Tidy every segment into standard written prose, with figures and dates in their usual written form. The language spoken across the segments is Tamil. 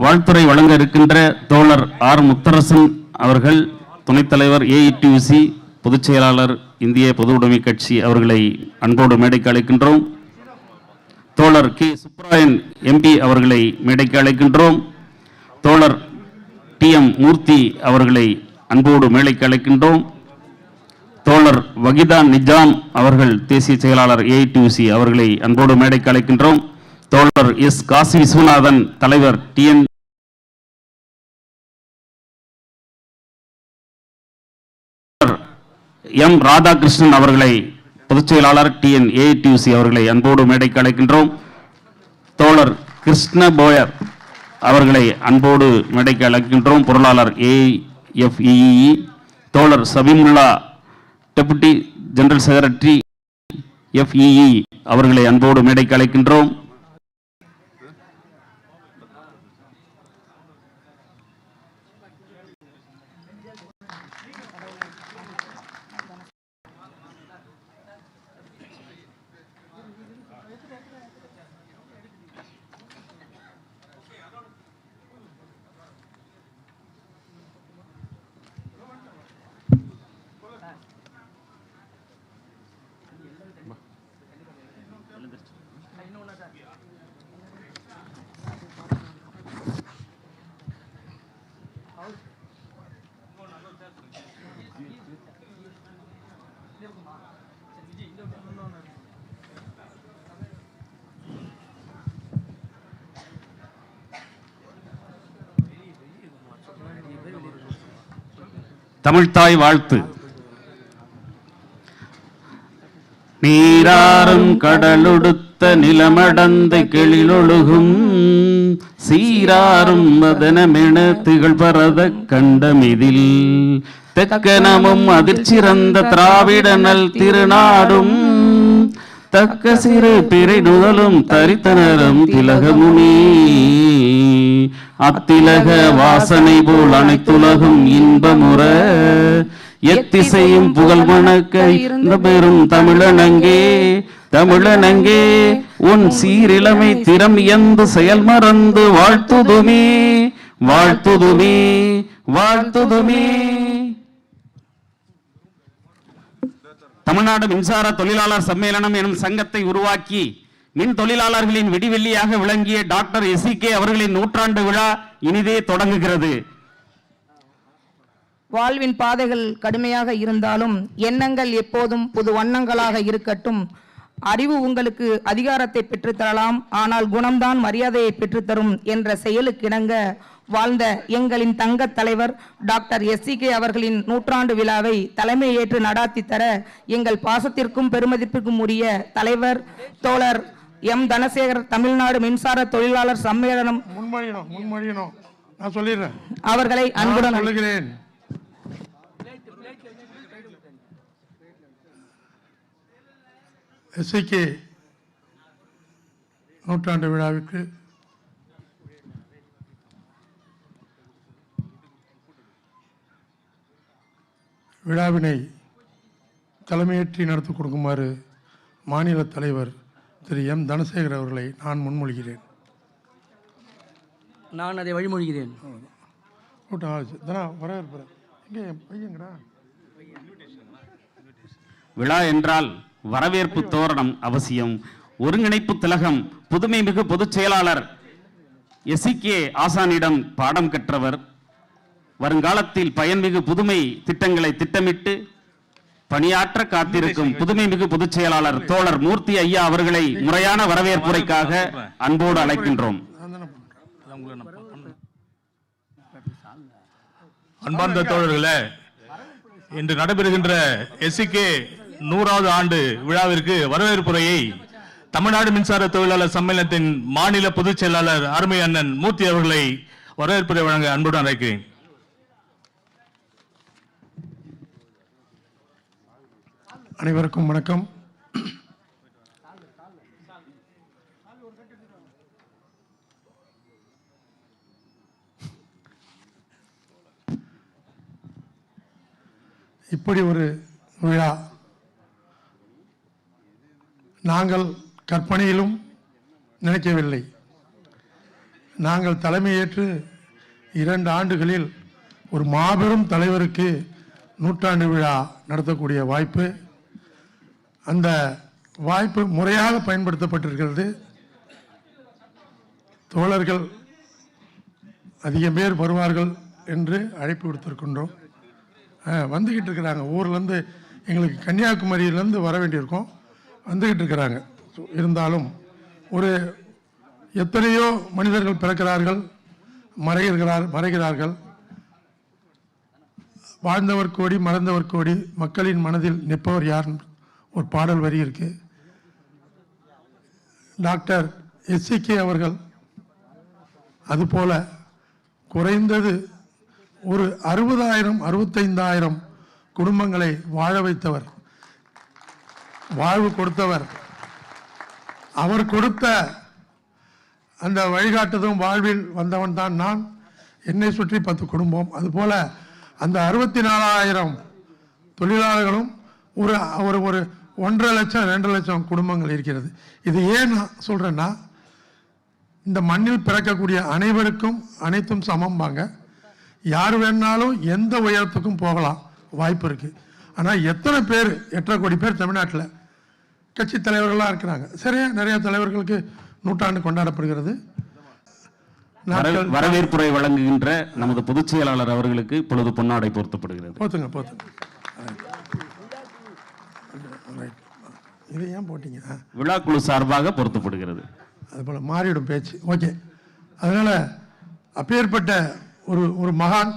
வாழ்த்துறை வழங்க இருக்கின்ற தோழர் ஆர் முத்தரசன் அவர்கள், துணைத் தலைவர் AETUC, பொதுச் செயலாளர் இந்திய பொதுவுடைமை கட்சி அவர்களை அன்போடு மேடைக்கு அழைக்கின்றோம். தோழர் K. சுப்ராயன் MP அவர்களை மேடைக்கு அழைக்கின்றோம். தோழர் TM மூர்த்தி அவர்களை அன்போடு மேடைக்கு அழைக்கின்றோம். தோழர் வகிதா நிஜாம் அவர்கள், தேசிய செயலாளர் AETUC அவர்களை அன்போடு மேடைக்கு அழைக்கின்றோம். தோழர் S. காசி விஸ்வநாதன், தலைவர் M. ராதாகிருஷ்ணன் அவர்களை, பொதுச் செயலாளர் TNEWF அவர்களை அன்போடு மேடைக்கு அழைக்கின்றோம். தோழர் கிருஷ்ண போயர் அவர்களை அன்போடு மேடைக்கு அழைக்கின்றோம், பொருளாளர் AFEE. தோழர் சபீமுல்லா, டெபுட்டி ஜெனரல் செக்ரட்டரி FEE அவர்களை அன்போடு மேடைக்கு அழைக்கின்றோம். தமிழ்த்தாய் வாழ்த்து. நீராறும் கடலொடுத்த நிலமடந்த கெளிலொழுகும் சீராறும் மதனமென திகழ் பரத கண்டமிதில் தெக்கனமும் அதிர்ச்சிறந்த திராவிட நல் திருநாடும் தக்க சிறு பிறை நுதலும் தரித்தனரும் திலகமுனி அத்திலக வாசனை போல் அனைத்துலகும் இன்பமுற எத்திசையும் புகழ் மணக்க இருந்த பெரும் தமிழனங்கே தமிழனங்கே உன் சீரிழமை திறம் இயந்து செயல் மறந்து வாழ்த்துதுமே வாழ்த்துதுமே வாழ்த்துதுமே. தமிழ்நாடு மின்சார தொழிலாளர் சம்மேளனம் எனும் சங்கத்தை உருவாக்கி மின் தொழிலாளர்களின் விடிவெள்ளியாக விளங்கிய டாக்டர் S.C.K அவர்களின் நூற்றாண்டு விழா இனிதே தொடங்குகிறது. வாழ்வின் பாதைகள் கடுமையாக இருந்தாலும் எண்ணங்கள் எப்போதும் புது வண்ணங்களாக இருக்கட்டும். அறிவு உங்களுக்கு அதிகாரத்தை பெற்றுத்தரலாம், ஆனால் குணம்தான் மரியாதையை பெற்றுத்தரும் என்ற செயலுக்கிணங்க வாழ்ந்த எங்களின் தங்க தலைவர் டாக்டர் S.C.K அவர்களின் நூற்றாண்டு விழாவை தலைமை ஏற்று நடாத்தி தர எங்கள் பாசத்திற்கும் பெருமதிப்பிற்கும் உரிய தலைவர் தோழர் M. தனசேகர், தமிழ்நாடு மின்சார தொழிலாளர் சம்மேளனம் அவர்களை அன்புடன் சொல்லுகிறேன். S.C.K நூற்றாண்டு விழாவிற்கு விழாவினை தலைமையேற்றி நடத்தி கொடுக்குமாறு மாநில தலைவர் திரு M. தனசேகர் அவர்களை நான் முன்மொழிகிறேன். நான் அதை வழிமொழிகிறேன். விழா என்றால் வரவேற்பு தோரணம் அவசியம். ஒருங்கிணைப்பு திலகம் புதுமை மிகு பொதுச் செயலாளர் S.C.K ஆசானிடம் பாடம் கற்றவர். வருங்காலத்தில் பயன்மிகு புதுமை திட்டங்களை திட்டமிட்டு பணியாற்ற காத்திருக்கும் புதுமை மிகு பொதுச் செயலாளர் தோழர் மூர்த்தி ஐயா அவர்களை முறையான வரவேற்புரைக்காக அன்போடு அழைக்கின்றோம். அன்பார்ந்த தோழர்களே, இன்று நடைபெறுகின்ற S.C.K 100வது ஆண்டு விழாவிற்கு வரவேற்புரையை தமிழ்நாடு மின்சார தொழிலாளர் சம்மேளனத்தின் மாநில பொதுச் செயலாளர் அருமை அண்ணன் மூர்த்தி அவர்களை வரவேற்புரை வழங்க அன்புடன் அழைக்கிறேன். அனைவருக்கும் வணக்கம். இப்படி ஒரு விழா நாங்கள் கற்பனையிலும் நினைக்கவில்லை. நாங்கள் தலைமையேற்று 2 ஆண்டுகளில் ஒரு மாபெரும் தலைவருக்கு நூற்றாண்டு விழா நடத்தக்கூடிய வாய்ப்பு, அந்த வாய்ப்பு முறையாக பயன்படுத்தப்பட்டிருக்கிறது. தோழர்கள் அதிகம் பேர் வருவார்கள் என்று அழைப்பு விடுத்திருக்கின்றோம். வந்துக்கிட்டு இருக்கிறாங்க. ஊர்லேருந்து எங்களுக்கு கன்னியாகுமரியிலேருந்து வர வேண்டியிருக்கோம், வந்துக்கிட்டு இருக்கிறாங்க. இருந்தாலும் எத்தனையோ மனிதர்கள் பிறக்கிறார்கள், மறைகிறார்கள். வாழ்ந்தவர் கோடி மறந்தவர் கோடி, மக்களின் மனதில் நிற்பவர் யார் ஒரு பாடல் வரி இருக்கு. டாக்டர் S.C.K அவர்கள் அதுபோல குறைந்தது ஒரு 60,000-65,000 குடும்பங்களை வாழ வைத்தவர், வாழ்வு கொடுத்தவர். அவர் கொடுத்த அந்த வழிகாட்டுதும் வாழ்வில் வந்தவன் தான் நான். என்னை சுற்றி 10 குடும்பம். அதுபோல அந்த 64,000 தொழிலாளர்களும் ஒரு 1.5 லட்சம் 2 லட்சம் குடும்பங்கள் இருக்கிறது. இது ஏன் நான் சொல்றேன்னா, இந்த மண்ணில் பிறக்கக்கூடிய அனைவருக்கும் அனைத்தும் சமம்பாங்க. யார் வேணாலும் எந்த உயரத்துக்கும் போகலாம், வாய்ப்பு இருக்கு. ஆனால் எத்தனை பேர் 8.5 கோடி பேர் தமிழ்நாட்டில் கட்சி தலைவர்களாக இருக்கிறாங்க. சரியா, நிறைய தலைவர்களுக்கு நூற்றாண்டு கொண்டாடப்படுகிறது. வரவேற்புரை வழங்குகின்ற நமது பொதுச் செயலாளர் அவர்களுக்கு இப்பொழுது பொன்னாடை போர்த்தப்படுகிறது. போத்துங்க. இது ஏன் போட்டீங்க? விழாக்குழு சார்பாக பொருத்தப்படுகிறது. அதுபோல் மாறிடும் பேச்சு. ஓகே. அதனால அப்பேற்பட்ட ஒரு மகான்,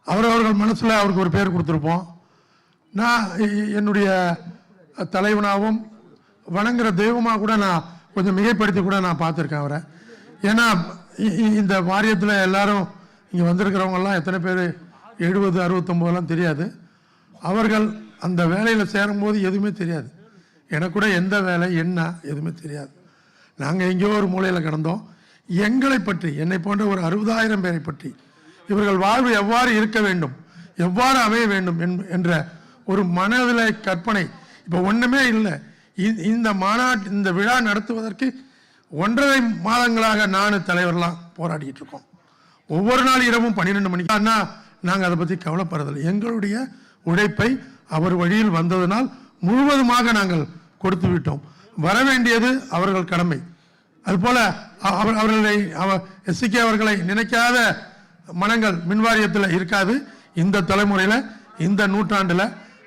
அவரவர்கள் மனசில் அவருக்கு ஒரு பேர் கொடுத்துருப்போம். நான் என்னுடைய தலைவனாகவும் வணங்குற தெய்வமாக கூட நான் கொஞ்சம் மிகைப்படுத்தி கூட நான் பார்த்துருக்கேன் அவரை. ஏன்னா இந்த வாரியத்தில் எல்லாரும் இங்கே வந்திருக்கிறவங்கெல்லாம் எத்தனை பேர் 70, 69 தெரியாது. அவர்கள் அந்த வேலையில் சேரும்போது எதுவுமே தெரியாது. எனக்கு கூட எந்த வேலை என்ன எதுவுமே தெரியாது. நாங்கள் எங்கேயோ ஒரு மூலையில் கிடந்தோம். எங்களை பற்றி, என்னை போன்ற ஒரு 60,000 பேரை பற்றி, இவர்கள் வாழ்வு எவ்வாறு இருக்க வேண்டும், எவ்வாறு அமைய வேண்டும் என்ற ஒரு மனதில் கற்பனை. இப்போ ஒன்றுமே இல்லை. இந்த விழா நடத்துவதற்கு 1.5 மாதங்களாக நான் தலைவர்லாம் போராடிட்டு இருக்கோம். ஒவ்வொரு நாள் இரவும் 12 மணிக்கு. நாங்கள் அதை பற்றி கவலைப்படுறதில்லை. எங்களுடைய உழைப்பை அவர் வழியில் வந்ததனால் முழுவதுமாக நாங்கள் கொடுத்து விட்டோம். வர வேண்டியது அவர்கள் கடமை. அதுபோல அவர்களை S.C.K அவர்களை நினைக்காத மனங்கள் மின்வாரியத்தில் இருக்காது. இந்த தலைமுறையில், இந்த நூற்றாண்டில்.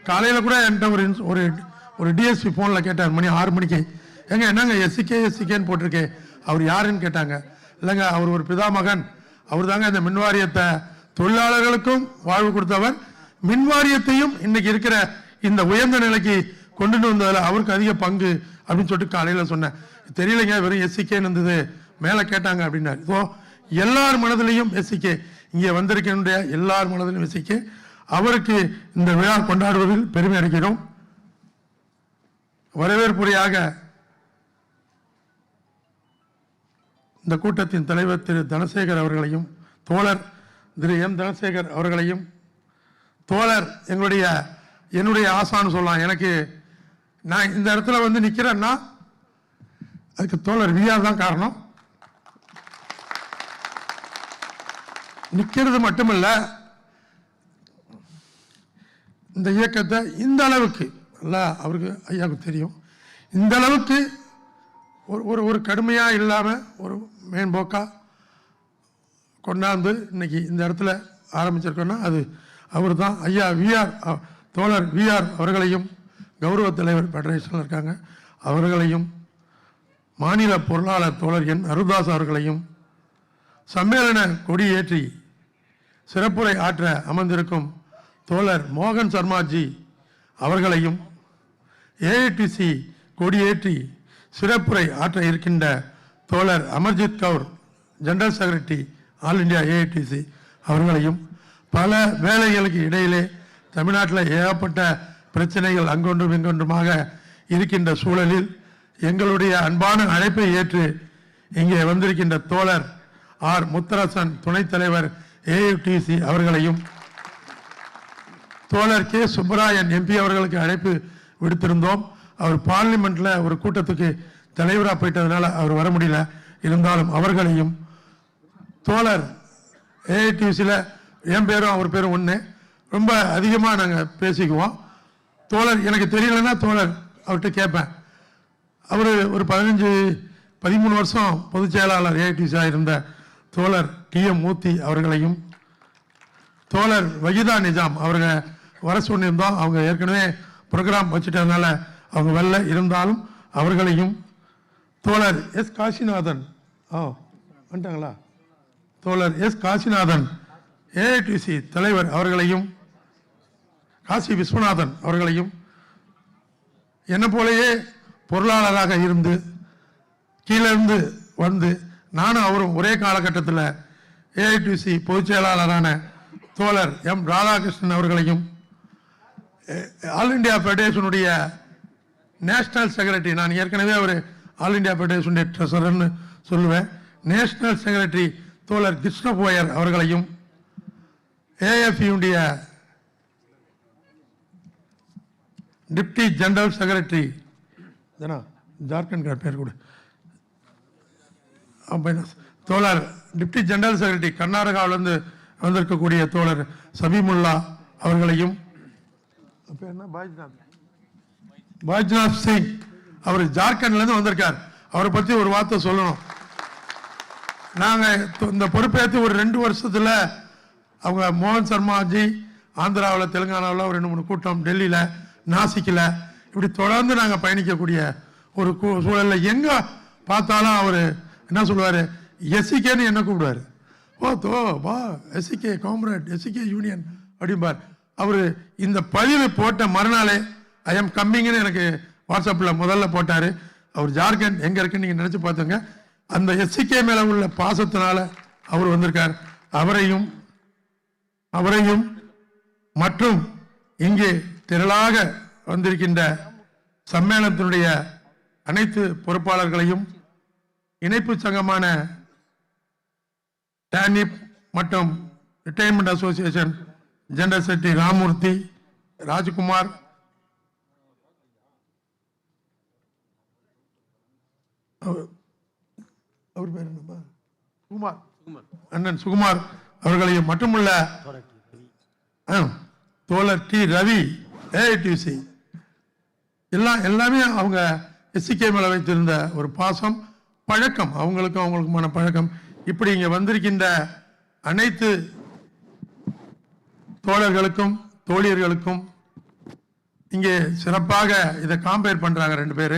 காலையில் கூட என்கிட்ட ஒரு DSP ஃபோனில் கேட்டார், மணி 6 மணிக்கு, என்னங்க S.C.K போட்டிருக்கே, அவர் யாருன்னு கேட்டாங்க. இல்லைங்க, அவர் ஒரு பிதாமகன். அவர் தாங்க இந்த மின்வாரியத்தை தொழிலாளர்களுக்கும் வாழ்வு கொடுத்தவர், மின்வாரியத்தையும் இன்னைக்கு இருக்கிற இந்த உயர்ந்த நிலைக்கு கொண்டுட்டு வந்ததில் அவருக்கு அதிக பங்கு அப்படின்னு சொல்லிட்டு காலையில் சொன்னேன். தெரியலைங்க, வெறும் S.C.K இருந்தது, மேலே கேட்டாங்க அப்படின்னாரு. ஸோ எல்லார் மனதிலையும் S.C.K, இங்கே வந்திருக்கின்ற எல்லார் மனதிலும் S.C.K. அவருக்கு இந்த விழா கொண்டாடுவதில் பெருமை அடைகிறோம். வரவேற்புரையாக இந்த கூட்டத்தின் தலைவர் திரு தனசேகர் அவர்களையும், தோழர் திரு M. தனசேகர் அவர்களையும், தோழர் என்னுடைய ஆசான்னு சொல்லலாம். எனக்கு நான் இந்த இடத்துல வந்து நிற்கிறேன்னா அதுக்கு தோழர் V.R. தான் காரணம். நிற்கிறது மட்டுமல்ல, இந்த இயக்கத்தை இந்த அளவுக்கு அவருக்கு ஐயாவுக்கு தெரியும், இந்த அளவுக்கு ஒரு கடுமையாக இல்லாமல் ஒரு மேம்போக்காக கொண்டாந்து இன்னைக்கு இந்த இடத்துல ஆரம்பிச்சிருக்கோன்னா அது அவர் தான். ஐயா V.R. தோழர் V.R. அவர்களையும், கௌரவ தலைவர் ஃபெடரேஷனில் இருக்காங்க, அவர்களையும், மாநில பொருளாளர் தோழர் N. அருதாஸ் அவர்களையும், சம்மேளன கொடியேற்றி சிறப்புரை ஆற்ற அமர்ந்திருக்கும் தோழர் மோகன் சர்மாஜி அவர்களையும், AITC கொடியேற்றி சிறப்புரை ஆற்ற இருக்கின்ற தோழர் Amarjit Kaur, general secretary all India AITC அவர்களையும், பல வேலைகளுக்கு இடையிலே தமிழ்நாட்டில் ஏகப்பட்ட பிரச்சனைகள் அங்கொன்றும் இங்கொன்றுமாக இருக்கின்ற சூழலில் எங்களுடைய அன்பான அழைப்பை ஏற்று இங்கே வந்திருக்கின்ற தோழர் R. முத்தரசன், துணைத் தலைவர் AITC அவர்களையும், தோழர் K. சுப்பராயன் MP அவர்களுக்கு அழைப்பு விடுத்திருந்தோம். அவர் பார்லிமெண்ட்ல ஒரு கூட்டத்துக்கு தலைவராக போயிட்டதுனால அவர் வர முடியல. இருந்தாலும் அவர்களையும், தோழர் ஏஐடியூசியில் என் பேரும் அவர் பேரும் ஒன்று, ரொம்ப அதிகமாக நாங்கள் பேசிக்குவோம். தோழர் எனக்கு தெரியலன்னா தோழர் அவர்கிட்ட கேட்பேன். அவர் ஒரு 13 வருஷம் பொதுச் செயலாளர் ஏஐடியூசியாக இருந்த தோழர் TM மூர்த்தி அவர்களையும், தோழர் வகிதா நிஜாம் அவர்களை வர சொன்னிருந்தோம். அவங்க ஏற்கனவே ப்ரோக்ராம் வச்சுட்டதுனால அவங்க வெளில இருந்தாலும் அவர்களையும், தோழர் S. காசிநாதன் வந்துட்டாங்களா, தோழர் S. காசிநாதன் ஏஐடிசி தலைவர் அவர்களையும், காசி விஸ்வநாதன் அவர்களையும், என்னை போலயே பொருளாளராக இருந்து கீழிருந்து வந்து நானும் அவரும் ஒரே காலகட்டத்தில் ஏஐடிசி பொதுச் செயலாளரான தோழர் M. ராதாகிருஷ்ணன் அவர்களையும், ஆல் இண்டியா ஃபெடரேஷனுடைய நேஷனல் செக்ரட்டரி, நான் ஏற்கனவே அவர் ஆல் இண்டியா ஃபெடரேஷனுடைய ட்ரெஷரர்னு சொல்லுவேன், நேஷனல் செக்ரட்டரி தோழர் கிருஷ்ணபோயர் அவர்களையும், ஏஎஃப்யூடைய டிப்டி ஜெனரல் செக்ரட்டரி ஜார்க்கண்ட் பேர் கூட தோழர் டிப்டி ஜெனரல் செக்ரட்டரி கர்நாடகாவிலிருந்து வந்திருக்கக்கூடிய தோழர் சபீமுல்லா அவர்களையும், பாய்ஜ்நாத் சிங் அவர் ஜார்க்கண்ட்லேருந்து வந்திருக்கார், அவரை பற்றி ஒரு வார்த்தை சொல்லணும். நாங்கள் இந்த பொறுப்பேற்று ஒரு 2 வருஷத்தில் அவங்க மோகன் சர்மாஜி ஆந்திராவில் தெலுங்கானாவில் ஒரு 2-3 கூட்டம், டெல்லியில் நாசிக்கில், இப்படி தொடர்ந்து நாங்கள் பயணிக்கக்கூடிய ஒரு சூழலில் எங்கே பார்த்தாலும் அவர் என்ன சொல்லுவார், S.C.K என்ன கூப்பிடுவார், வா S.C.K காம்ரேட், S.C.K யூனியன் அப்படிம்பார். அவர் இந்த பதிவு போட்ட மறுநாளே ஐ எம் கம்மிங்னு எனக்கு வாட்ஸ்அப்பில் முதல்ல போட்டார். அவர் ஜார்க்கண்ட் எங்கே இருக்குன்னு நீங்கள் நினச்சி பார்த்துங்க. அந்த S.C.K மேலே உள்ள பாசத்தினால அவர் வந்திருக்கார். அவரையும் மற்றும் இங்கே திரளாக வந்திருக்கின்ற சம்மேளனத்தினுடைய அனைத்து பொறுப்பாளர்களையும், இணைப்பு சங்கமான TNEWF மற்றும் retirement association general secretary Ramoorthy, Rajkumar, அவர் பேர் என்னப்பா, சுகுமார், அண்ணன் சுகுமார் அவர்களையும் மட்டுமல்ல தோழர் T. ரவி ஏஐடிசி எல்லாமே அவங்க S.C.K மேல வைத்திருந்த ஒரு பாசம், பழக்கம், அவங்களுக்குமான பழக்கம். இப்படி இங்கே வந்திருக்கின்ற அனைத்து தோழர்களுக்கும் தோழியர்களுக்கும் இங்கே சிறப்பாக இதை காம்பேர் பண்ணுறாங்க 2 பேர்.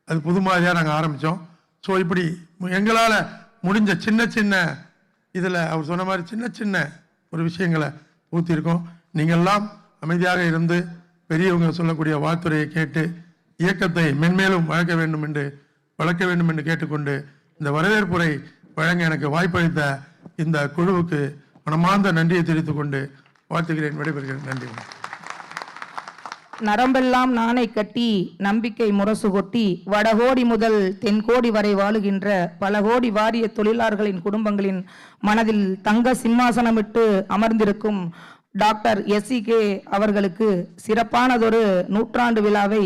அது புது மாதிரியாக நாங்கள் ஆரம்பித்தோம். ஸோ இப்படி எங்களால் முடிஞ்ச சின்ன இதில் அவர் சொன்ன மாதிரி சின்ன ஒரு விஷயங்களை ஊற்றிருக்கோம். நீங்கள்லாம் அமைதியாக இருந்து பெரியவங்க சொல்லக்கூடிய வாழ்த்துறையை கேட்டு இயக்கத்தை மென்மேலும் வளர்க்க வேண்டும் என்று கேட்டுக்கொண்டு இந்த வரவேற்புரை வழங்க எனக்கு வாய்ப்பளித்த இந்த குழுவுக்கு மனமார்ந்த நன்றியை தெரிவித்துக் கொண்டு வாழ்த்துகிறேன். விடைபெறுகிறேன். நன்றி. நரம்பெல்லாம் நாணை கட்டி நம்பிக்கை முரசு கொட்டி வடகோடி முதல் தென்கோடி வரை வாழுகின்ற பல கோடி வாரிய தொழிலாளர்களின் குடும்பங்களின் மனதில் தங்க சிம்மாசனமிட்டு அமர்ந்திருக்கும் டாக்டர் S.C.K அவர்களுக்கு சிறப்பானதொரு 100ஆண்டு விழாவை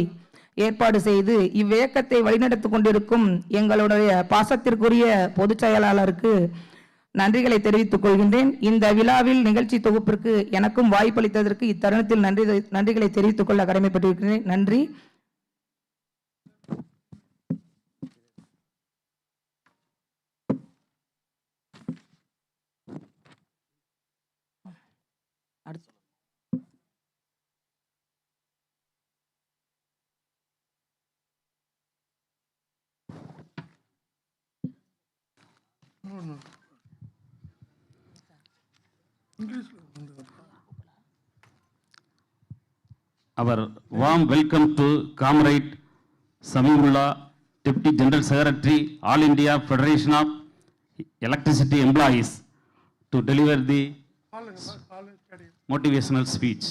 ஏற்பாடு செய்து இவ்வியக்கத்தை வழிநடத்திக் கொண்டிருக்கும் எங்களுடைய பாசத்திற்குரிய பொதுச் செயலாளருக்கு நன்றிகளை தெரிவித்துக் கொள்கின்றேன். இந்த விழாவில் நிகழ்ச்சி தொகுப்பிற்கு எனக்கும் வாய்ப்பளித்ததற்கு இத்தருணத்தில் நன்றிகளை தெரிவித்துக் கொள்ள கடமைப்பட்டிருக்கிறேன். நன்றி. Our warm welcome to Comrade Samimullah, Deputy General Secretary, All India Federation of Electricity Employees, to deliver the motivational speech.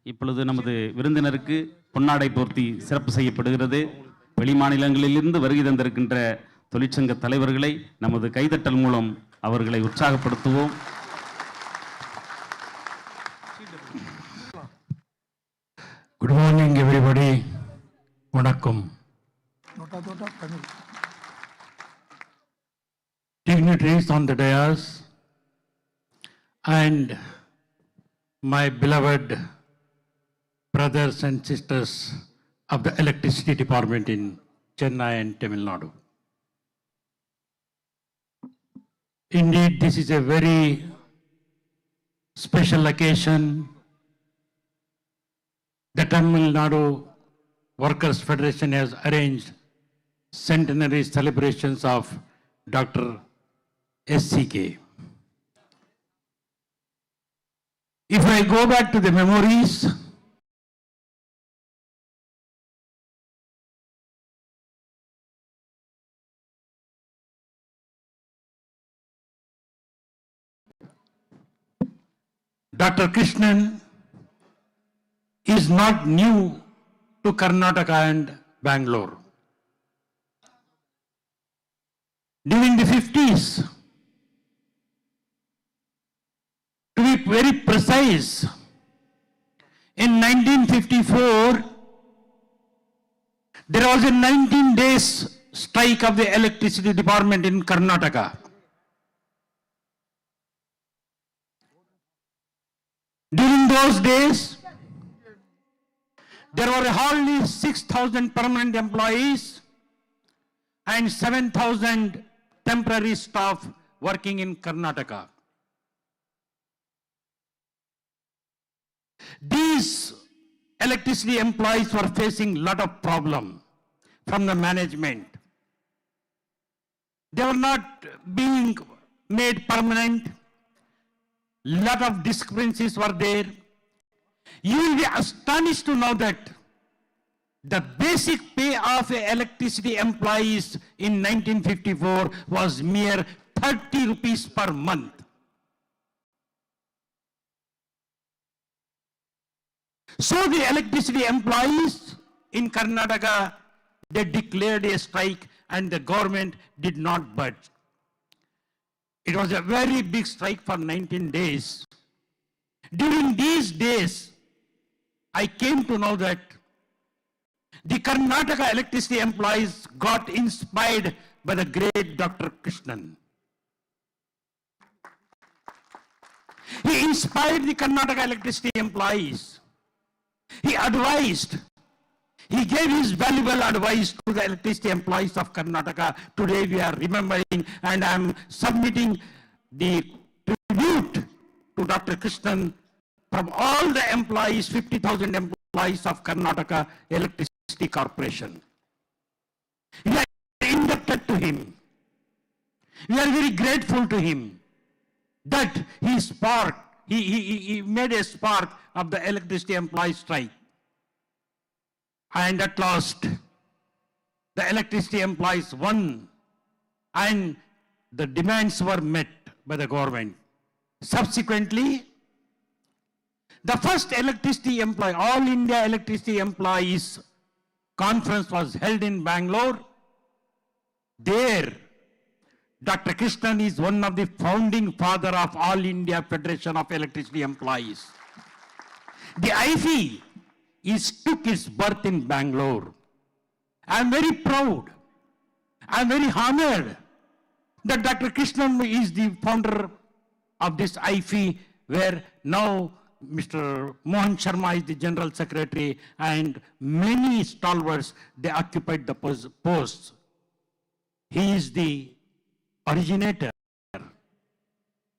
இப்பொழுது நமது விருந்தினருக்கு பொன்னாடை போர்த்தி சிறப்பு செய்யப்படுகிறது. வெளிமாநிலங்களிலிருந்து வருகை தந்திருக்கின்ற தொழிற்சங்க தலைவர்களை நமது கைதட்டல் மூலம் அவர்களை உற்சாகப்படுத்துவோம். Good morning. dais, and my beloved brothers and sisters of the electricity department in Chennai and Tamil Nadu. Indeed, this is a very special occasion. The Tamil Nadu Workers Federation has arranged centenary celebrations of Dr. S.C.K. If I go back to the memories, Dr. Krishnan is not new to Karnataka and Bangalore. During the 50s, to be very precise, in 1954, there was a 19 days strike of the electricity department in Karnataka. During those days, there were hardly 6,000 permanent employees and 7,000 temporary staff working in Karnataka. These electricity employees were facing a lot of problems from the management. They were not being made permanent. Lot of discrepancies were there. You will be astonished to know that the basic pay of electricity employees in 1954 was mere 30 rupees per month. So the electricity employees in Karnataka, they declared a strike and the government did not budge. It was a very big strike for 19 days. During these days, I came to know that the Karnataka electricity employees got inspired by the great Dr. Krishnan. He inspired the Karnataka electricity employees. He advised. He gave his valuable advice to the electricity employees of Karnataka. Today we are remembering, and I am submitting the tribute to Dr. Krishnan from all the employees, 50,000 employees of Karnataka Electricity Corporation. We are indebted to him. We are very grateful to him that he sparked, he made a spark of the electricity employees strike. And at last, the electricity employees won and the demands were met by the government. Subsequently, the first electricity employee, All India Electricity Employees Conference was held in Bangalore. There, Dr. Krishnan is one of the founding father of All India Federation of Electricity Employees. The IFE took its birth in Bangalore. I am very proud. I am very honored that Dr. Krishnan is the founder of this IFE, where now Mr. Mohan Sharma is the General Secretary, and many stalwarts, they occupied the posts. He is the originator.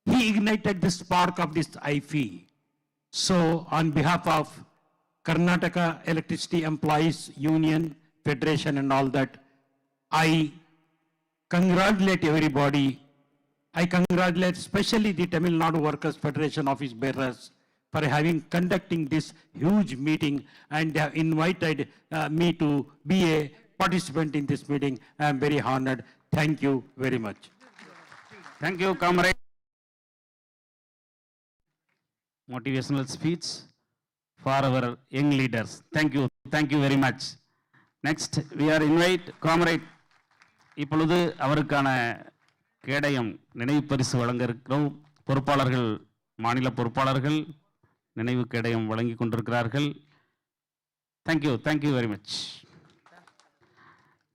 He ignited the spark of this IFE. So, on behalf of Karnataka Electricity Employees Union, Federation and all that, I congratulate everybody. I congratulate especially the Tamil Nadu Workers Federation office bearers for conducting this huge meeting, and they have invited me to be a participant in this meeting. I am very honored. Thank you very much. Thank you, comrade. Motivational speech for our young leaders. Thank you very much. Next, we are invite comrade. இப்பொழுது அவருக்கான கேடயம் நினைவு பரிசு வழங்க இருக்கிறோம். பொறுப்பாளர்கள், மாநில பொறுப்பாளர்கள் நினைவு கேடயம் வழங்கி கொண்டிருக்கிறார்கள். Thank you very much.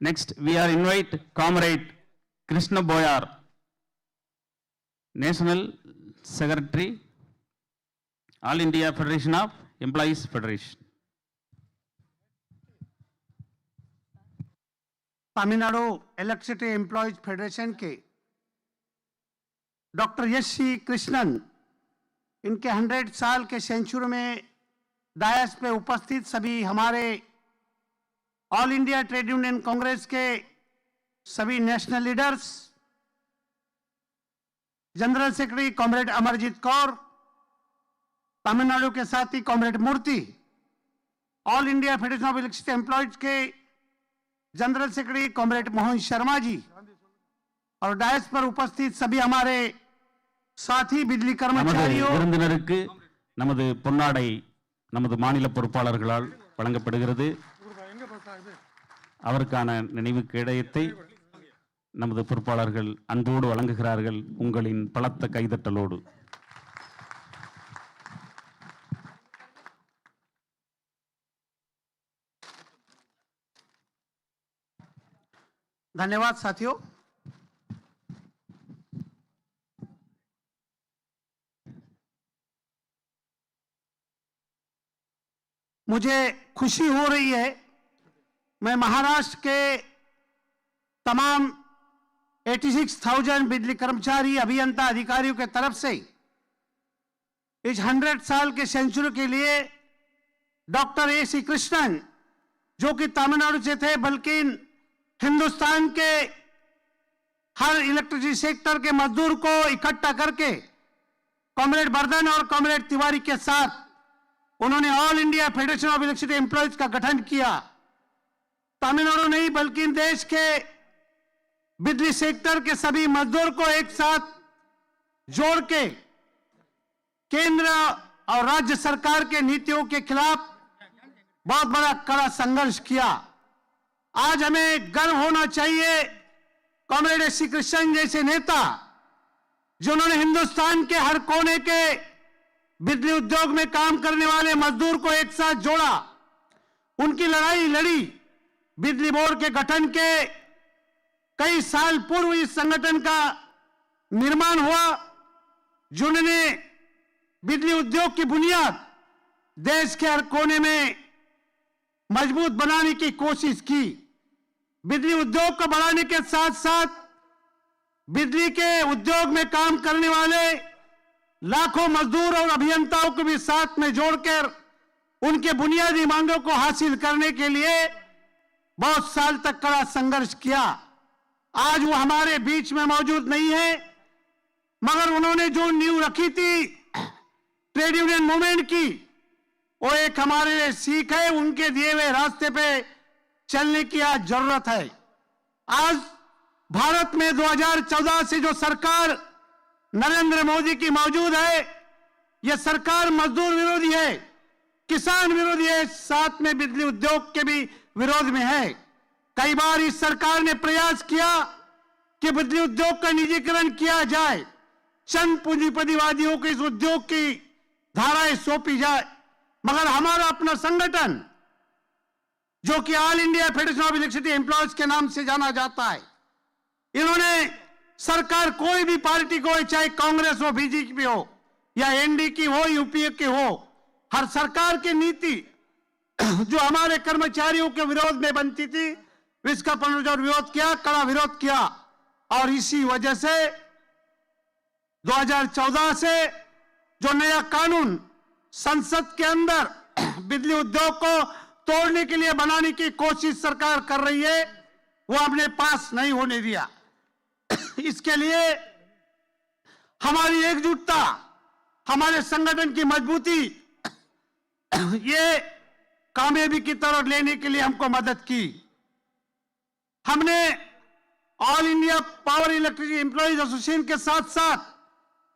Next, we are invite comrade Krishna Boyar. National Secretary, All India Federation of Employees Federation. Tamil Nadu electricity employees federation के डॉक्टर S.C. कृष्णन, इनके 100 साल के सेंचुरी में डायस पे उपस्थित सभी हमारे all India trade union congress के सभी national leaders, general secretary comrade Amarjeet Kaur, Tamil Nadu के साथी comrade Murthy, all India federation of electricity employees के general secretary comrade Mohan Sharma ji और डायस पर उपस्थित सभी हमारे साथी बिजली कर्मचारियों, விருந்தினருக்கு நமது பொன்னாடை நமது மாநில பொறுப்பாளர்களால் வழங்கப்படுகிறது. அவருக்கான நினைவு கேடயத்தை நமது பொறுப்பாளர்கள் அன்போடு வழங்குகிறார்கள் உங்களின் பலத்த கைதட்டலோடு. धन्यवाद साथियों। मुझे खुशी हो रही है, मैं महाराष्ट्र के तमाम 86,000 बिजली कर्मचारी, अभियंता, अधिकारियों के तरफ से इस 100 साल के सेंचुरी के लिए डॉक्टर A.C. कृष्णन, जो कि तमिलनाडु से थे बल्कि हिंदुस्तान के हर इलेक्ट्रिसिटी सेक्टर के मजदूर को इकट्ठा करके कॉमरेड बर्धन और कॉमरेड तिवारी के साथ उन्होंने all India federation of electricity employees का गठन किया। तमिलनाडु नहीं बल्कि देश के बिजली सेक्टर के सभी मजदूर को एक साथ जोड़ के केंद्र और राज्य सरकार के नीतियों के खिलाफ बहुत बड़ा कड़ा संघर्ष किया। आज हमें गर्व होना चाहिए कॉमरेड S.C. कृष्णन जैसे नेता, जिन्होंने हिंदुस्तान के हर कोने के बिजली उद्योग में काम करने वाले मजदूर को एक साथ जोड़ा, उनकी लड़ाई लड़ी। बिजली बोर्ड के गठन के कई साल पूर्व इस संगठन का निर्माण हुआ, जिन्होंने बिजली उद्योग की बुनियाद देश के हर कोने में मजबूत बनाने की कोशिश की। बिजली उद्योग को बढ़ाने के साथ साथ बिजली के उद्योग में काम करने वाले लाखों मजदूर और अभियंताओं को भी साथ में जोड़कर उनके बुनियादी मांगों को हासिल करने के लिए बहुत साल तक कड़ा संघर्ष किया। आज वो हमारे बीच में मौजूद नहीं है, मगर उन्होंने जो नींव रखी थी ट्रेड यूनियन मूवमेंट की, वो एक हमारे लिए सीख है। उनके दिए हुए रास्ते पे चलने की आज जरूरत है। आज भारत में 2014 से जो सरकार नरेंद्र मोदी की मौजूद है, यह सरकार मजदूर विरोधी है, किसान विरोधी है, साथ में बिजली उद्योग के भी विरोध में है। कई बार इस सरकार ने प्रयास किया कि बिजली उद्योग का निजीकरण किया जाए, चंद पूंजीपतिवादियों को इस उद्योग की धाराएं सौंपी जाए, मगर हमारा अपना संगठन जो कि all India federation of electricity employees के नाम से जाना जाता है, इन्होंने सरकार कोई भी पार्टी को, चाहे कांग्रेस हो, बीजेपी हो या एनडी की हो, यूपीए की हो, हर सरकार की नीति जो हमारे कर्मचारियों के विरोध में बनती थी, इसका पुनर्जोर विरोध किया, कड़ा विरोध किया। और इसी वजह से 2014 से जो नया कानून संसद के अंदर बिजली उद्योग को तोड़ने के लिए बनाने की कोशिश सरकार कर रही है, वो अपने पास नहीं होने दिया। इसके लिए हमारी एकजुटता, हमारे संगठन की मजबूती, ये कामयाबी की तरफ लेने के लिए हमको मदद की। हमने all India power electricity employees association के साथ साथ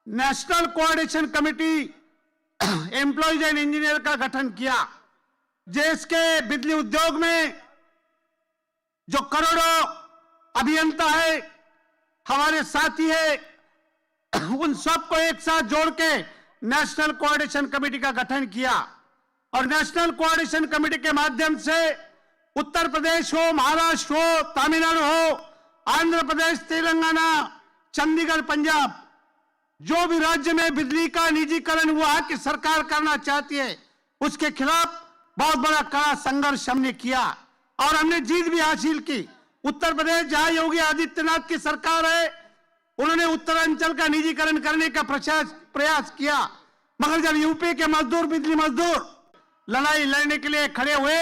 national coordination committee employees and engineer का गठन किया। देश के बिजली उद्योग में जो करोड़ों अभियंता है, हमारे साथी है, उन सबको एक साथ जोड़ के नेशनल कोऑर्डिनेशन कमेटी का गठन किया। और नेशनल कोऑर्डिनेशन कमेटी के माध्यम से उत्तर प्रदेश हो, महाराष्ट्र हो, तमिलनाडु हो, आंध्र प्रदेश, तेलंगाना, चंडीगढ़, पंजाब, जो भी राज्य में बिजली का निजीकरण हुआ कि सरकार करना चाहती है, उसके खिलाफ बहुत बड़ा कड़ा संघर्ष हमने किया और हमने जीत भी हासिल की। उत्तर प्रदेश जहां योगी आदित्यनाथ की सरकार है, उन्होंने उत्तरांचल का निजीकरण करने का प्रयास किया, मगर जब यूपी के मजदूर, बिजली मजदूर लड़ाई लड़ने के लिए खड़े हुए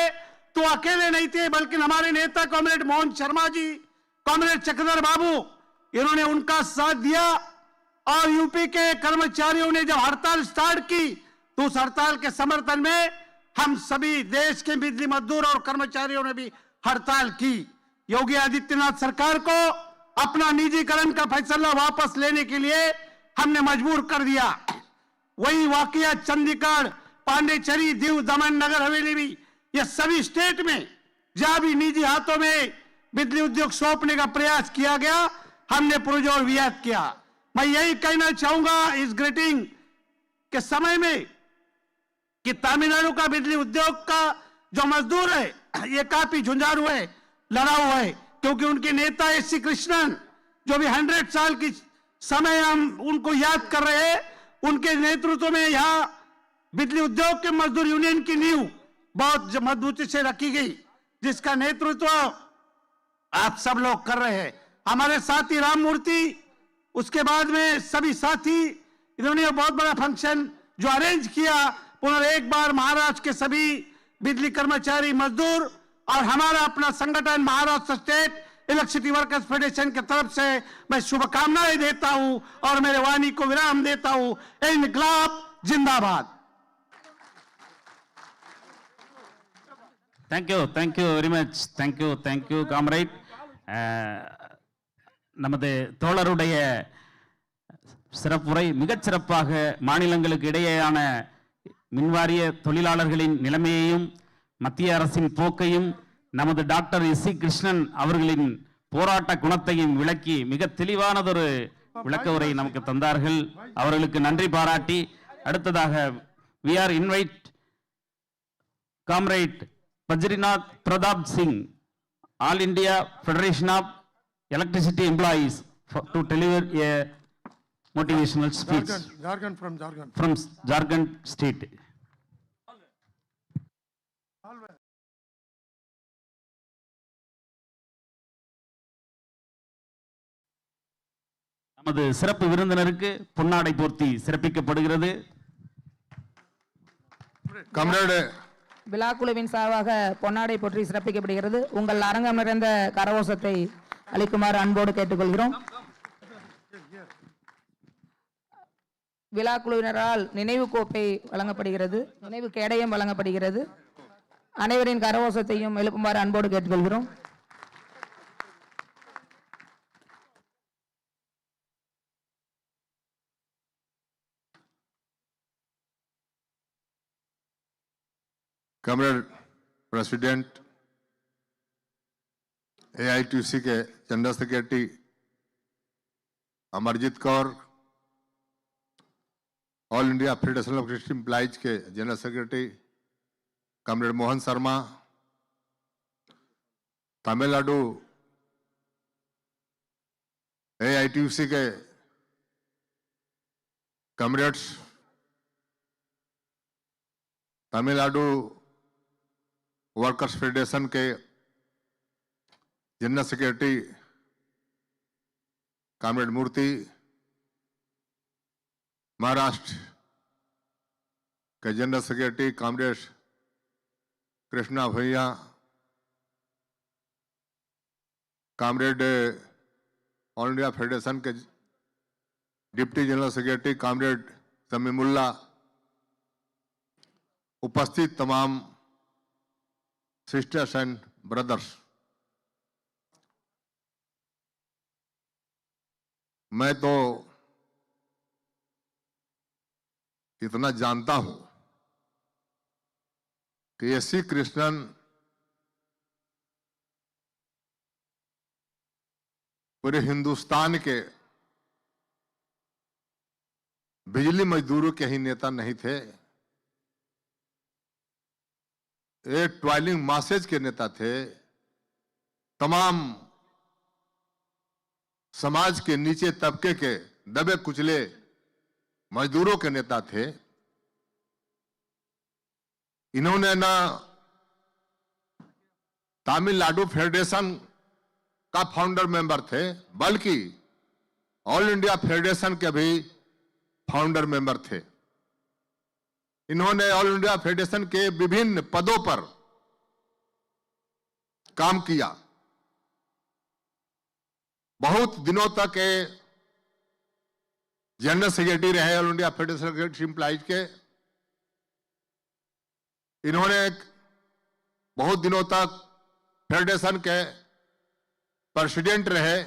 तो अकेले नहीं थे, बल्कि हमारे नेता कॉमरेड मोहन शर्मा जी, कॉमरेड चक्रधर बाबू, इन्होंने उनका साथ दिया। और यूपी के कर्मचारियों ने जब हड़ताल स्टार्ट की तो उस हड़ताल के समर्थन में हम सभी देश के बिजली मजदूर और कर्मचारियों ने भी हड़ताल की। योगी आदित्यनाथ सरकार को अपना निजीकरण का फैसला वापस लेने के लिए हमने मजबूर कर दिया। वही वाकया चंडीगढ़, पांडेचेरी, दीव, दमन, नगर हवेली भी, ये सभी स्टेट में जहां भी निजी हाथों में बिजली उद्योग सौंपने का प्रयास किया गया, हमने पुरजोर विरोध किया। मैं यही कहना चाहूंगा इस ग्रीटिंग के समय में कि तमिलनाडु का बिजली उद्योग का जो मजदूर है, ये काफी झुंझारू है, लड़ाऊ है, क्योंकि उनके नेता S.C. कृष्णन, जो भी 100 साल की समय हम उनको याद कर रहे हैं, उनके नेतृत्व में यहां बिजली उद्योग के मजदूर यूनियन की नींव बहुत मजबूती से रखी गई, जिसका नेतृत्व आप सब लोग कर रहे हैं। हमारे साथी राम मूर्ति, उसके बाद में सभी साथी, इन्होंने बहुत बड़ा फंक्शन जो अरेंज किया। पुनः एक बार महाराष्ट्र के सभी बिजली कर्मचारी मजदूर और हमारा अपना संगठन Maharashtra state electricity workers federation की तरफ से मैं शुभकामनाएं देता हूं और मेरे वाणी को विराम देता हूं। इनकलाब जिंदाबाद। Thank you very much. Thank you comrade. நமது தோழருடைய சிறப்புரை மிகச் சிறப்பாக மாநிலங்களுக்கு இடையேயான மின்வாரிய தொழிலாளர்களின் நிலைமையையும் மத்திய அரசின் போக்கையும் நமது டாக்டர் S.C. கிருஷ்ணன் அவர்களின் போராட்ட குணத்தையும் விளக்கி மிக தெளிவானதொரு விளக்க உரை நமக்கு தந்தார்கள். அவர்களுக்கு நன்றி பாராட்டி அடுத்ததாக we are invite comrade Bajrinath Pradap Singh, All India Federation of Electricity Employees, to deliver a motivational speech. Jharkhand from Jharkhand. From Jharkhand state. நமது சிறப்பு விருந்தினருக்கு பொன்னாடை போர்த்தி சிறப்பிக்கப்படுகிறது. Comrade விழாக்குழுவின் சார்பாக பொன்னாடை போற்றி சிறப்பிக்கப்படுகிறது. உங்கள் அரங்கம் நிறைந்த கரகோஷத்தை அளிக்குமாறு அன்போடு கேட்டுக்கொள்கிறோம். விழாக்குழுவினரால் நினைவு கோப்பை வழங்கப்படுகிறது, நினைவு கேடயம் வழங்கப்படுகிறது. அனைவரின் கரகோஷத்தையும் எழுப்புமாறு அன்போடு கேட்டுக்கொள்கிறோம். कॉमरेड प्रेसिडेंट AITUC के general secretary Amarjeet Kaur, all India federation of electricity employees के general secretary comrade Mohan Sharma, Tamil Nadu AITUC के कॉमरेड्स, तमिलनाडु वर्कर्स फेडरेशन के general secretary comrade Murthy, Maharashtra के जनरल सेक्रेटरी कॉमरेड कृष्णा भैया, कॉमरेड ऑल इंडिया फेडरेशन के deputy general secretary comrade Samiullah, उपस्थित तमाम सिस्टर्स एंड ब्रदर्स, मैं तो इतना जानता हूं कि S.C. कृष्णन पूरे हिंदुस्तान के बिजली मजदूरों के ही नेता नहीं थे, एक ट्वाइलिंग मासेज के नेता थे। तमाम समाज के नीचे तबके के दबे कुचले मजदूरों के नेता थे। इन्होंने ना तमिलनाडु फेडरेशन का फाउंडर मेंबर थे, बल्कि ऑल इंडिया फेडरेशन के भी फाउंडर मेंबर थे। इन्होंने ऑल इंडिया फेडरेशन के विभिन्न पदों पर काम किया। बहुत दिनों तक जनरल सेक्रेटरी रहे ऑल इंडिया फेडरेशन एम्प्लॉइज के। इन्होंने बहुत दिनों तक फेडरेशन के प्रेसिडेंट रहे।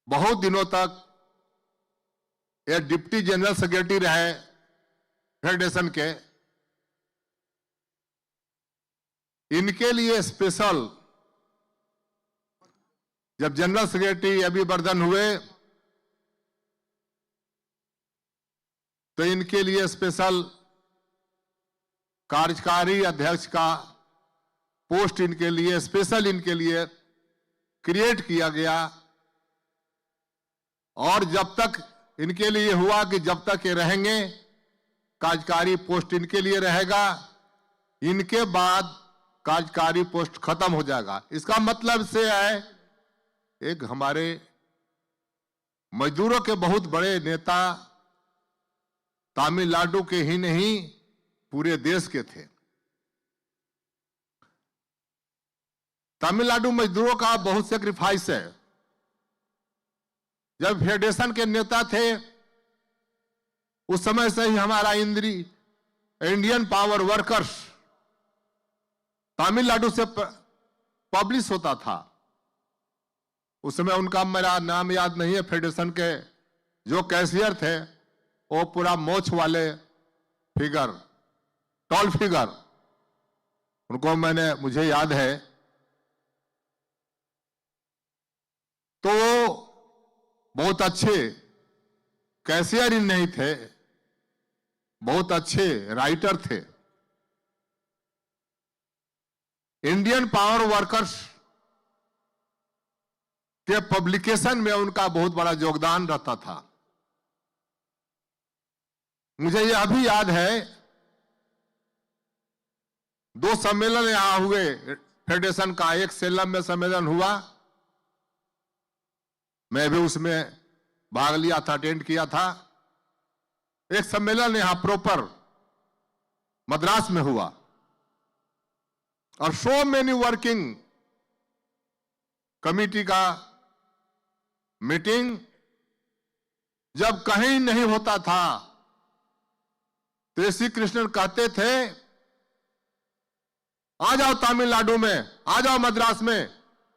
बहुत दिनों तक ये डिप्टी जनरल सेक्रेटरी रहे फेडरेशन के। इनके लिए स्पेशल जब जनरल सेक्रेटरी अभिवर्धन हुए तो इनके लिए स्पेशल कार्यकारी अध्यक्ष का पोस्ट इनके लिए स्पेशल इनके लिए क्रिएट किया गया। और जब तक इनके लिए हुआ कि जब तक ये रहेंगे कार्यकारी पोस्ट इनके लिए रहेगा, इनके बाद कार्यकारी पोस्ट खत्म हो जाएगा। इसका मतलब से है एक हमारे मजदूरों के बहुत बड़े नेता तमिलनाडु के ही नहीं पूरे देश के थे। तमिलनाडु मजदूरों का बहुत सेक्रीफाइस है। जब फेडरेशन के नेता थे उस समय से ही हमारा इंडियन पावर वर्कर्स तमिलनाडु से पब्लिश होता था। उस समय उनका मेरा नाम याद नहीं है। फेडरेशन के जो कैशियर थे वो पूरा मोछ वाले फिगर, टॉल फिगर, उनको मुझे याद है। तो बहुत अच्छे कैशियर ही नहीं थे, बहुत अच्छे राइटर थे। इंडियन पावर वर्कर्स के पब्लिकेशन में उनका बहुत बड़ा योगदान रहता था। मुझे यह भी याद है 2 सम्मेलन यहां हुए फेडरेशन का। एक सेलम में सम्मेलन हुआ, मैं भी उसमें भाग लिया था, अटेंड किया था। एक सम्मेलन यहां प्रॉपर मद्रास में हुआ। और सो मेनी वर्किंग कमिटी का मीटिंग जब कहीं नहीं होता था तो S.C. कृष्णन कहते थे आ जाओ तमिलनाडु में, आ जाओ मद्रास में,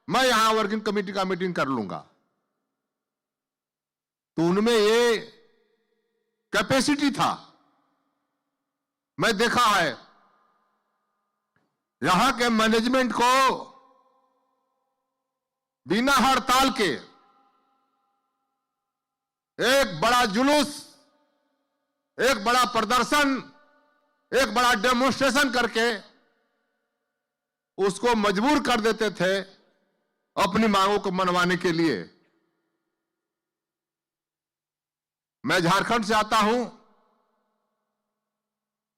मैं यहां वर्किंग कमेटी का मीटिंग कर लूंगा। तो उनमें ये कैपेसिटी था। मैं देखा है यहां के मैनेजमेंट को बिना हड़ताल के एक बड़ा जुलूस, एक बड़ा प्रदर्शन, एक बड़ा डेमोन्स्ट्रेशन करके उसको मजबूर कर देते थे अपनी मांगों को मनवाने के लिए। मैं झारखंड से आता हूं।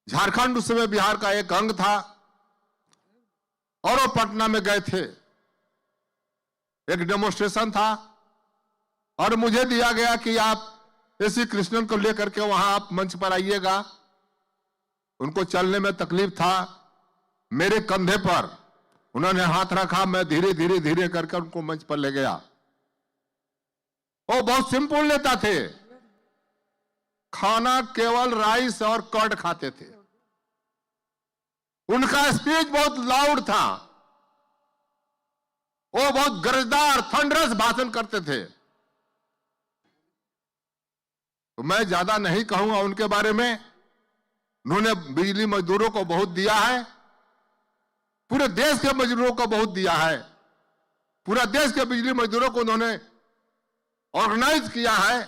झारखंड उस समय बिहार का एक अंग था और वो पटना में गए थे। एक डेमोन्स्ट्रेशन था और मुझे दिया गया कि आप S.C. कृष्णन को लेकर के वहां आप मंच पर आइएगा। उनको चलने में तकलीफ था। मेरे कंधे पर उन्होंने हाथ रखा, मैं धीरे धीरे धीरे करके उनको मंच पर ले गया। वो बहुत सिंपल नेता थे। खाना केवल राइस और कर्ड खाते थे। उनका स्पीच बहुत लाउड था। वो बहुत गरजदार थंडरस भाषण करते थे। तो मैं ज्यादा नहीं कहूंगा उनके बारे में। उन्होंने बिजली मजदूरों को बहुत दिया है, पूरे देश के मजदूरों को बहुत दिया है। पूरा देश के बिजली मजदूरों को उन्होंने ऑर्गेनाइज किया है।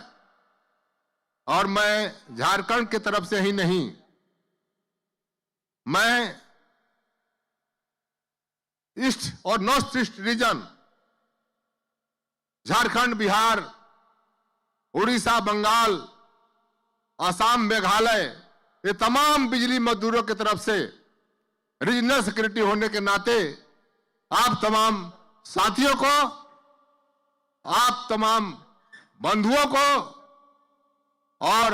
और मैं झारखंड की तरफ से ही नहीं, मैं ईस्ट और north east region, Jharkhand, Bihar Orissa, Bengal, Assam, Meghalaya, ये तमाम बिजली मजदूरों की तरफ से रीजनल सेक्रेटरी होने के नाते आप तमाम साथियों को, आप तमाम बंधुओं को और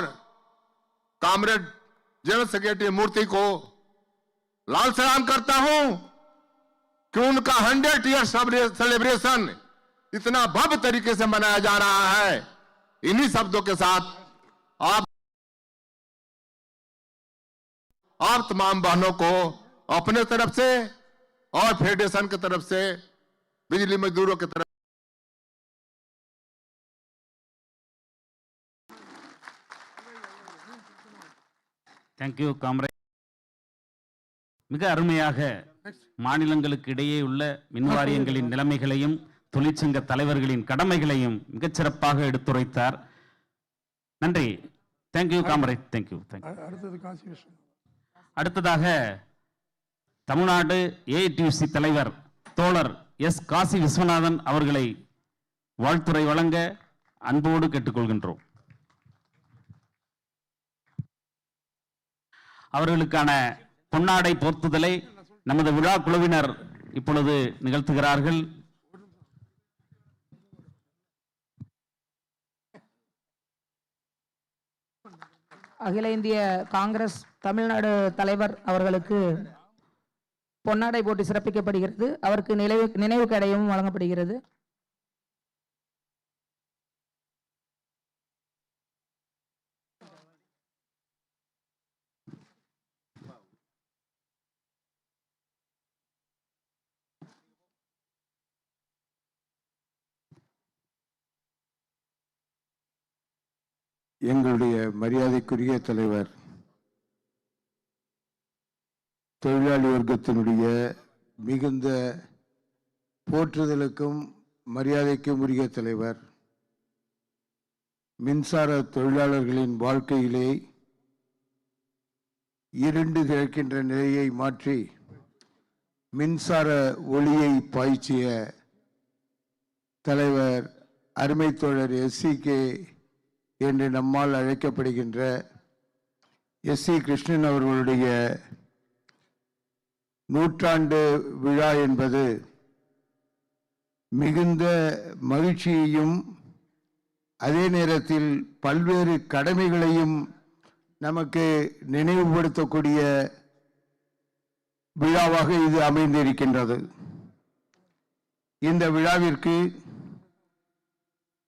कामरेड जनरल सेक्रेटरी मूर्ति को लाल सलाम करता हूं कि उनका 100 ईयर सेलिब्रेशन इतना भव्य तरीके से मनाया जा रहा है। इन्हीं शब्दों के साथ आप तमाम बहनों को अपने तरफ से और फेडरेशन की तरफ से, बिजली मजदूरों की तरफ தேங்க்யூ காம்ரேட். மிக அருமையாக மாநிலங்களுக்கு இடையே உள்ள மின்வாரியங்களின் நிலைமைகளையும் தொழிற்சங்க தலைவர்களின் கடமைகளையும் மிகச்சிறப்பாக எடுத்துரைத்தார். நன்றி. Thank you comrade. தேங்க்யூ. அடுத்ததாக தமிழ்நாடு ஏஐடியூசி தலைவர் தோழர் S.K. விஸ்வநாதன் அவர்களை வாழ்த்துரை வழங்க அன்போடு கேட்டுக்கொள்கின்றோம். அவர்களுக்கான பொன்னாடை போர்த்துதலை நமது விழா குழுவினர் இப்பொழுது நிகழ்த்துகிறார்கள். அகில இந்திய காங்கிரஸ் தமிழ்நாடு தலைவர் அவர்களுக்கு பொன்னாடை போட்டு சிறப்பிக்கப்படுகிறது. அவருக்கு நினைவு கடையும் வழங்கப்படுகிறது. எங்களுடைய மரியாதைக்குரிய தலைவர், தொழிலாளி வர்க்கத்தினுடைய மிகுந்த போற்றுதலுக்கும் மரியாதைக்கும் உரிய தலைவர், மின்சார தொழிலாளர்களின் வாழ்க்கையிலே இருண்டு கிடக்கின்ற நிலையை மாற்றி மின்சார ஒளியை பாய்ச்சிய தலைவர் அருமை தோழர் S.C.K என்று நம்மால் அழைக்கப்படுகின்ற S.C. கிருஷ்ணன் அவர்களுடைய நூற்றாண்டு விழா என்பது மிகுந்த மகிழ்ச்சியையும் அதே நேரத்தில் பல்வேறு கடமைகளையும் நமக்கு நினைவுபடுத்தக்கூடிய விழாவாக இது அமைந்திருக்கின்றது. இந்த விழாவிற்கு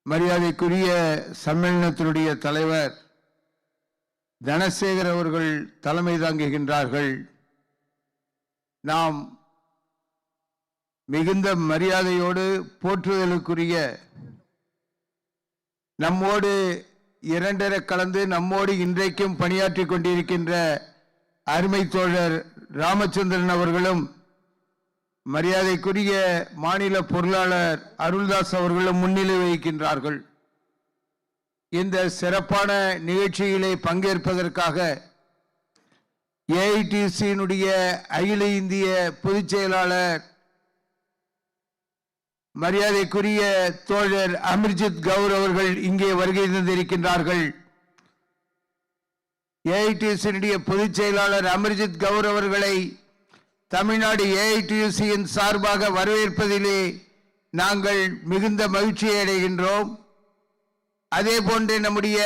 மரியாதைக்குரிய சம்மேளனத்தினுடைய தலைவர் தனசேகர் அவர்கள் தலைமை தாங்குகின்றார்கள். நாம் மிகுந்த மரியாதையோடு போற்றுதலுக்குரிய நம்மோடு இரண்டரை கலந்து நம்மோடு இன்றைக்கும் பணியாற்றி கொண்டிருக்கின்ற அருமை தோழர் ராமச்சந்திரன் அவர்களும், மரியாதைக்குரிய மாநில பொருளாளர் அருள்தாஸ் அவர்களும் முன்னிலை வகிக்கின்றார்கள். இந்த சிறப்பான நிகழ்ச்சியிலே பங்கேற்பதற்காக ஏஐடிசியினுடைய அகில இந்திய பொதுச் செயலாளர் மரியாதைக்குரிய தோழர் அமிர்ஜித் கவுர் அவர்கள் இங்கே வருகை தந்திருக்கின்றார்கள். ஏஐடிசியினுடைய பொதுச் செயலாளர் அமிர்ஜித் கவுர் அவர்களை தமிழ்நாடு ஏஐடியூசியின் சார்பாக வரவேற்பதிலே நாங்கள் மிகுந்த மகிழ்ச்சியை அடைகின்றோம். அதே போன்று நம்முடைய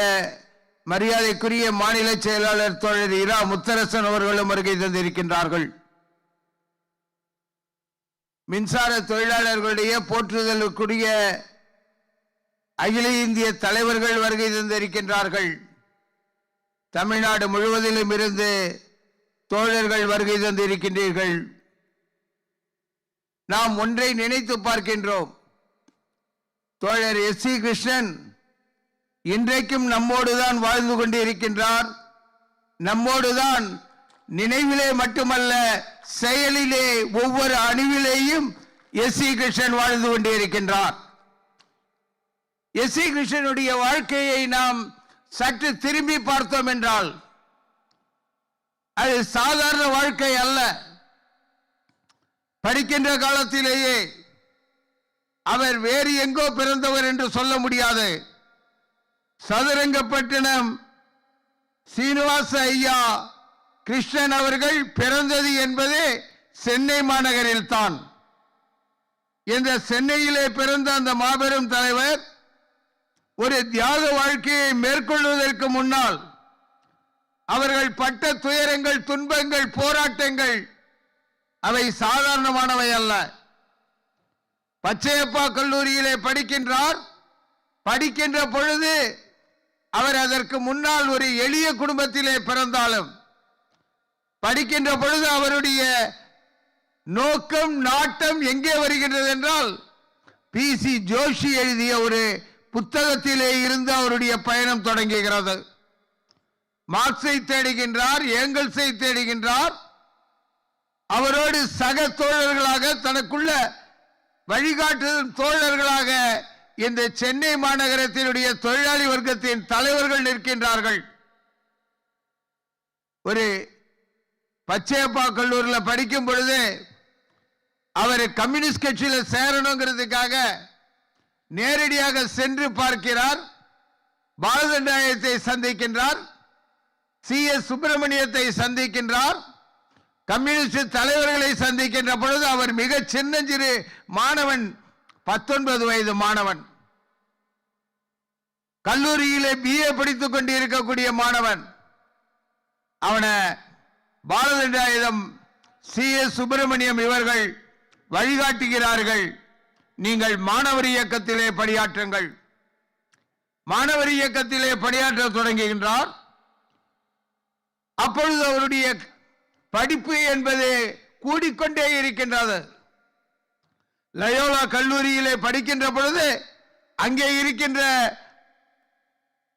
மரியாதைக்குரிய மாநில செயலாளர் தோழர் இரா முத்தரசன் அவர்களும் வருகை தந்திருக்கின்றார்கள். மின்சார தொழிலாளர்களுடைய போற்றுதலுக்குரிய அகில இந்திய தலைவர்கள் வருகை தந்திருக்கின்றார்கள். தமிழ்நாடு முழுவதிலும் இருந்து தோழர்கள் வருகை தந்திருக்கின்றீர்கள். நாம் ஒன்றை நினைத்து பார்க்கின்றோம். தோழர் S.C. கிருஷ்ணன் இன்றைக்கும் நம்மோடுதான் வாழ்ந்து கொண்டிருக்கின்றார். நம்மோடுதான் நினைவிலே மட்டுமல்ல, செயலிலே ஒவ்வொரு அணுவிலேயும் S.C. கிருஷ்ணன் வாழ்ந்து கொண்டிருக்கின்றார். S.C. கிருஷ்ணனுடைய வாழ்க்கையை நாம் சற்று திரும்பி பார்த்தோம் என்றால் அது சாதாரண வாழ்க்கை அல்ல. படிக்கின்ற காலத்திலேயே அவர் வேறு எங்கோ பிறந்தவர் என்று சொல்ல முடியாது. சதுரங்கப்பட்டினம் சீனிவாச ஐயா கிருஷ்ணன் அவர்கள் பிறந்தது என்பது சென்னை மாநகரில் தான். இந்த சென்னையிலே பிறந்த அந்த மாபெரும் தலைவர் ஒரு தியாக வாழ்க்கையை மேற்கொள்வதற்கு முன்னால் அவர்கள் பட்ட துயரங்கள், துன்பங்கள், போராட்டங்கள் அவை சாதாரணமானவை அல்ல. பச்சையப்பா கல்லூரியிலே படிக்கின்றார். படிக்கின்ற பொழுது அவர் அதற்கு முன்னால் ஒரு எளிய குடும்பத்திலே பிறந்தாலும் படிக்கின்ற பொழுது அவருடைய நோக்கம், நாட்டம் எங்கே வருகின்றது என்றால் PC ஜோஷி எழுதிய ஒரு புத்தகத்திலே இருந்து அவருடைய பயணம் தொடங்குகிறது. மார்க்ஸை தேடுகின்றார், ஏங்கல்ஸை தேடுகின்றார். அவரோடு சக தோழர்களாக, தனக்குள்ள வழிகாட்டுதல் தோழர்களாக இந்த சென்னை மாநகரத்தினுடைய தொழிலாளி வர்க்கத்தின் தலைவர்கள் நிற்கின்றார்கள். ஒரு பச்சையப்பா கல்லூரியில் படிக்கும் பொழுது அவர் கம்யூனிஸ்ட் கட்சியில் சேரணுங்கிறதுக்காக நேரடியாக சென்று பார்க்கிறார். பாலதண்டாயத்தை சந்திக்கின்றார், CS சுப்பிரமணியத்தை சந்திக்கின்றார், கம்யூனிஸ்ட் தலைவர்களை சந்திக்கின்ற பொழுது அவர் மிக சின்னஞ்சிறு மாணவன், 19 வயது மாணவன், கல்லூரியிலே BA படித்துக் கொண்டிருக்கக்கூடிய மாணவன். அவனை பாலதண்டாயுதம் CS சுப்பிரமணியம் இவர்கள் வழிகாட்டுகிறார்கள். நீங்கள் மாணவர் இயக்கத்திலே பணியாற்றுங்கள். மாணவர் இயக்கத்திலே பணியாற்ற தொடங்குகின்றார். அப்பொழுது அவருடைய படிப்பு என்பது கூடிக்கொண்டே இருக்கின்றது. லயோலா கல்லூரியிலே படிக்கின்ற பொழுது அங்கே இருக்கின்ற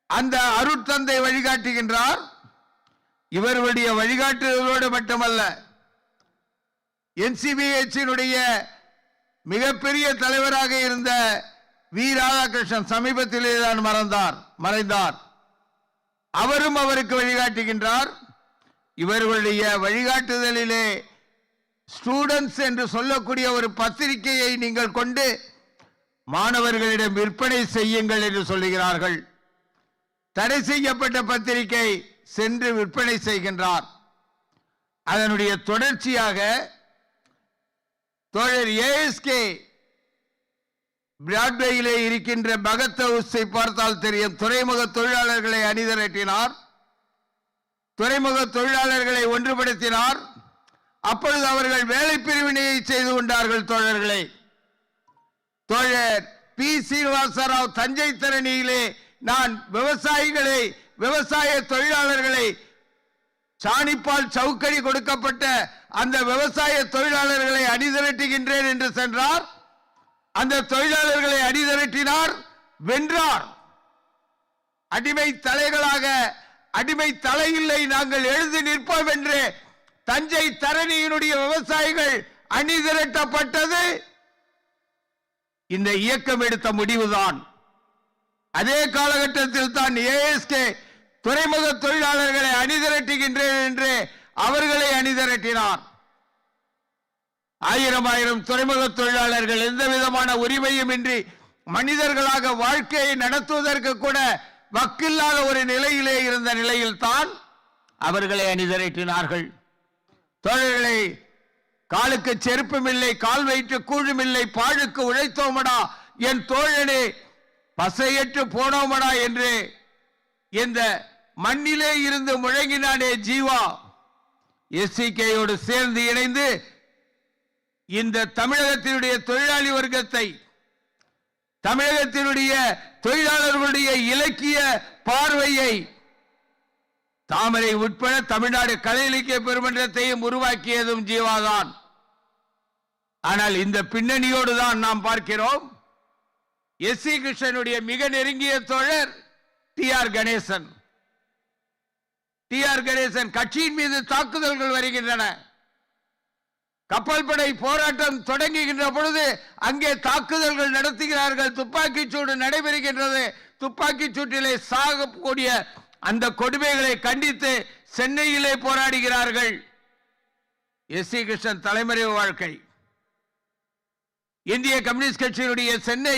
அந்த அருட்தந்தை வழிகாட்டுகின்றார். இவர்களுடைய வழிகாட்டுதலோடு மட்டுமல்ல, NCBH-னுடைய மிகப்பெரிய தலைவராக இருந்த வி. ராதாகிருஷ்ணன் சமீபத்திலே தான் மறைந்தார். அவரும் அவருக்கு வழிகாட்டுகின்றார். இவர்களுடைய வழிகாட்டுதலிலே ஸ்டூடெண்ட்ஸ் என்று சொல்லக்கூடிய ஒரு பத்திரிகையை நீங்கள் கொண்டு மாணவர்களிடம் விற்பனை செய்யுங்கள் என்று சொல்லுகிறார்கள். தடை செய்யப்பட்ட பத்திரிகை சென்று விற்பனை செய்கின்றார். அதனுடைய தொடர்ச்சியாக தோழர் S.C.K பிராட்வேயிலே இருக்கின்ற பகத் ஹவுஸை பார்த்தால் தெரியும். துறைமுக தொழிலாளர்களை அணிதிரட்டினார், துறைமுக தொழிலாளர்களை ஒன்றுபடுத்தினார். அப்பொழுது அவர்கள் வேலை பிரிவினையை செய்து கொண்டார்கள். தோழர்களே, தோழர் P. சீனிவாசராவ் தஞ்சை தரணியிலே நான் விவசாயிகளை, விவசாய தொழிலாளர்களை, சாணிப்பால் சவுக்கடி கொடுக்கப்பட்ட அந்த விவசாய தொழிலாளர்களை அணிதிரட்டுகின்றேன் என்று சென்றார். அந்த தொழிலாளர்களை அணிதிரட்டினார், வென்றார். அடிமை தலைகளாக, அடிமை தலையில்லை, நாங்கள் எழுந்து நிற்போம் என்று தஞ்சை தரணியினுடைய விவசாயிகள் அணிதிரட்டப்பட்டது இந்த இயக்கம் எடுத்த முடிவுதான். அதே காலகட்டத்தில் தான் S.K துறைமுக தொழிலாளர்களை அணிதிரட்டுகின்றேன் என்று அவர்களை அணிதிரட்டினார். ஆயிரம் துறைமுக தொழிலாளர்கள் எந்த விதமான உரிமையும் இன்றி மனிதர்களாக வாழ்க்கையை நடத்துவதற்கு கூட வக்கில்லாத ஒரு நிலையிலே இருந்த நிலையில் தான் அவர்களை அணிதிரட்டினார்கள். தோழர்களை, காலுக்கு செருப்பும் இல்லை, கால் வயிற்று கூழும் இல்லை, பாழுக்கு உழைத்தோமடா என் தோழனே, பசையற்று போனோமடா என்று இந்த மண்ணிலே இருந்து முழங்கினானே ஜீவா, S.C.K-யோடு சேர்ந்து இணைந்து இந்த தமிழகத்தினுடைய தொழிலாளி வர்க்கத்தை, தமிழகத்தினுடைய தொழிலாளர்களுடைய இலக்கிய பார்வையை தாமரை உட்பட தமிழ்நாடு கலை இலக்கிய பெருமன்றத்தையும் உருவாக்கியதும் ஜீவாதான். ஆனால் இந்த பின்னணியோடு தான் நாம் பார்க்கிறோம் S.C. கிருஷ்ணனுடைய மிக நெருங்கிய தோழர் T.R. கணேசன். T.R. கணேசன் கட்சியின் மீது தாக்குதல்கள் வருகின்றன. கப்பல் படை போராட்டம் தொடங்குகின்ற பொழுது அங்கே தாக்குதல்கள் நடத்துகிறார்கள், துப்பாக்கி சூடு நடைபெறுகின்றது. துப்பாக்கி சூட்டிலே சாகக்கூடிய அந்த கொடுமைகளை கண்டித்து சென்னையிலே போராடுகிறார்கள். S.C. கிருஷ்ணன் தலைமறைவு வாழ்க்கை. இந்திய கம்யூனிஸ்ட் கட்சியினுடைய சென்னை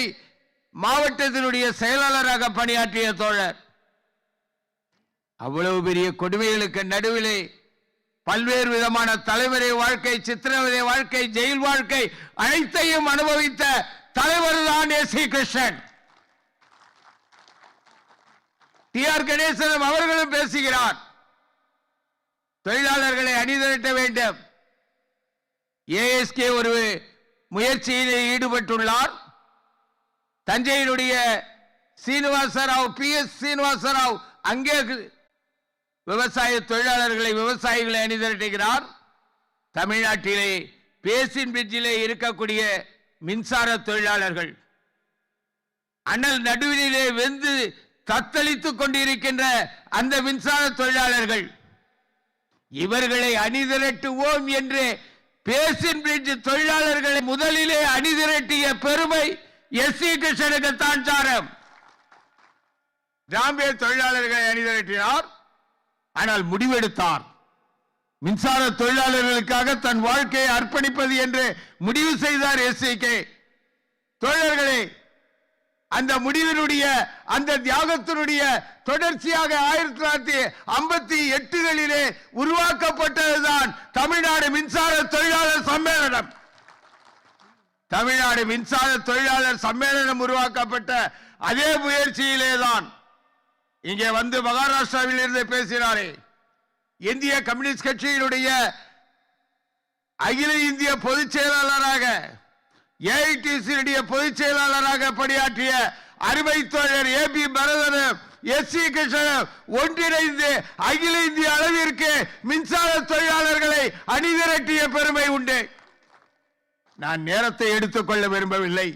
மாவட்டத்தினுடைய செயலாளராக பணியாற்றிய தோழர். அவ்வளவு பெரிய கொடுமைகளுக்கு நடுவிலே பல்வேறு விதமான தலைவரை வாழ்க்கை, சித்திரவதை வாழ்க்கை, ஜெயில் வாழ்க்கை அனைத்தையும் அனுபவித்த தலைவர் தான் S.C. கிருஷ்ணன். T.R. கணேசன் அவர்களும் பேசுகிறார். தொழிலாளர்களை அணிதிரட்ட வேண்டும். ASK ஒரு முயற்சியில் ஈடுபட்டுள்ளார். தஞ்சையினுடைய சீனிவாசராவ், PS சீனிவாசராவ் அங்கே விவசாய தொழிலாளர்களை, விவசாயிகளை அணிதிரட்டுகிறார். தமிழ்நாட்டிலே பேசின் பிரிட்ஜிலே இருக்கக்கூடிய மின்சார தொழிலாளர்கள், அனல் நடுவிலே வெந்து தத்தளித்துக் கொண்டிருக்கின்ற அந்த மின்சார தொழிலாளர்கள், இவர்களை அணிதிரட்டுவோம் என்று பேசின் பிரிட்ஜ் தொழிலாளர்களை முதலிலே அணிதிரட்டிய பெருமை S.C. கிருஷ்ணனுக்கு தான் சாரம். ஜாம்பே தொழிலாளர்களை அணிதிரட்டினார், ஆனால் முடிவெடுத்தார். மின்சார தொழிலாளர்களுக்காக தன் வாழ்க்கையை அர்ப்பணிப்பது என்று முடிவு செய்தார் S.C.K. தோழர்களே, அந்த முடிவினுடைய, அந்த தியாகத்தினுடைய தொடர்ச்சியாக 1958களிலே உருவாக்கப்பட்டதுதான் தமிழ்நாடு மின்சார தொழிலாளர் சம்மேளனம். தமிழ்நாடு மின்சார தொழிலாளர் சம்மேளனம் உருவாக்கப்பட்ட அதே முயற்சியிலேதான் இங்கே வந்து மகாராஷ்டிராவில் இருந்து பேசினாரே, இந்திய கம்யூனிஸ்ட் கட்சியினுடைய அகில இந்திய பொதுச் செயலாளராக, AITC பொதுச் செயலாளராக பணியாற்றிய அருமை தோழர் AB பரதனும் S.C. கிருஷ்ணனும் ஒன்றிணைந்து அகில இந்திய அளவிற்கு மின்சார தொழிலாளர்களை அணிதிரட்டிய பெருமை உண்டு. நான் நேரத்தை எடுத்துக்கொள்ள விரும்பவில்லை.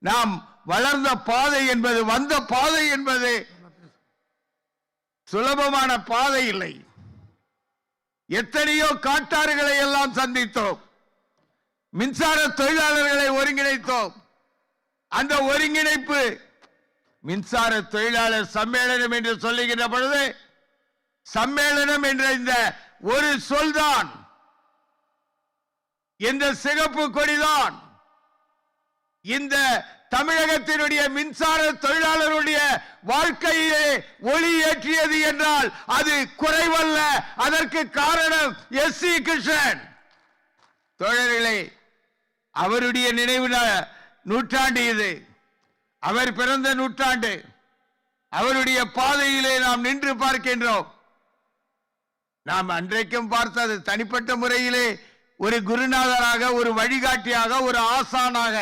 நாம் வளர்ந்த பாதை என்பது, வந்த பாதை என்பது சுலபமான பாதை இல்லை. எத்தனையோ காட்டாறுகளை எல்லாம் சந்தித்தோம். மின்சார தொழிலாளர்களை ஒருங்கிணைத்தோம். அந்த ஒருங்கிணைப்பு மின்சார தொழிலாளர் சம்மேளனம் என்று சொல்லுகின்ற பொழுது, சம்மேளனம் என்ற இந்த ஒரு சொல்தான், இந்த சிகப்பு கொடிதான் இந்த தமிழகத்தினுடைய மின்சார தொழிலாளருடைய வாழ்க்கையிலே ஒளி ஏற்றியது என்றால் அது குறைவல்ல. அதற்கு காரணம் S.C. கிருஷ்ணன். தோழர்களே, அவருடைய நினைவு நூற்றாண்டு இது. அவர் பிறந்த நூற்றாண்டு. அவருடைய பாதையிலே நாம் நின்று பார்க்கின்றோம். நாம் அன்றைக்கும் பார்த்தது தனிப்பட்ட முறையிலே ஒரு குருநாதராக, ஒரு வழிகாட்டியாக, ஒரு ஆசானாக,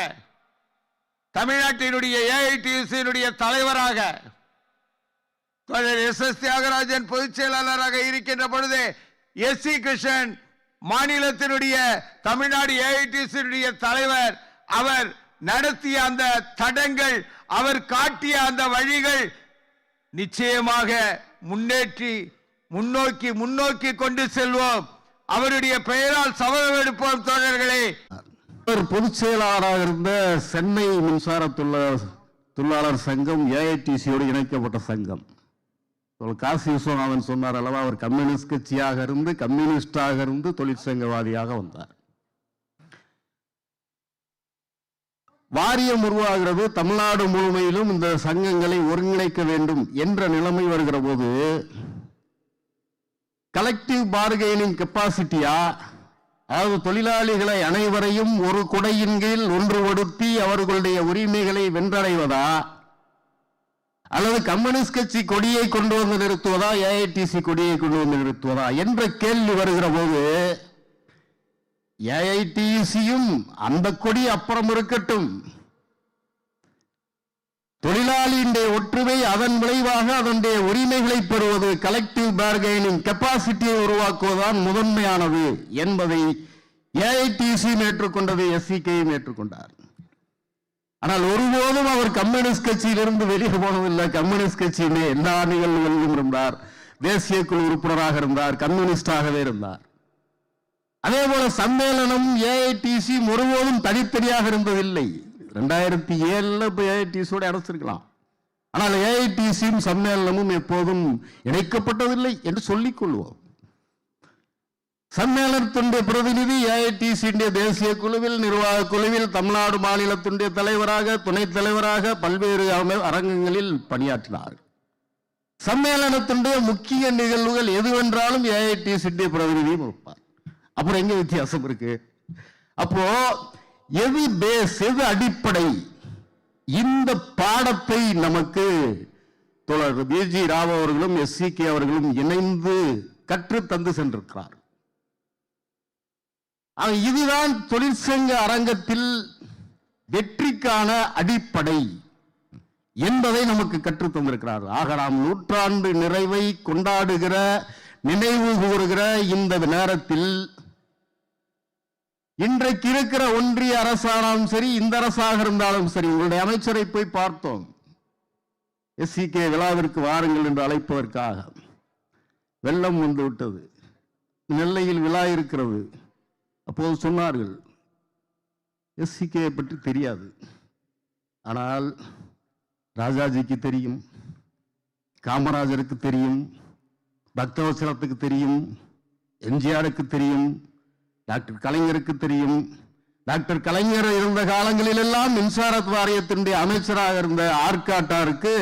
தமிழ்நாட்டினுடைய AITC தலைவராக, SS தியாகராஜன் பொதுச் செயலாளராக இருக்கின்ற பொழுது S.C. கிருஷ்ணன் மாநிலத்தினுடைய தமிழ்நாடு AITC தலைவர். அவர் நடத்திய அந்த தடங்கள், அவர் காட்டிய அந்த வழிகள் நிச்சயமாக முன்னோக்கி கொண்டு செல்வோம். அவருடைய பெயரால் சபதம் எடுப்போம். தோழர்களே, பொதுச் செயலாளராக இருந்த சென்னை மின்சார தொழிலாளர் சங்கம் AITC இணைக்கப்பட்ட சங்கம். காசி விஸ்வநாதன் சொன்னார் அல்லவா, அவர் கம்யூனிஸ்ட் கட்சியாக இருந்து, கம்யூனிஸ்டாக இருந்து தொழிற்சங்கவாதியாக வந்தார். வாரியம் உருவாகிறது. தமிழ்நாடு முழுமையிலும் இந்த சங்கங்களை ஒருங்கிணைக்க வேண்டும் என்ற நிலைமை வருகிற போது, கலெக்டிவ் பார்கெனிங் கெப்பாசிட்டியா, அதாவது தொழிலாளிகளை அனைவரையும் ஒரு குடையின் கீழ் ஒன்றுபடுத்தி அவர்களுடைய உரிமைகளை வென்றடைவதா, அல்லது கம்யூனிஸ்ட் கட்சி கொடியை கொண்டு வந்து நிறுத்துவதா, AITC கொடியை கொண்டு வந்து நிறுத்துவதா என்ற கேள்வி வருகிற போது, AITCயும் அந்த கொடி அப்புறம் இருக்கட்டும், தொழிலாளியினுடைய ஒற்றுமை, அதன் விளைவாக அதனுடைய உரிமைகளை பெறுவது, கலெக்டிவ் பார்கெனிங் கெப்பாசிட்டியை உருவாக்குவதுதான் முதன்மையானது என்பதை AITC ஏற்றுக்கொண்டது, S.C.K ஏற்றுக்கொண்டார். ஆனால் ஒருபோதும் அவர் கம்யூனிஸ்ட் கட்சியிலிருந்து வெளியே போனதில்லை. கம்யூனிஸ்ட் கட்சியிலே எல்லா நிகழ்வுகளிலும் இருந்தார். தேசிய குழு உறுப்பினராக இருந்தார். கம்யூனிஸ்டாகவே இருந்தார். அதே போல சம்மேளனம் AITC ஒருபோதும் தனித்தனியாக இருந்ததில்லை. 2007 AITC அடைச்சிருக்கலாம். ஆனால் AITC சம்மேளனமும் எப்போதும் இணைக்கப்பட்டதில்லை என்று சொல்லிக் கொள்வோம். சம்மேளனத்தினுடைய பிரதிநிதி ஏஐடிசியினுடைய தேசிய குழுவில், நிர்வாக குழுவில், தமிழ்நாடு மாநிலத்தினுடைய தலைவராக, துணைத் தலைவராக பல்வேறு அரங்கங்களில் பணியாற்றினார். சம்மேளனத்தினுடைய முக்கிய நிகழ்வுகள் எதுவென்றாலும் ஏஐடிசியினுடைய பிரதிநிதியும் இருப்பார். அப்புறம் எங்க வித்தியாசம் இருக்கு? அப்போ எது பேஸ், எது அடிப்படை? இந்த பாடத்தை நமக்கு தோழர் பிஜி ராவ் அவர்களும் S.C.K அவர்களும் இணைந்து கற்று தந்து சென்றிருக்கிறார். இதுதான் தொழிற்சங்க அரங்கத்தில் வெற்றிக்கான அடிப்படை என்பதை நமக்கு கற்றுத் தந்திருக்கிறார். ஆக நாம் நூற்றாண்டு நிறைவை கொண்டாடுகிற, நினைவு கூறுகிற இந்த நேரத்தில் இன்றைக்கு இருக்கிற ஒன்றிய அரசானாலும் சரி, இந்த அரசாக இருந்தாலும் சரி, உங்களுடைய அமைச்சரை போய் பார்த்தோம். S.C.K விழாவிற்கு வாருங்கள் என்று அழைப்பதற்காக. வெள்ளம் வந்து விட்டது, நெல்லையில் விழா இருக்கிறது. அப்போது சொன்னார்கள், S.C.K பற்றி தெரியாது, ஆனால் ராஜாஜிக்கு தெரியும், காமராஜருக்கு தெரியும், பக்தவத்சலத்துக்கு தெரியும், எம்ஜிஆருக்கு தெரியும், டாக்டர் கலைஞருக்கு தெரியும். டாக்டர் கலைஞர் இருந்த காலங்களில் எல்லாம் மின்சார வாரியத்தினுடைய அமைச்சராக இருந்த ஆர்காட்டாருக்கு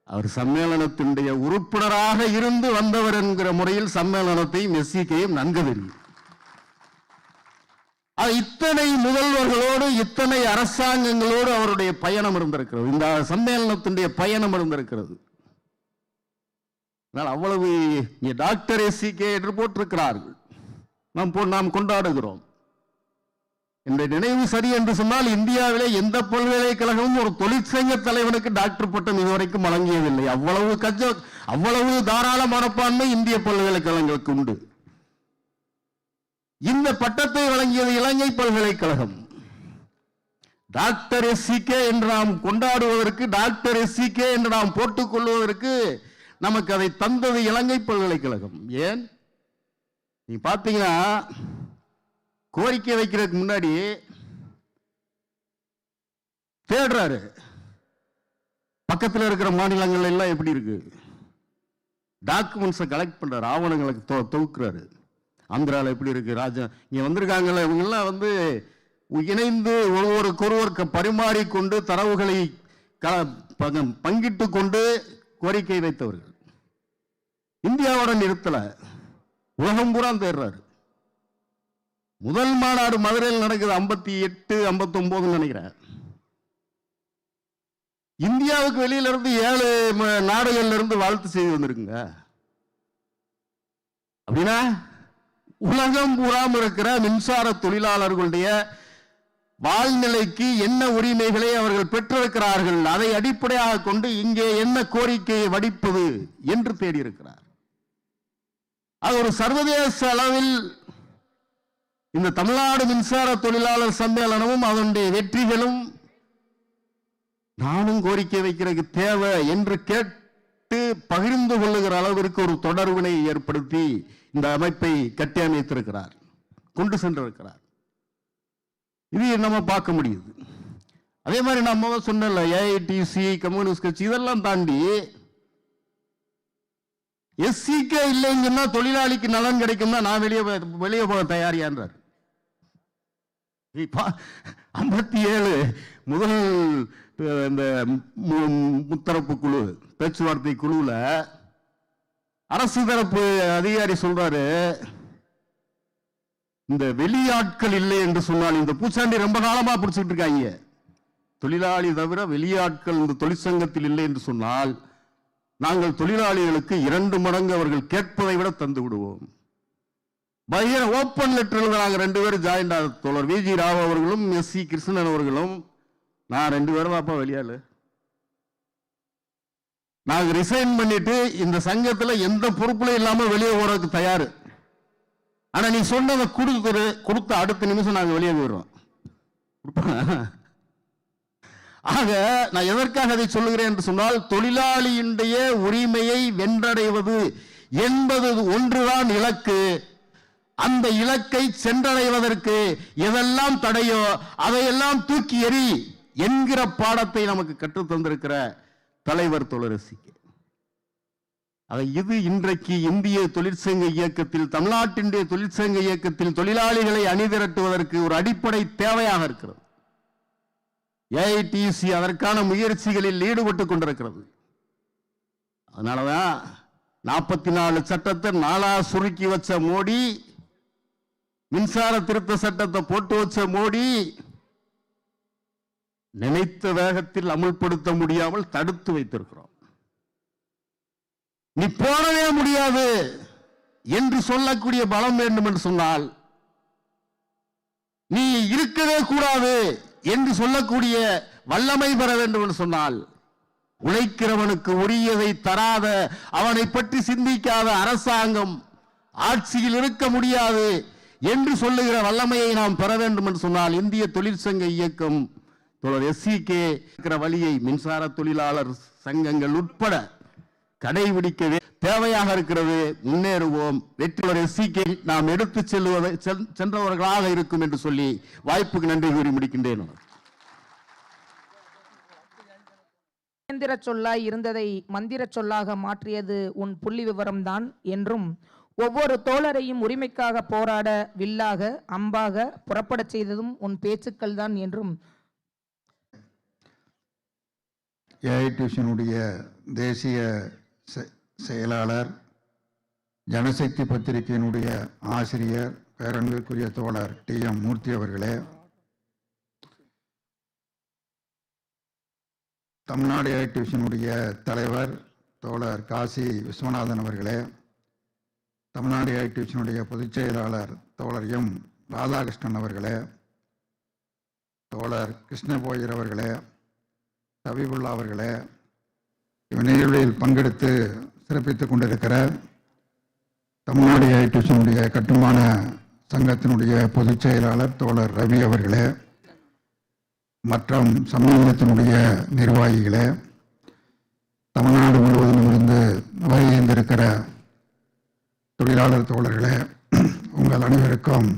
அவர் சம்மேளனத்தினுடைய உறுப்பினராக இருந்து வந்தவர் என்கிற முறையில் சம்மேளனத்தையும் S.C.K-யும் நன்கு தெரியும். இத்தனை முதல்வர்களோடு, இத்தனை அரசாங்கங்களோடு அவருடைய பயணம் இருந்திருக்கிறது, இந்த சம்மேளனத்தினுடைய பயணம் இருந்திருக்கிறது. அவ்வளவு டாக்டர் S.C.K என்று போட்டிருக்கிறார்கள். நாம் கொண்டாடுகிறோம். இந்த நினைவு சரி என்று சொன்னால் இந்தியாவிலே எந்த பல்கலைக்கழகமும் ஒரு தொழிற்சங்க தலைவனுக்கு டாக்டர் பட்டம் இதுவரைக்கும் வழங்கியதில்லை. அவ்வளவு தாராள மனப்பான்மை இந்திய பல்கலைக்கழகங்களுக்கு உண்டு. இந்த பட்டத்தை வழங்கியது இலங்கை பல்கலைக்கழகம். டாக்டர் S.C.K என்று நாம் கொண்டாடுவதற்கு, டாக்டர் S.C.K என்று நாம் போட்டுக் கொள்வதற்கு நமக்கு அதை தந்தது இலங்கை பல்கலைக்கழகம். ஏன் நீ பாத்தீங்கன்னா, கோரிக்கை வைக்கிறதுக்கு முன்னாடி தேடுறாரு, பக்கத்தில் இருக்கிற மாநிலங்கள் எல்லாம் எப்படி இருக்கு, டாக்குமெண்ட்ஸை கலெக்ட் பண்றாரு, ஆவணங்களுக்கு தொகுக்கிறாரு. ஆந்திராவில் எப்படி இருக்கு, ராஜா இங்க வந்திருக்காங்கல்ல, இவங்கெல்லாம் வந்து இணைந்து ஒருவருக்கு பரிமாறிக்கொண்டு தரவுகளை பங்கிட்டு கொண்டு கோரிக்கை வைத்தவர்கள். இந்தியாவோட நிறுத்தல, உலகம் பூரா தேடுறாரு. முதல் மாநாடு மதுரையில் நடக்குது 58, 59 நினைக்கிறேன். இந்தியாவுக்கு வெளியில இருந்து 7 நாடுகள்ல இருந்து வாழ்த்து செய்தி வந்திருக்குங்க. அப்படின்னா உலகம் பூராம் இருக்கிற மின்சார தொழிலாளர்களுடைய வாழ்நிலைக்கு என்ன உரிமைகளை அவர்கள் பெற்றிருக்கிறார்கள், அதை அடிப்படையாக கொண்டு இங்கே என்ன கோரிக்கையை வடிப்பது என்று தேடி இருக்கிறார். அது ஒரு சர்வதேச அளவில் இந்த தமிழ்நாடு மின்சார தொழிலாளர் சம்மேளனமும் அதனுடைய வெற்றிகளும் நானும் கோரிக்கை வைக்கிறதுக்கு தேவை என்று கேட்டு பகிர்ந்து கொள்ளுகிற அளவிற்கு ஒரு தொடர்பினை ஏற்படுத்தி இந்த அமைப்பை கட்டியமைத்திருக்கிறார், கொண்டு சென்றிருக்கிறார். இது நம்ம பார்க்க முடியுது. அதே மாதிரி நம்ம சொன்னல ஏஐடிசி, கம்யூனிஸ்ட் கட்சி, இதெல்லாம் தாண்டி S.C.K இல்லைன்னு சொன்னா தொழிலாளிக்கு நலன் கிடைக்கும் தான் நான் வெளியே போக தயாரியான்றார். 57 முதல் இந்த முத்தரப்பு குழு, பேச்சுவார்த்தை குழுவில் அரசு தரப்பு அதிகாரி சொல்றாரு, இந்த வெளியாட்கள் இல்லை என்று சொன்னால், இந்த பூச்சாண்டி ரொம்ப காலமா பிடிச்சிட்டு இருக்காங்க, தொழிலாளி தவிர வெளியாட்கள் இந்த தொழிற்சங்கத்தில் இல்லை என்று சொன்னால் நாங்கள் தொழிலாளிகளுக்கு 2 மடங்கு அவர்கள் கேட்பதை விட தந்து விடுவோம். ஓப்பன் லெட்டர் எழுதுறாங்க 2 பேரும் ஜாயிண்ட் ஆக, தோழர் V.G. ராவ் அவர்களும் S.C. கிருஷ்ணன் அவர்களும். நான் 2 பேரும் அப்பா வெளியாளு, நாங்க ரிசைன் பண்ணிட்டு இந்த சங்கத்துல எந்த பொறுப்புல இல்லாம வெளியே போறதுக்கு தயாரு. ஆனா நீ சொன்னதை கொடுத்த அடுத்த நிமிஷம் நாங்க வெளியே போயிடுறோம். ஆக நான் எதற்காக அதை சொல்லுகிறேன் என்று சொன்னால், தொழிலாளியினுடைய உரிமையை வென்றடைவது என்பது ஒன்றுதான் இலக்கு. அந்த இலக்கை சென்றடைவதற்கு எதெல்லாம் தடையோ அதையெல்லாம் தூக்கி எறி என்கிற பாடத்தை நமக்கு கற்றுத் தந்திருக்கிற தலைவர் தோழர் S.C.K. இது இன்றைக்கு இந்திய தொழிற்சங்க இயக்கத்தில், தமிழ்நாட்டினுடைய தொழிற்சங்க இயக்கத்தில் தொழிலாளிகளை அணிதிரட்டுவதற்கு ஒரு அடிப்படை தேவையாக இருக்கிறது. ஏஐடிசி அதற்கான முயற்சிகளில் ஈடுபட்டுக் கொண்டிருக்கிறது. அதனாலதான் 44 சட்டத்தை நாளா சுருக்கி வச்ச மோடி, மின்சார திருத்த சட்டத்தை போட்டு வச்ச மோடி நினைத்த வேகத்தில் அமுல்படுத்த முடியாமல் தடுத்து வைத்திருக்கிறோம். நீ போடவே முடியாது என்று சொல்லக்கூடிய பலம் வேண்டும் என்று சொன்னால், நீ இருக்கவே கூடாது என்று சொல்லக்கூடிய வல்லமை பெற வேண்டும் என்று சொன்னால், உழைக்கிறவனுக்கு உரியதை தராத, அவனை பற்றி சிந்திக்காத அரசாங்கம் ஆட்சியில் இருக்க முடியாது என்று சொல்லுகிற வல்லமையை நாம் பெற வேண்டும் என்று சொன்னால், இந்திய தொழிற்சங்க இயக்கம் தோழர் S.C.K இருக்கிற வழியை மின்சார தொழிலாளர் சங்கங்கள் உட்பட கடைபிடிக்கவே தேவையாக இருக்கிறது. முன்னேறுவோம். வெற்றிவர் S.C.K நாம் எடுத்து சென்றவர்களாக இருக்கும் என்று சொல்லி வாய்ப்புக்கு நன்றி கூறி முடிக்கின்றேன். மந்திர சொல்லாய் இருந்ததை மந்திர சொல்லாக மாற்றியது உன் புள்ளி விவரம்தான் என்றும், ஒவ்வொரு தோழரையும் உரிமைக்காக போராட வில்லாக அம்பாக புறப்படச் செய்ததும் உன் பேச்சுக்கள் தான் என்றும் ஏஐடியூஷனுடைய தேசிய செயலாளர், ஜனசக்தி பத்திரிகையினுடைய ஆசிரியர், பேரன்பிற்குரிய தோழர் T.M. மூர்த்தி அவர்களே, தமிழ்நாடு ஏஐடியூஷனுடைய தலைவர் தோழர் காசி விஸ்வநாதன் அவர்களே, தமிழ்நாடு ஏஐடியூஷனுடைய பொதுச் செயலாளர் தோழர் M. ராதாகிருஷ்ணன் அவர்களே, தோழர் கிருஷ்ணபோயர் அவர்களே, தபிபுல்லா அவர்களே, இந்நிகழ்வில் பங்கெடுத்து சிறப்பித்துக் கொண்டிருக்கிற தமிழ்நாடு ஏஐடியூஷனுடைய கட்டுமான சங்கத்தினுடைய பொதுச் செயலாளர் தோழர் ரவி அவர்களே, மற்றும் சம்மேளனத்தினுடைய நிர்வாகிகளே, தமிழ்நாடு முழுவதும் இருந்து வருகின்றிருக்கிற தொழிலாளர் தோழர்களே, உங்கள் அனைவருக்கும்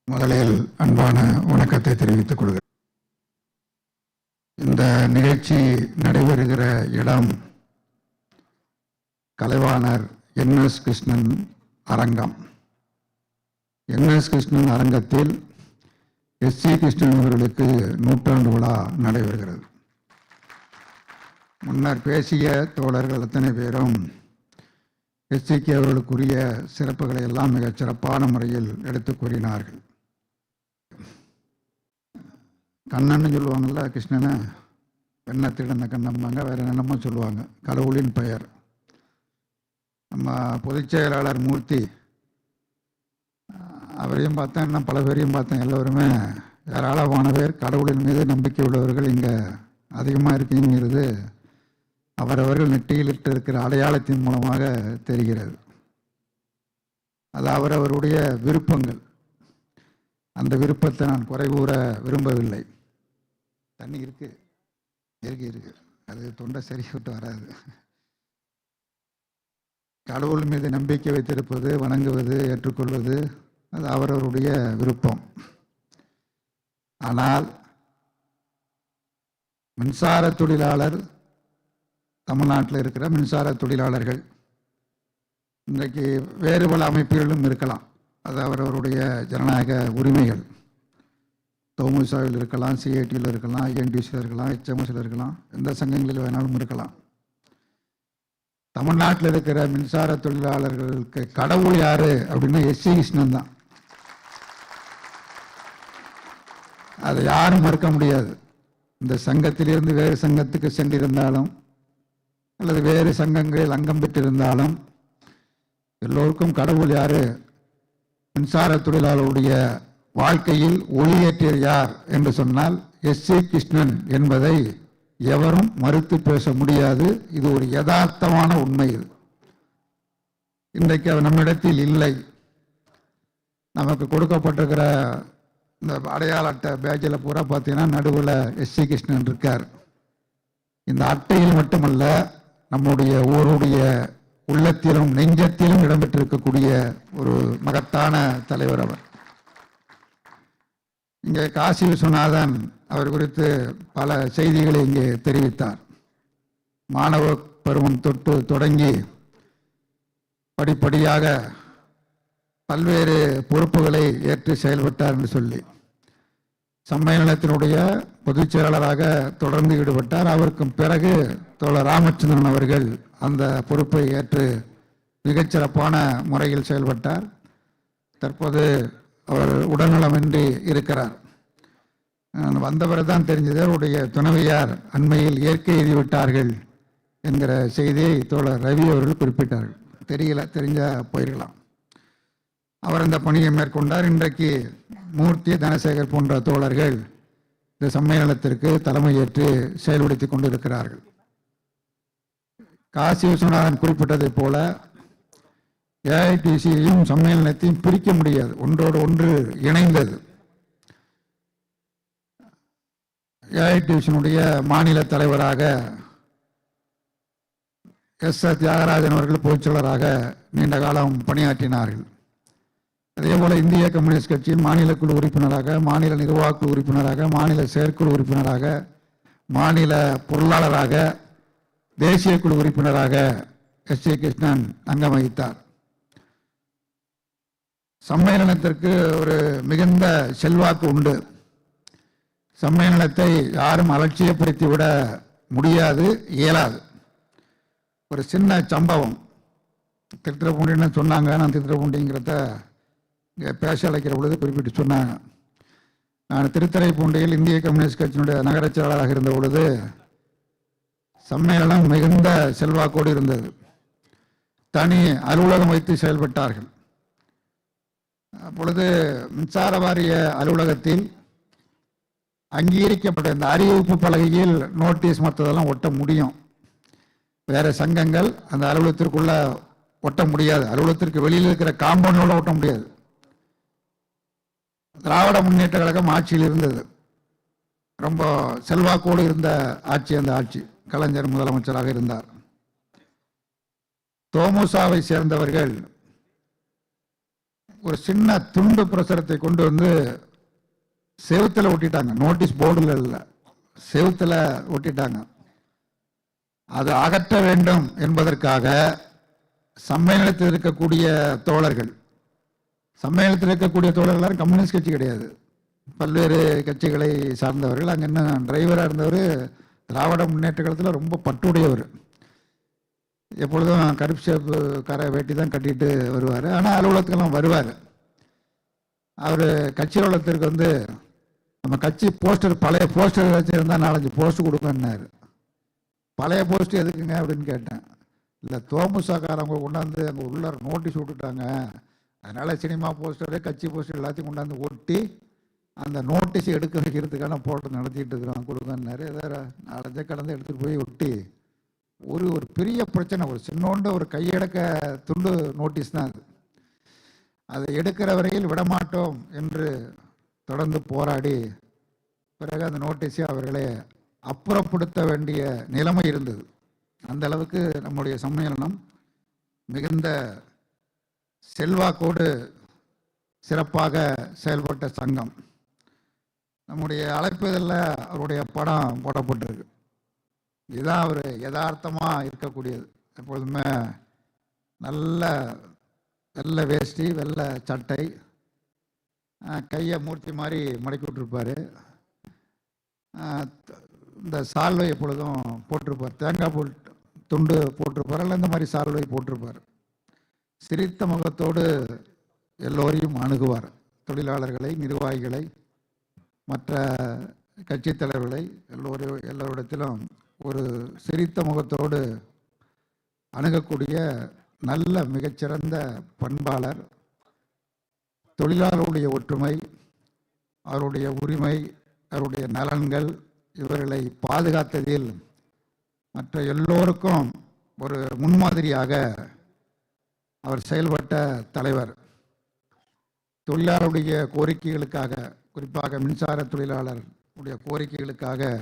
முதலில் அன்பான வணக்கத்தை தெரிவித்துக் கொள்கிறேன். இந்த நிகழ்ச்சி நடைபெறுகிற இடம் கலைவாணர் S. கிருஷ்ணன் அரங்கம். S. கிருஷ்ணன் அரங்கத்தில் S.C. கிருஷ்ணன் அவர்களுக்கு நூற்றாண்டு விழா நடைபெறுகிறது. முன்னர் பேசிய தோழர்கள் அத்தனை பேரும் S.C.K அவர்களுக்குரிய சிறப்புகளை எல்லாம் மிகச் சிறப்பான முறையில் எடுத்து கூறினார்கள். கண்ணன்னு சொல்லுவாங்கள்ல, கிருஷ்ணனை வெண்ணத்திடந்த கண்ணம்பாங்க, வேறு என்னமோ சொல்லுவாங்க, கடவுளின் பெயர். நம்ம பொதுச் செயலாளர் மூர்த்தி அவரையும் பார்த்தேன், இன்னும் பல பேரையும் பார்த்தேன். எல்லோருமே ஏராளமான பேர் கடவுளின் மீது நம்பிக்கை உள்ளவர்கள் இங்கே அதிகமாக இருக்குங்கிறது அவரவர்கள் நெற்றியிலிட்டு இருக்கிற அடையாளத்தின் மூலமாக தெரிகிறது. அது அவரவருடைய விருப்பங்கள். அந்த விருப்பத்தை நான் குறை கூற விரும்பவில்லை. தண்ணி இருக்கு இருக்கு இருக்கு, அது தொண்டை சரி விட்டு வராது. கடவுள் மீது நம்பிக்கை வைத்திருப்பது, வணங்குவது, ஏற்றுக்கொள்வது அது அவரவருடைய விருப்பம். ஆனால் மின்சார தொழிலாளர், தமிழ்நாட்டில் இருக்கிற மின்சார தொழிலாளர்கள் இன்றைக்கு வேறு பல அமைப்புகளும் இருக்கலாம். அது அவரவருடைய ஜனநாயக உரிமைகள். தோமுசாவில் இருக்கலாம், CITயில் இருக்கலாம், INTUCயில் இருக்கலாம், HMSயில் இருக்கலாம், எந்த சங்கங்களில் வேணாலும் இருக்கலாம். தமிழ்நாட்டில் இருக்கிற மின்சார தொழிலாளர்களுக்கு கடவுள் யாரு அப்படின்னா S.C. கிருஷ்ணன் தான். அதை யாரும் மறுக்க முடியாது. இந்த சங்கத்திலிருந்து வேறு சங்கத்துக்கு சென்றிருந்தாலும் அல்லது வேறு சங்கங்களில் அங்கம் பெற்றிருந்தாலும் எல்லோருக்கும் கடவுள் யாரு, மின்சார தொழிலாளருடைய வாழ்க்கையில் ஒளியேற்றியது யார் என்று சொன்னால் S.C. கிருஷ்ணன் என்பதை எவரும் மறுத்து பேச முடியாது. இது ஒரு யதார்த்தமான உண்மை. இன்றைக்கு அவர் நம்மிடத்தில் இல்லை. நமக்கு கொடுக்கப்பட்டிருக்கிற இந்த அடையாள அட்டை பேஜில் பூரா பார்த்தீங்கன்னா நடுவில் S.C. கிருஷ்ணன் இருக்கார். இந்த அட்டையில் மட்டுமல்ல, நம்முடைய ஊருடைய உள்ளத்திலும் நெஞ்சத்திலும் இடம்பெற்றிருக்கக்கூடிய ஒரு மகத்தான தலைவர் அவர். இங்கே காசி விஸ்வநாதன் அவர் குறித்து பல செய்திகளை இங்கே தெரிவித்தார். மாணவ பருவம் தொட்டு தொடங்கி படிப்படியாக பல்வேறு பொறுப்புகளை ஏற்று செயல்பட்டார் என்று சொல்லி சம்மேளனத்தினுடைய பொதுச் செயலாளராக தொடர்ந்து ஈடுபட்டார். அவருக்கு பிறகு தோழர் ராமச்சந்திரன் அவர்கள் அந்த பொறுப்பை ஏற்று மிகச்சிறப்பான முறையில் செயல்பட்டார். தற்போது அவர் உடல்நலமின்றி இருக்கிறார். வந்தவரை தான் தெரிஞ்சது அவருடைய துணைவியார் அண்மையில் இயற்கை எய்திவிட்டார்கள் என்கிற செய்தியை தோழர் ரவி அவர்கள் குறிப்பிட்டார்கள். தெரியல, தெரிஞ்சா போயிருக்கலாம். அவர் அந்த பணியை மேற்கொண்டார். இன்றைக்கு மூர்த்தி தனசேகர் போன்ற தோழர்கள் இந்த சம்மேளனத்திற்கு தலைமையேற்று செயல்படுத்தி கொண்டிருக்கிறார்கள். காசி விஸ்வநாதன் குறிப்பிட்டதைப் போல ஏஐடிசியையும் சம்மேளனத்தையும் பிரிக்க முடியாது, ஒன்றோடு ஒன்று இணைந்தது. ஏஐடிசியினுடைய மாநில தலைவராக S.S. தியாகராஜன் அவர்கள் பொதுச்செயலராக நீண்ட காலம் பணியாற்றினார்கள். அதேபோல இந்திய கம்யூனிஸ்ட் கட்சியின் மாநில குழு உறுப்பினராக, மாநில நிர்வாக குழு உறுப்பினராக, மாநில செயற்குழு உறுப்பினராக, மாநில பொருளாளராக, தேசிய குழு உறுப்பினராக S.C. கிருஷ்ணன் அங்கம் வகித்தார். சம்மேளனத்திற்கு ஒரு மிகுந்த செல்வாக்கு உண்டு. சம்மேளனத்தை யாரும் அலட்சியப்படுத்திவிட முடியாது, இயலாது. ஒரு சின்ன சம்பவம், திருத்துறைப்பூண்டின்னு சொன்னாங்க. நான் திருத்துறைப்பூண்டிங்கிறத இங்கே பேச அழைக்கிற பொழுது குறிப்பிட்டு சொன்னாங்க. நான் திருத்துறைப்பூண்டியில் இந்திய கம்யூனிஸ்ட் கட்சியினுடைய நகர செயலாளராக இருந்த பொழுது சம்மேளனம் மிகுந்த செல்வாக்கோடு இருந்தது. தனி அலுவலகம் வைத்து செயல்பட்டார்கள். அப்பொழுது மின்சார வாரிய அலுவலகத்தில் அங்கீகரிக்கப்பட்ட இந்த அறிவிப்பு பலகையில் நோட்டீஸ் மற்றதெல்லாம் ஒட்ட முடியும். வேற சங்கங்கள் அந்த அலுவலகத்திற்குள்ள ஒட்ட முடியாது. அலுவலகத்திற்கு வெளியில் இருக்கிற காம்பவுண்டோட ஒட்ட முடியாது. திராவிட முன்னேற்ற கழகம் ஆட்சியில் இருந்தது. ரொம்ப செல்வாக்கோடு இருந்த ஆட்சி அந்த ஆட்சி. கலைஞர் முதலமைச்சராக இருந்தார். தோமுசாவை சேர்ந்தவர்கள் ஒரு சின்ன துண்டு பிரசுரத்தை கொண்டு வந்து செவுத்துல ஒட்டிட்டாங்க. நோட்டீஸ் போர்டுல இல்ல, செவுத்துல ஒட்டிட்டாங்க. அது அகற்ற வேண்டும் என்பதற்காக சம்மேளனத்தில் இருக்கக்கூடிய தோழர்கள், சம்மேளனத்தில் இருக்கக்கூடிய தோழர்கள் எல்லாரும் கம்யூனிஸ்ட் கட்சி கிடையாது, பல்வேறு கட்சிகளை சார்ந்தவர்கள். அங்கே என்ன டிரைவராக இருந்தவர் திராவிட முன்னேற்ற காலத்தில் ரொம்ப பட்டுடையவர். எப்பொழுதும் கருப்பு சேப்பு கரை வேட்டி தான் கட்டிட்டு வருவார். ஆனால் அலுவலகத்துக்கெல்லாம் வருவார். அவர் கட்சி அலுவலகத்திற்கு வந்து நம்ம கட்சி போஸ்டர், பழைய போஸ்டர் வச்சுருந்தால் 4-5 போஸ்ட் கொடுப்பேன்னாரு. பழைய போஸ்ட் எதுக்குங்க அப்படின்னு கேட்டேன். இல்லை, தோமுசாக்காரவங்க கொண்டாந்து அங்கே உள்ள நோட்டீஸ் விட்டுட்டாங்க, அதனால் சினிமா போஸ்டரு கட்சி போஸ்டர் எல்லாத்தையும் கொண்டாந்து ஒட்டி அந்த நோட்டீஸ் எடுக்க வைக்கிறதுக்கான போராட்டம் நடத்திட்டு இருக்கிறோம், கொடுங்கன்னாரு. வேறு 4-5 கடந்து எடுத்துகிட்டு போய் ஒட்டி ஒரு பெரிய பிரச்சனை, ஒரு சின்னோண்டு ஒரு கையடக்க துண்டு நோட்டீஸ் தான் அது. அதை எடுக்கிற வரையில் விடமாட்டோம் என்று தொடர்ந்து போராடி பிறகு அந்த நோட்டீஸை அவர்களே அப்புறப்படுத்த வேண்டிய நிலைமை இருந்தது. அந்த அளவுக்கு நம்முடைய சம்மேளனம் மிகுந்த செல்வாக்கோடு சிறப்பாக செயல்பட்ட சங்கம். நம்முடைய அழைப்புதலில் அவருடைய படம் போடப்பட்டிருக்கு. இதுதான் அவர் யதார்த்தமாக இருக்கக்கூடியது. எப்பொழுதுமே நல்ல வெள்ளை வேஷ்டி, வெள்ளை சட்டை, கையை மூர்த்தி மாதிரி மடக்கி விட்டுருப்பார். இந்த சால்வை எப்பொழுதும் போட்டிருப்பார், தேங்காய் துண்டு போட்டிருப்பார், இல்லை இந்த மாதிரி சால்வை போட்டிருப்பார். சிரித்த முகத்தோடு எல்லோரையும் அணுகுவார். தொழிலாளர்களை, நிர்வாகிகளை, மற்ற கட்சி தலைவர்களை எல்லோரிடத்திலும் ஒரு சிரித்த முகத்தோடு அணுகக்கூடிய நல்ல மிகச்சிறந்த பண்பாளர். தொழிலாளருடைய ஒற்றுமை, அவருடைய உரிமை, அவருடைய நலன்கள் இவர்களை பாதுகாத்ததில் மற்ற எல்லோருக்கும் ஒரு முன்மாதிரியாக அவர் செயல்பட்ட தலைவர். தொழிலாளருடைய கோரிக்கைகளுக்காக, குறிப்பாக மின்சார தொழிலாளருடைய கோரிக்கைகளுக்காக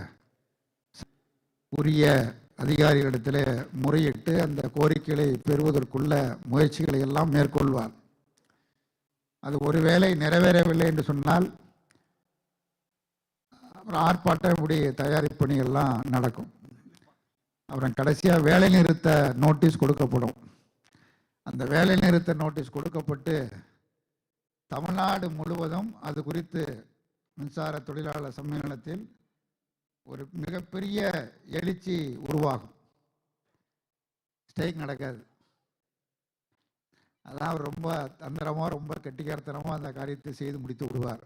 உரிய அதிகாரிகளிடத்தில் முறையிட்டு அந்த கோரிக்கைகளை பெறுவதற்குள்ள முயற்சிகளை எல்லாம் மேற்கொள்வார். அது ஒருவேளை நிறைவேறவில்லை என்று சொன்னால் ஆர்ப்பாட்ட இப்படி தயாரிப்பு பணிகள்லாம் நடக்கும். அப்புறம் கடைசியாக வேலை நிறுத்த நோட்டீஸ் கொடுக்கப்படும். அந்த வேலை நிறுத்த நோட்டீஸ் கொடுக்கப்பட்டு தமிழ்நாடு முழுவதும் அது குறித்து மின்சார தொழிலாளர் சம்மேளனத்தில் ஒரு மிகப்பெரிய எழுச்சி உருவாகும். ஸ்ட்ரைக் நடக்காது. அதான் அவர் ரொம்ப தந்திரமாக ரொம்ப கெட்டிக்காரத்தனமாக அந்த காரியத்தை செய்து முடித்து விடுவார்.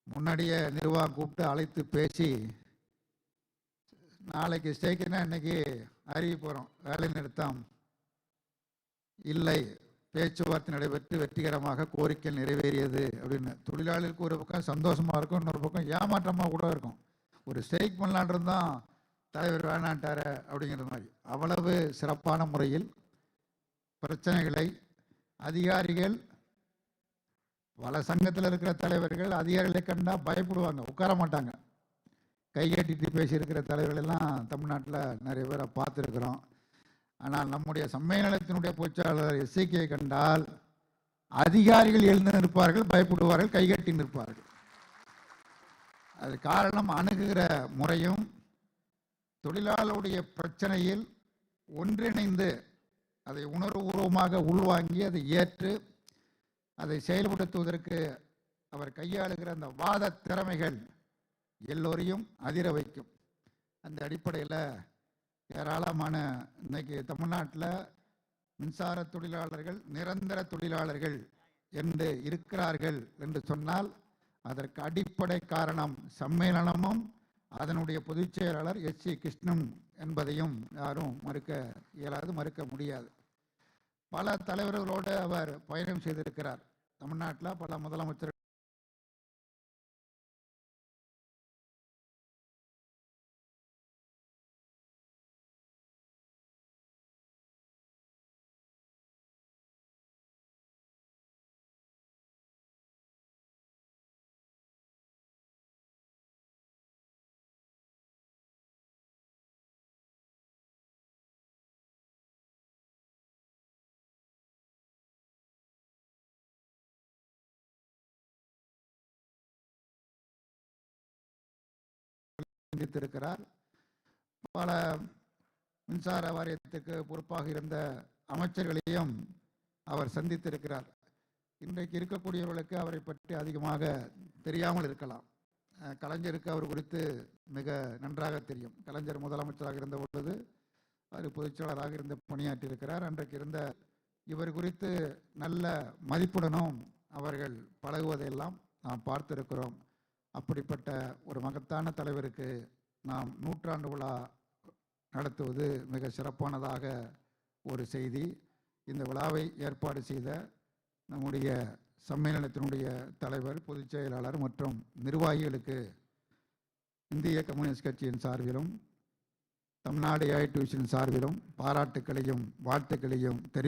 முன்னாடியே நிர்வாகம் கூப்பிட்டு அழைத்து பேசி நாளைக்கு ஸ்ட்ரைக்குன்னா இன்னைக்கு அறிவி போகிறோம், வேலை நிறுத்தம் இல்லை, பேச்சுவார்த்தை நடைபெற்று வெற்றிகரமாக கோரிக்கை நிறைவேறியது அப்படின்னு. தொழிலாளர்களுக்கு ஒரு பக்கம் சந்தோஷமாக இருக்கும், இன்னொரு பக்கம் ஏமாற்றமாக கூட இருக்கும். ஒரு ஸ்ட்ரைக் பண்ணலான் இருந்தால் தலைவர் வேணான்ட்டார அப்படிங்கிற மாதிரி. அவ்வளவு சிறப்பான முறையில் பிரச்சனைகளை அதிகாரிகள், பல சங்கத்தில் இருக்கிற தலைவர்கள் அதிகாரிகளை கண்டால் பயப்படுவாங்க, உட்கார மாட்டாங்க. கைகட்டிட்டு பேசியிருக்கிற தலைவர்கள் எல்லாம் தமிழ்நாட்டில் நிறைய பேரை பார்த்துருக்குறோம். ஆனால் நம்முடைய சம்மேளனத்தினுடைய பொதுச்செயலாளர் S.C.K கண்டால் அதிகாரிகள் எழுந்து நிற்பார்கள், பயப்படுவார்கள், கைகட்டி நிற்பார்கள். அது காரணம் அணுகுகிற முறையும் தொழிலாளருடைய பிரச்சனையில் ஒன்றிணைந்து அதை உணர்வுபூர்வமாக உள்வாங்கி அதை ஏற்று அதை செயல்படுத்துவதற்கு அவர் கையாளுகிற அந்த வாத திறமைகள் எல்லோரையும் அதிர வைக்கும். அந்த அடிப்படையில் ஏராளமான இன்னைக்கு தமிழ்நாட்டில் மின்சார தொழிலாளர்கள் நிரந்தர தொழிலாளர்கள் என்று இருக்கிறார்கள் என்று சொன்னால் அதற்கு அடிப்படை காரணம் சம்மேளனமும் அதனுடைய பொதுச் செயலாளர் S.C. கிருஷ்ணன் என்பதையும் யாரும் மறுக்க இயலாது, மறுக்க முடியாது. பல தலைவர்களோடு அவர் பயணம் செய்திருக்கிறார். தமிழ்நாட்டில் பல முதலமைச்சர்கள் சந்தித்திருக்கிறார். பல மின்சார வாரியத்துக்கு பொறுப்பாக இருந்த அமைச்சர்களையும் அவர் சந்தித்திருக்கிறார். இன்றைக்கு இருக்கக்கூடியவர்களுக்கு அவரை பற்றி அதிகமாக தெரியாமல் இருக்கலாம். கலைஞருக்கு அவர் குறித்து மிக நன்றாக தெரியும். கலைஞர் முதலமைச்சராக இருந்த பொழுது அவர் பொதுச்செயலாளராக இருந்து பணியாற்றியிருக்கிறார். அன்றைக்கு இருந்த இவர் குறித்து நல்ல மதிப்புடனும் அவர்கள் பழகுவதையெல்லாம் நாம் பார்த்திருக்கிறோம். அப்படிப்பட்ட ஒரு மகத்தான தலைவருக்கு நாம் நூற்றாண்டு விழா நடத்துவது மிக சிறப்பானதாக ஒரு செய்தி. இந்த விழாவை ஏற்பாடு செய்த நம்முடைய சம்மேளனத்தினுடைய தலைவர், பொதுச் செயலாளர் மற்றும் நிர்வாகிகளுக்கு இந்திய கம்யூனிஸ்ட் கட்சியின் சார்பிலும் தமிழ்நாடு AITUC சார்பிலும் பாராட்டுக்களையும் வாழ்த்துக்களையும் தெரிவித்து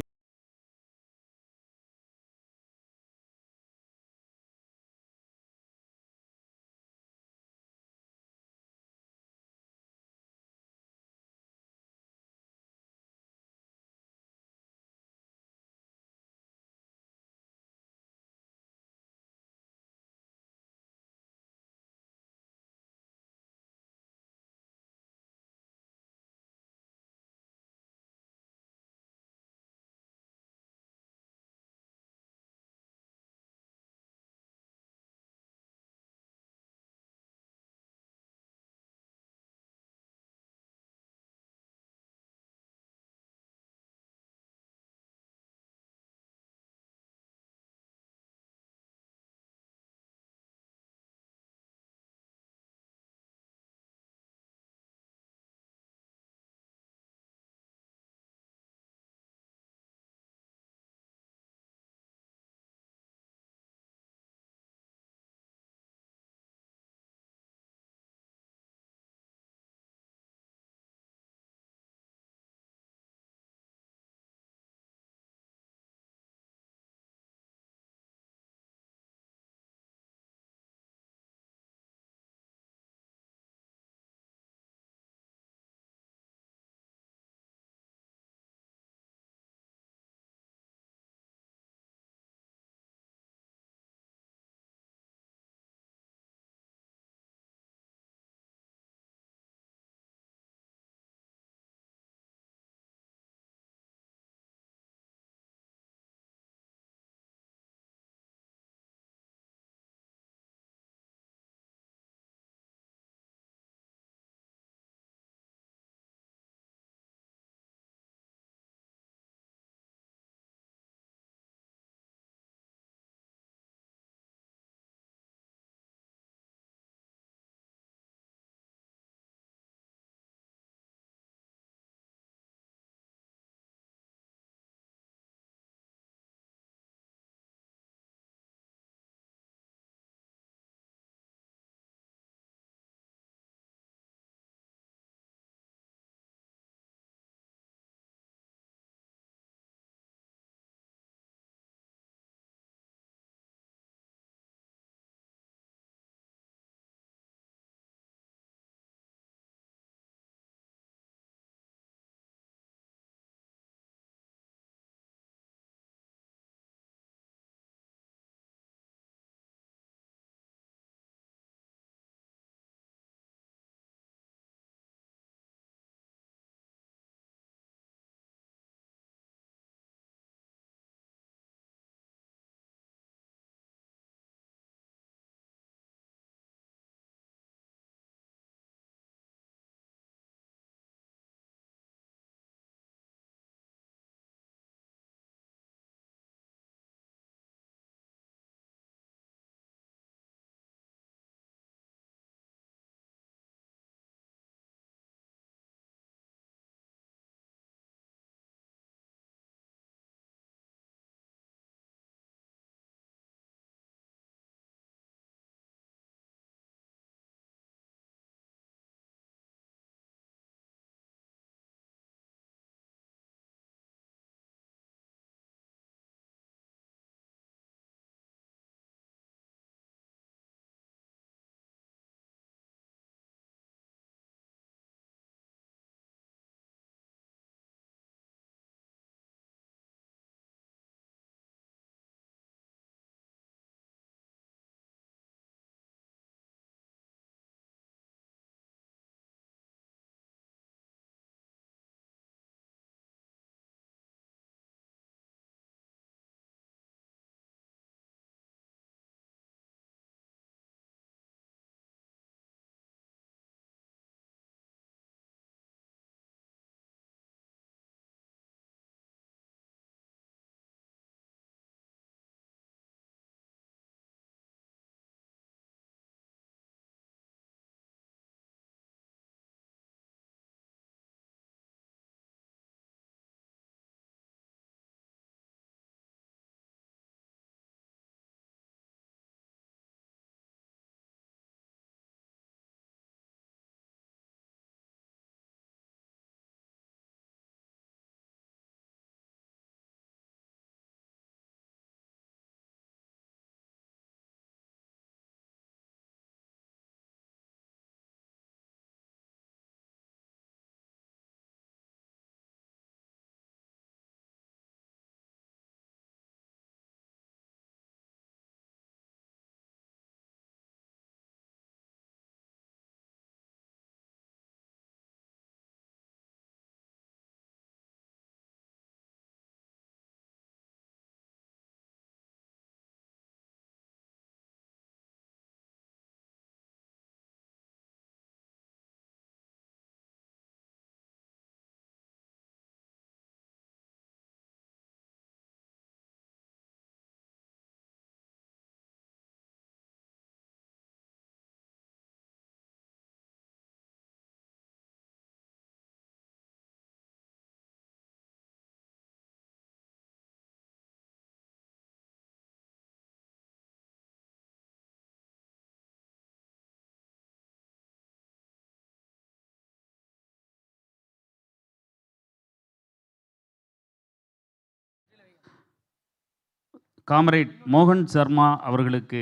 காம்ரேட் மோகன் சர்மா அவர்களுக்கு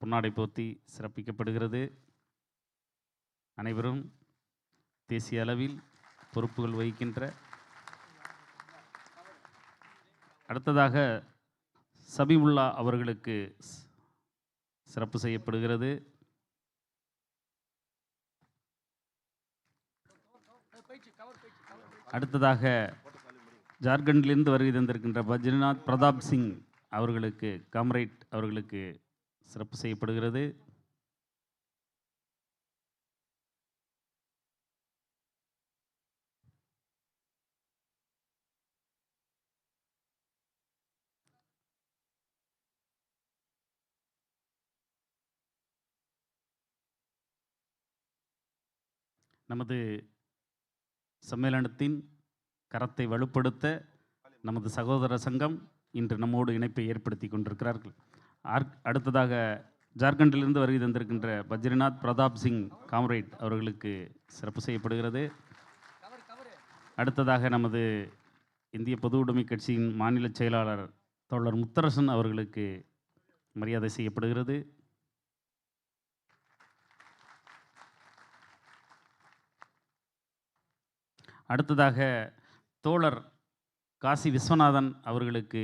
பொன்னாடை போர்த்தி சிறப்பிக்கப்படுகிறது. அனைவரும் தேசிய அளவில் பொறுப்புகள் வகிக்கின்ற. அடுத்ததாக சபிவுல்லா அவர்களுக்கு சிறப்பு செய்யப்படுகிறது. அடுத்ததாக ஜார்க்கண்டிலிருந்து வருகை தந்திருக்கின்ற பத்ரிநாத் பிரதாப் சிங் அவர்களுக்கு காம்ரேட் அவர்களுக்கு சிறப்பு செய்யப்படுகிறது. நமது சம்மேளனத்தின் கரத்தை வலுப்படுத்த நமது சகோதர சங்கம் இன்று நம்மோடு இணைப்பை ஏற்படுத்தி கொண்டிருக்கிறார்கள். அடுத்ததாக ஜார்க்கண்டிலிருந்து வருகை தந்திருக்கின்ற பத்ரிநாத் பிரதாப் சிங் காம்ரேட் அவர்களுக்கு சிறப்பு செய்யப்படுகிறது. அடுத்ததாக நமது இந்திய பொது உடைமை கட்சியின் மாநில செயலாளர் தோழர் முத்தரசன் அவர்களுக்கு மரியாதை செய்யப்படுகிறது. அடுத்ததாக தோழர் காசி விஸ்வநாதன் அவர்களுக்கு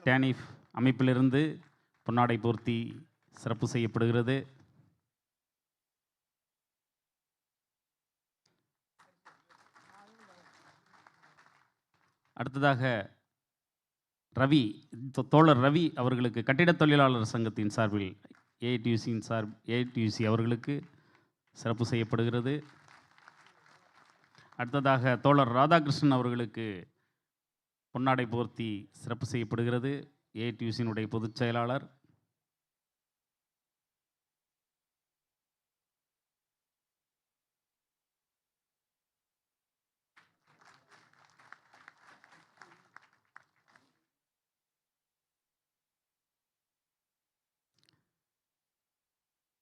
TNEWF அமைப்பிலிருந்து பொன்னாடை போர்த்தி சிறப்பு செய்யப்படுகிறது. அடுத்ததாக ரவி, தோழர் ரவி அவர்களுக்கு கட்டிடத் தொழிலாளர் சங்கத்தின் சார்பில் ஏஐடியூசி அவர்களுக்கு சிறப்பு செய்யப்படுகிறது. அடுத்ததாக தோழர் ராதாகிருஷ்ணன் அவர்களுக்கு பொன்னாடை போர்த்தி சிறப்பு செய்யப்படுகிறது. ஏஐடியூசியினுடைய பொதுச் செயலாளர்.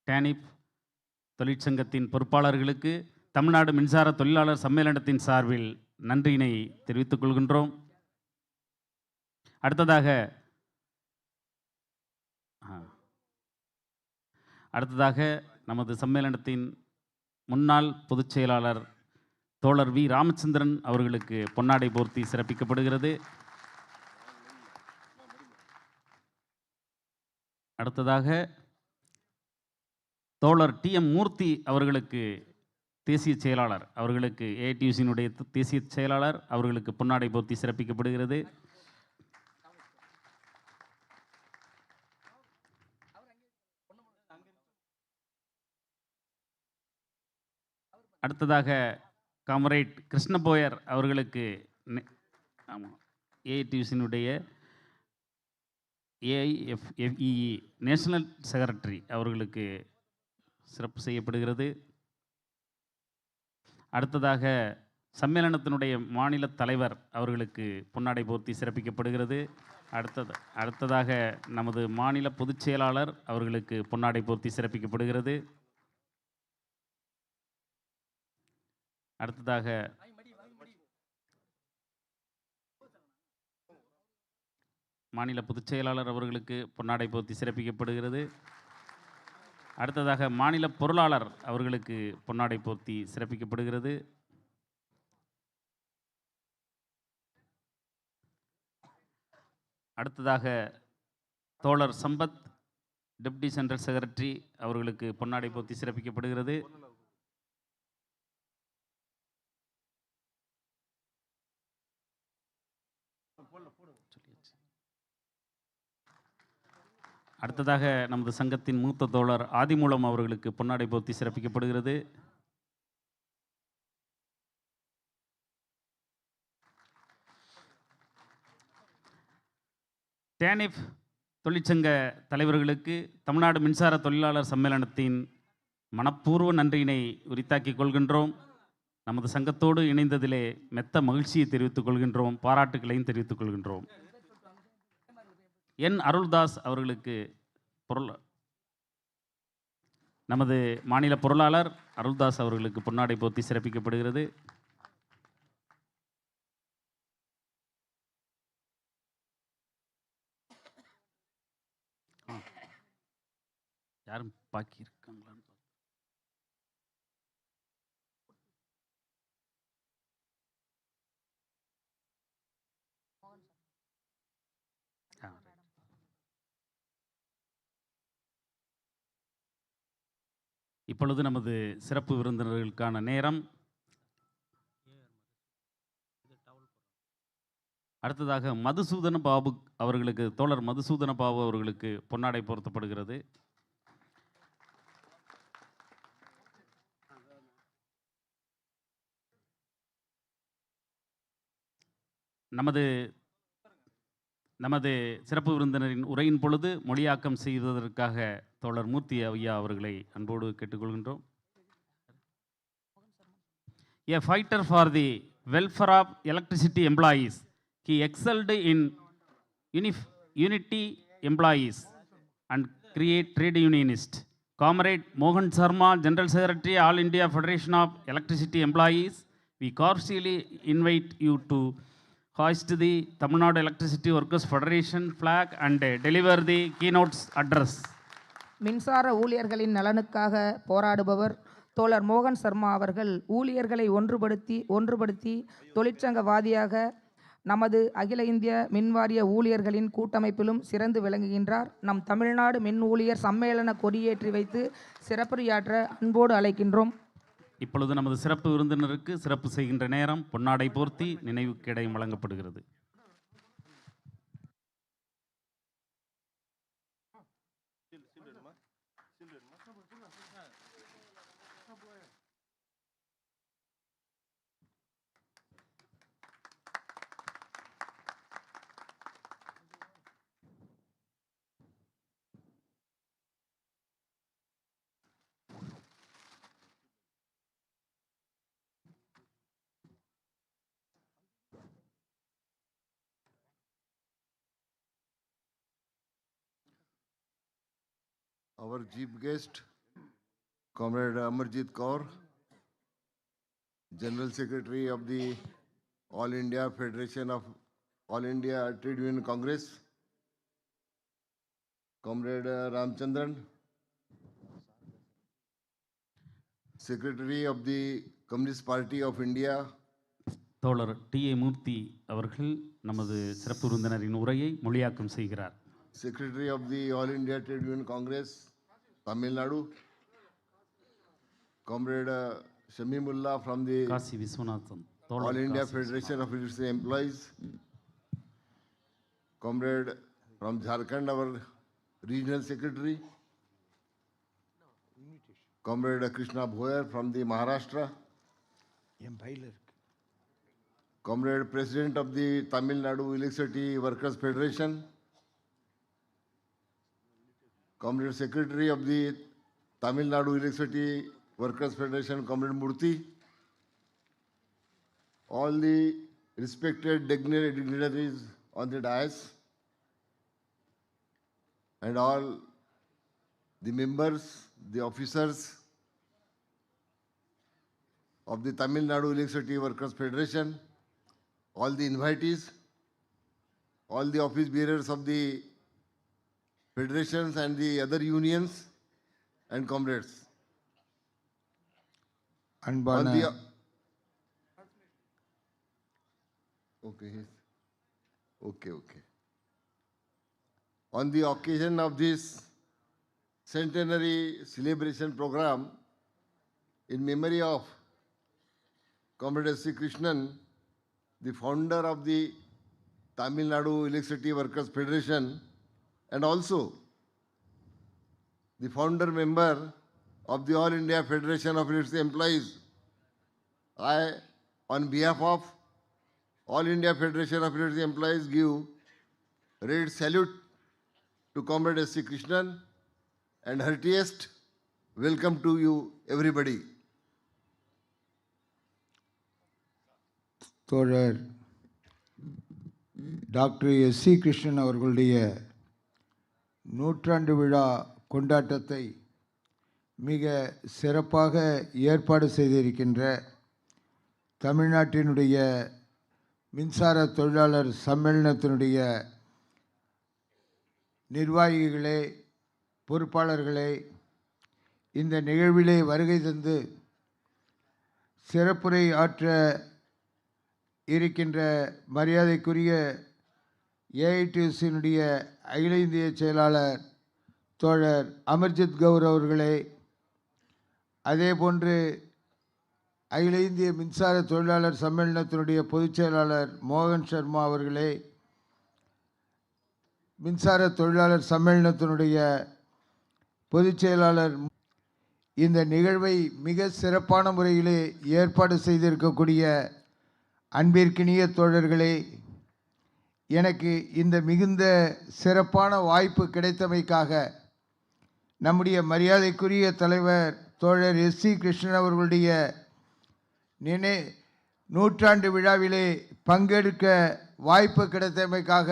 TNEWF தொழிற்சங்கத்தின் பொறுப்பாளர்களுக்கு தமிழ்நாடு மின்சார தொழிலாளர் சம்மேளனத்தின் சார்பில் நன்றியினை தெரிவித்துக் கொள்கின்றோம். அடுத்ததாக நமது சம்மேளனத்தின் முன்னாள் பொதுச் செயலாளர் தோழர் வி ராமச்சந்திரன் அவர்களுக்கு பொன்னாடை போர்த்தி சிறப்பிக்கப்படுகிறது. அடுத்ததாக தோழர் TM மூர்த்தி அவர்களுக்கு தேசிய செயலாளர் அவர்களுக்கு ஏஐடியூசியினுடைய தேசிய செயலாளர் அவர்களுக்கு பொன்னாடை போர்த்தி சிறப்பிக்கப்படுகிறது. அடுத்ததாக காம்ரேட் கிருஷ்ணபோயர் அவர்களுக்கு ஏஐடியூசியினுடைய AIFFEE நேஷனல் செக்ரட்டரி அவர்களுக்கு சிறப்பு செய்யப்படுகிறது. அடுத்ததாக சம்மேளனத்தினுடைய மாநில தலைவர் அவர்களுக்கு பொன்னாடை போர்த்தி சிறப்பிக்கப்படுகிறது. அடுத்ததாக நமது மாநில பொதுச் செயலாளர் அவர்களுக்கு பொன்னாடை போர்த்தி சிறப்பிக்கப்படுகிறது. அடுத்ததாக மாநில பொதுச் செயலாளர் அவர்களுக்கு பொன்னாடை போர்த்தி சிறப்பிக்கப்படுகிறது. அடுத்ததாக மாநில பொருளாளர் அவர்களுக்கு பொன்னாடை போர்த்தி சிறப்பிக்கப்படுகிறது. அடுத்ததாக தோழர் சம்பத் டெப்டி சென்ட்ரல் செக்ரட்டரி அவர்களுக்கு பொன்னாடை போர்த்தி சிறப்பிக்கப்படுகிறது. அடுத்ததாக நமது சங்கத்தின் மூத்த தோழர் ஆதிமூலம் அவர்களுக்கு பொன்னாடை போர்த்தி சிறப்பிக்கப்படுகிறது. TNEWF தொழிற்சங்க தலைவர்களுக்கு தமிழ்நாடு மின்சார தொழிலாளர் சம்மேளனத்தின் மனப்பூர்வ நன்றியினை உரித்தாக்கிக் கொள்கின்றோம். நமது சங்கத்தோடு இணைந்ததிலே மெத்த மகிழ்ச்சியை தெரிவித்துக் கொள்கின்றோம். பாராட்டுகளையும் தெரிவித்துக் கொள்கின்றோம். என் அருள்தாஸ் அவர்களுக்கு நமது மாநில பொருளாளர் அருள்தாஸ் அவர்களுக்கு பொன்னாடை போர்த்தி சிறப்பிக்கப்படுகிறது. யாரும் பாக்கி இருக்காங்களான்னு பாருங்க. இப்பொழுது நமது சிறப்பு விருந்தினர்களுக்கான நேரம். அடுத்ததாக மதுசூதன பாபு அவர்களுக்கு, தோழர் மதுசூதன பாபு அவர்களுக்கு பொன்னாடை போர்த்தப்படுகிறது. நமது சிறப்பு விருந்தினரின் உரையின் பொழுது மொழியாக்கம் செய்வதற்காக தோழர் மூர்த்தி ஐயா அவர்களை அன்போடு கேட்டுக்கொள்கின்றோம். A fighter for the welfare of electricity employees, he excelled in unity employees and create trade unionist. Comrade Mohan Sharma, General Secretary, All India Federation of Electricity Employees, we cordially invite you to hoist the Tamil Nadu Electricity Workers Federation flag and deliver the keynote address. மின்சார ஊழியர்களின் நலனுக்காக போராடுபவர் தோழர் மோகன் சர்மா அவர்கள் ஊழியர்களை ஒன்றுபடுத்தி தொழிற்சங்கவாதியாக நமது அகில இந்திய மின்வாரிய ஊழியர்களின் கூட்டமைப்பிலும் சிறந்து விளங்குகின்றார். நம் தமிழ்நாடு மின் ஊழியர் சம்மேளன கொடியேற்றி வைத்து சிறப்புரையாற்ற அன்போடு அழைக்கின்றோம். இப்பொழுது நமது சிறப்பு விருந்தினருக்கு சிறப்பு செய்கின்ற நேரம். பொன்னாடை போர்த்தி நினைவு கேடயம் வழங்கப்படுகிறது. Our chief guest, Comrade Amarjit Kaur, General Secretary of the All India Federation of All India Trade Union Congress, Comrade Ramchandran, Secretary of the Communist Party of India, தோழர் டி.ஏ. மூர்த்தி அவர்கள் நமது சிறப்பு விருந்தினரின் உரையை மொழியாக்கம் செய்கிறார். Secretary of the All India Trade Union Congress, Tamil Nadu, Comrade Shamimullah from the Kashi Viswanathan, All India Federation of Electricity Employees, Comrade from Jharkhand, our Regional Secretary, Comrade Krishna Bhoyer from the Maharashtra, Comrade President of the Tamil Nadu Electricity Workers Federation, Comrade Secretary of the Tamil Nadu Electricity Workers Federation, Comrade Murthy, all the respected dignitaries on the dais, and all the members, the officers of the Tamil Nadu Electricity Workers Federation, all the invitees, all the office bearers of the federations and the other unions, and comrades. அன்பான Okay. On the occasion of this centenary celebration program, in memory of Comrade S.C. Krishnan, the founder of the Tamil Nadu Electricity Workers Federation, and also the founder member of the All India Federation of Electricity Employees, I, on behalf of All India Federation of Electricity Employees, give red salute to Comrade S.C. Krishnan and heartiest welcome to you, everybody. தோழர் டாக்டர் S.C. கிருஷ்ணன் அவர்களுடைய நூற்றாண்டு விழா கொண்டாட்டத்தை மிக சிறப்பாக ஏற்பாடு செய்திருக்கின்ற தமிழ்நாட்டினுடைய மின்சார தொழிலாளர் சம்மேளனத்தினுடைய நிர்வாகிகளே, பொறுப்பாளர்களே, இந்த நிகழ்விலே வருகை தந்து சிறப்புரை ஆற்ற இருக்கின்ற மரியாதைக்குரிய ஏஐடியூசியினுடைய அகில இந்திய செயலாளர் தோழர் அமர்ஜித் கவுர் அவர்களே, அதேபோன்று அகில இந்திய மின்சார தொழிலாளர் சம்மேளனத்தினுடைய பொதுச் செயலாளர் மோகன் சர்மா அவர்களே, மின்சார தொழிலாளர் சம்மேளனத்தினுடைய பொதுச் செயலாளர், இந்த நிகழ்வை மிக சிறப்பான முறையிலே ஏற்பாடு செய்திருக்கக்கூடிய அன்பிற்கினிய தோழர்களே, எனக்கு இந்த மிகுந்த சிறப்பான வாய்ப்பு கிடைத்தமைக்காக நம்முடைய மரியாதைக்குரிய தலைவர் தோழர் S.C. கிருஷ்ணன் அவர்களுடைய நூற்றாண்டு விழாவிலே பங்கெடுக்க வாய்ப்பு கிடைத்தமைக்காக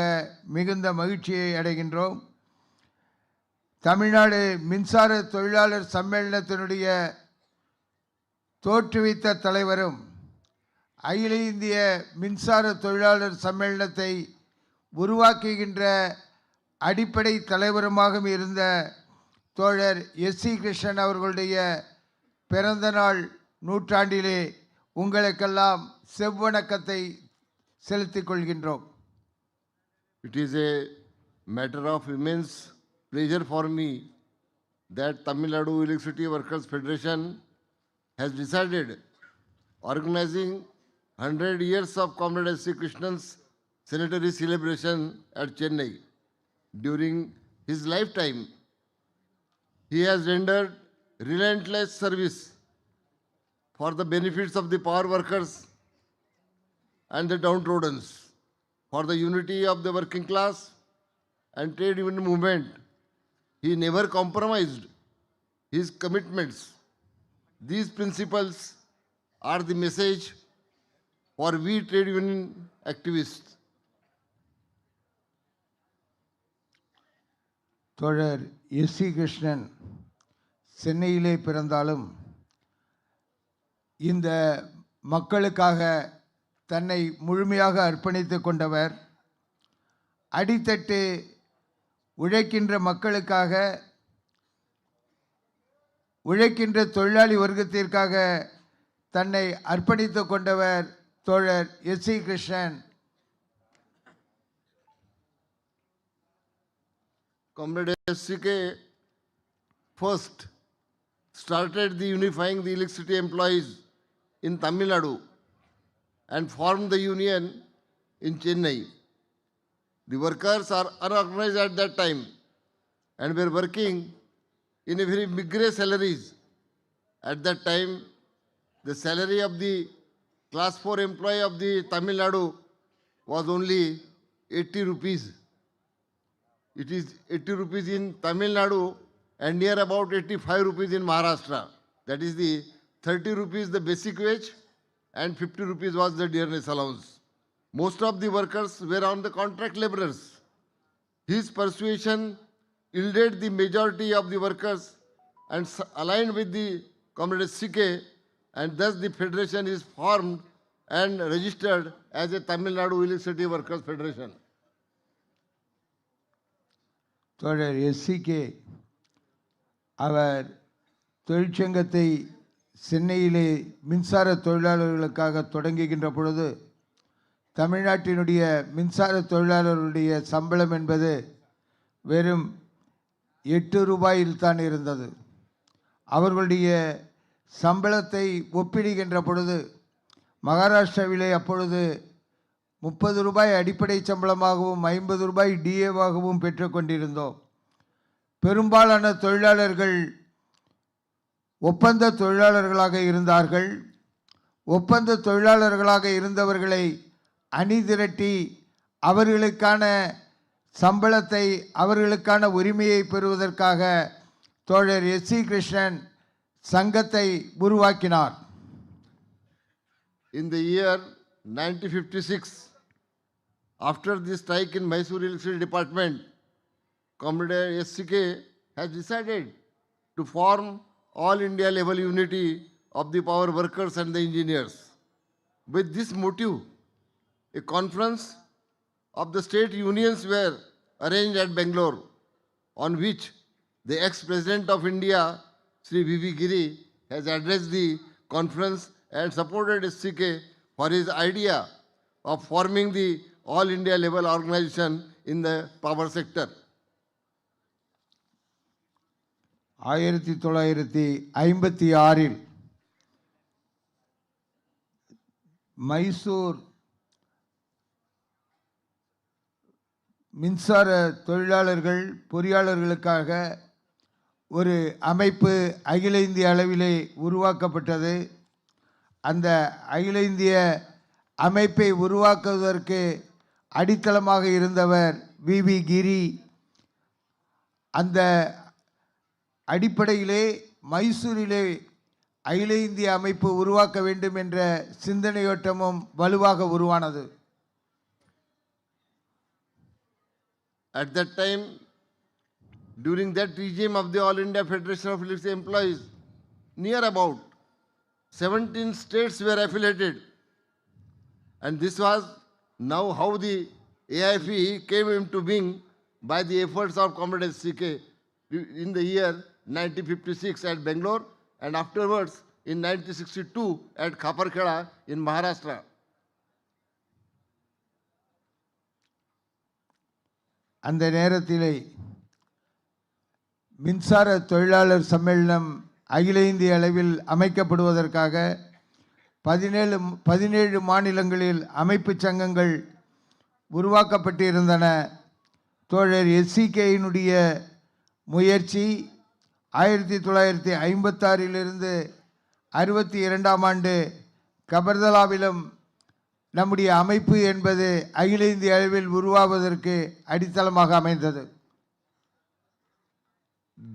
மிகுந்த மகிழ்ச்சியை அடைகின்றோம். தமிழ்நாடு மின்சார தொழிலாளர் சம்மேளனத்தினுடைய தோற்றுவித்த தலைவரும் அகில இந்திய மின்சார தொழிலாளர் சம்மேளனத்தை உருவாக்குகின்ற அடிப்படை தலைவருமாக இருந்த தோழர் S.C. கிருஷ்ணன் அவர்களுடைய பிறந்த நாள் நூற்றாண்டிலே உங்களுக்கெல்லாம் செவ்வணக்கத்தை செலுத்திக் கொள்கின்றோம். It is a matter of immense pleasure for me that Tamil Nadu Electricity Workers Federation has decided organizing 100 years of Comrade S.C. Krishnan's centenary celebration at Chennai. During his lifetime, he has rendered relentless service for the benefits of the power workers and the downtrodden, for the unity of the working class and trade union movement. He never compromised his commitments. These principles are the message for we trade union activists. தோழர் S.C. கிருஷ்ணன் சென்னையிலே பிறந்தாலும் இந்த மக்களுக்காக தன்னை முழுமையாக அர்ப்பணித்து கொண்டவர். அடித்தட்டு உழைக்கின்ற மக்களுக்காக, உழைக்கின்ற தொழிலாளி வர்க்கத்திற்காக தன்னை அர்ப்பணித்து கொண்டவர் தோழர் S.C. Krishnan. Comrade S.C.K first started the unifying the electricity employees in Tamil Nadu and formed the union in Chennai. The workers are unorganized at that time and were working in a very meagre salaries. At that time, the salary of the class 4 employee of the Tamil Nadu was only 80 rupees. It is 80 rupees in Tamil Nadu and near about 85 rupees in Maharashtra. That is the 30 rupees the basic wage and 50 rupees was the dearness allowance. Most of the workers were on the contract laborers. His persuasion yielded the majority of the workers and aligned with the Comrade S.C.K, and thus the federation is formed and registered as a Tamil Nadu Electricity Workers Federation. தோழர் S.C.K அவர் தொழிற்சங்கத்தை சென்னையிலே மின்சார தொழிலாளர்களுக்காக தொடங்குகின்ற பொழுது தமிழ்நாட்டினுடைய மின்சார தொழிலாளர்களுடைய சம்பளம் என்பது வெறும் 8 ரூபாயில் தான் இருந்தது. அவர்களுடைய சம்பளத்தை ஒப்பிடுகின்ற பொழுது மகாராஷ்டிராவிலே அப்பொழுது 30 ரூபாய் அடிப்படை சம்பளமாகவும் 50 ரூபாய் டிஏவாகவும் பெற்றுக்கொண்டிருந்தோம். பெரும்பாலான தொழிலாளர்கள் ஒப்பந்த தொழிலாளர்களாக இருந்தார்கள். ஒப்பந்த தொழிலாளர்களாக இருந்தவர்களை அணிதிரட்டி அவர்களுக்கான சம்பளத்தை, அவர்களுக்கான உரிமையை பெறுவதற்காக தோழர் S.C. கிருஷ்ணன் சங்கத்தை உருவாக்கினார். In the year 1956, after the strike in Mysore Electricity Department, Comrade S.C.K has decided to form all India level unity of the power workers and the engineers. With this motive, a conference of the state unions were arranged at Bangalore, on which the ex-president of India, Sri V.V. Giri has addressed the conference and supported S.C.K. for his idea of forming the all India level organization in the power sector. 1956 Mysore மின்சார தொழிலாளர்கள் பொறியாளர்களுக்காக ஒரு அமைப்பு அகில இந்திய அளவிலே உருவாக்கப்பட்டது. அந்த அகில இந்திய அமைப்பை உருவாக்குவதற்கு அடித்தளமாக இருந்தவர் வி.வி. கிரி. அந்த அடிப்படையிலே மைசூரிலே அகில இந்திய அமைப்பு உருவாக்க வேண்டும் என்ற சிந்தனையோட்டமும் வலுவாக உருவானது. At that time, during that regime of the All India Federation of Electricity Employees, near about 17 states were affiliated. And this was now how the AIFE came into being by the efforts of Comrade S.C.K. in the year 1956 at Bangalore and afterwards in 1962 at Khaparkheda in Maharashtra. அந்த நேரத்திலே மின்சார தொழிலாளர் சம்மேளனம் அகில இந்திய அளவில் அமைக்கப்படுவதற்காக 17 மாநிலங்களில் அமைப்பு சங்கங்கள் உருவாக்கப்பட்டிருந்தன. தோழர் S.C.K.யினுடைய முயற்சி 1956 62ஆம் ஆண்டு கபர்தலாவிலும் நம்முடைய அமைப்பு என்பது அகில இந்திய அளவில் உருவாவதற்கு அடித்தளமாக அமைந்தது.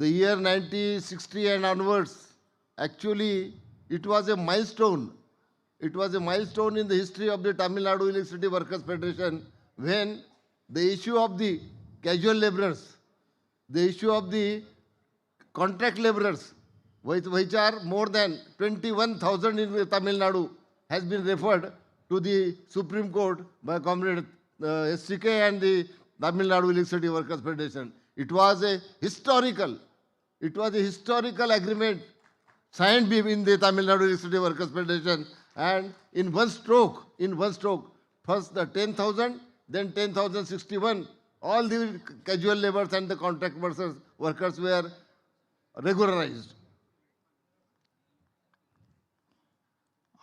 The year 1960 and onwards, actually it was a milestone. It was a milestone in the history of the Tamil Nadu Electricity Workers Federation when the issue of the casual laborers, the issue of the contract laborers, which are more than 21,000 in Tamil Nadu, has been referred to the Supreme Court by Comrade S.C.K. and the Tamil Nadu Electricity Workers Federation. It was a historical agreement signed in the Tamil Nadu Electricity Workers Federation, and in one stroke, first the 10,000, then 10,061, all the casual laborers and the contract workers were regularized.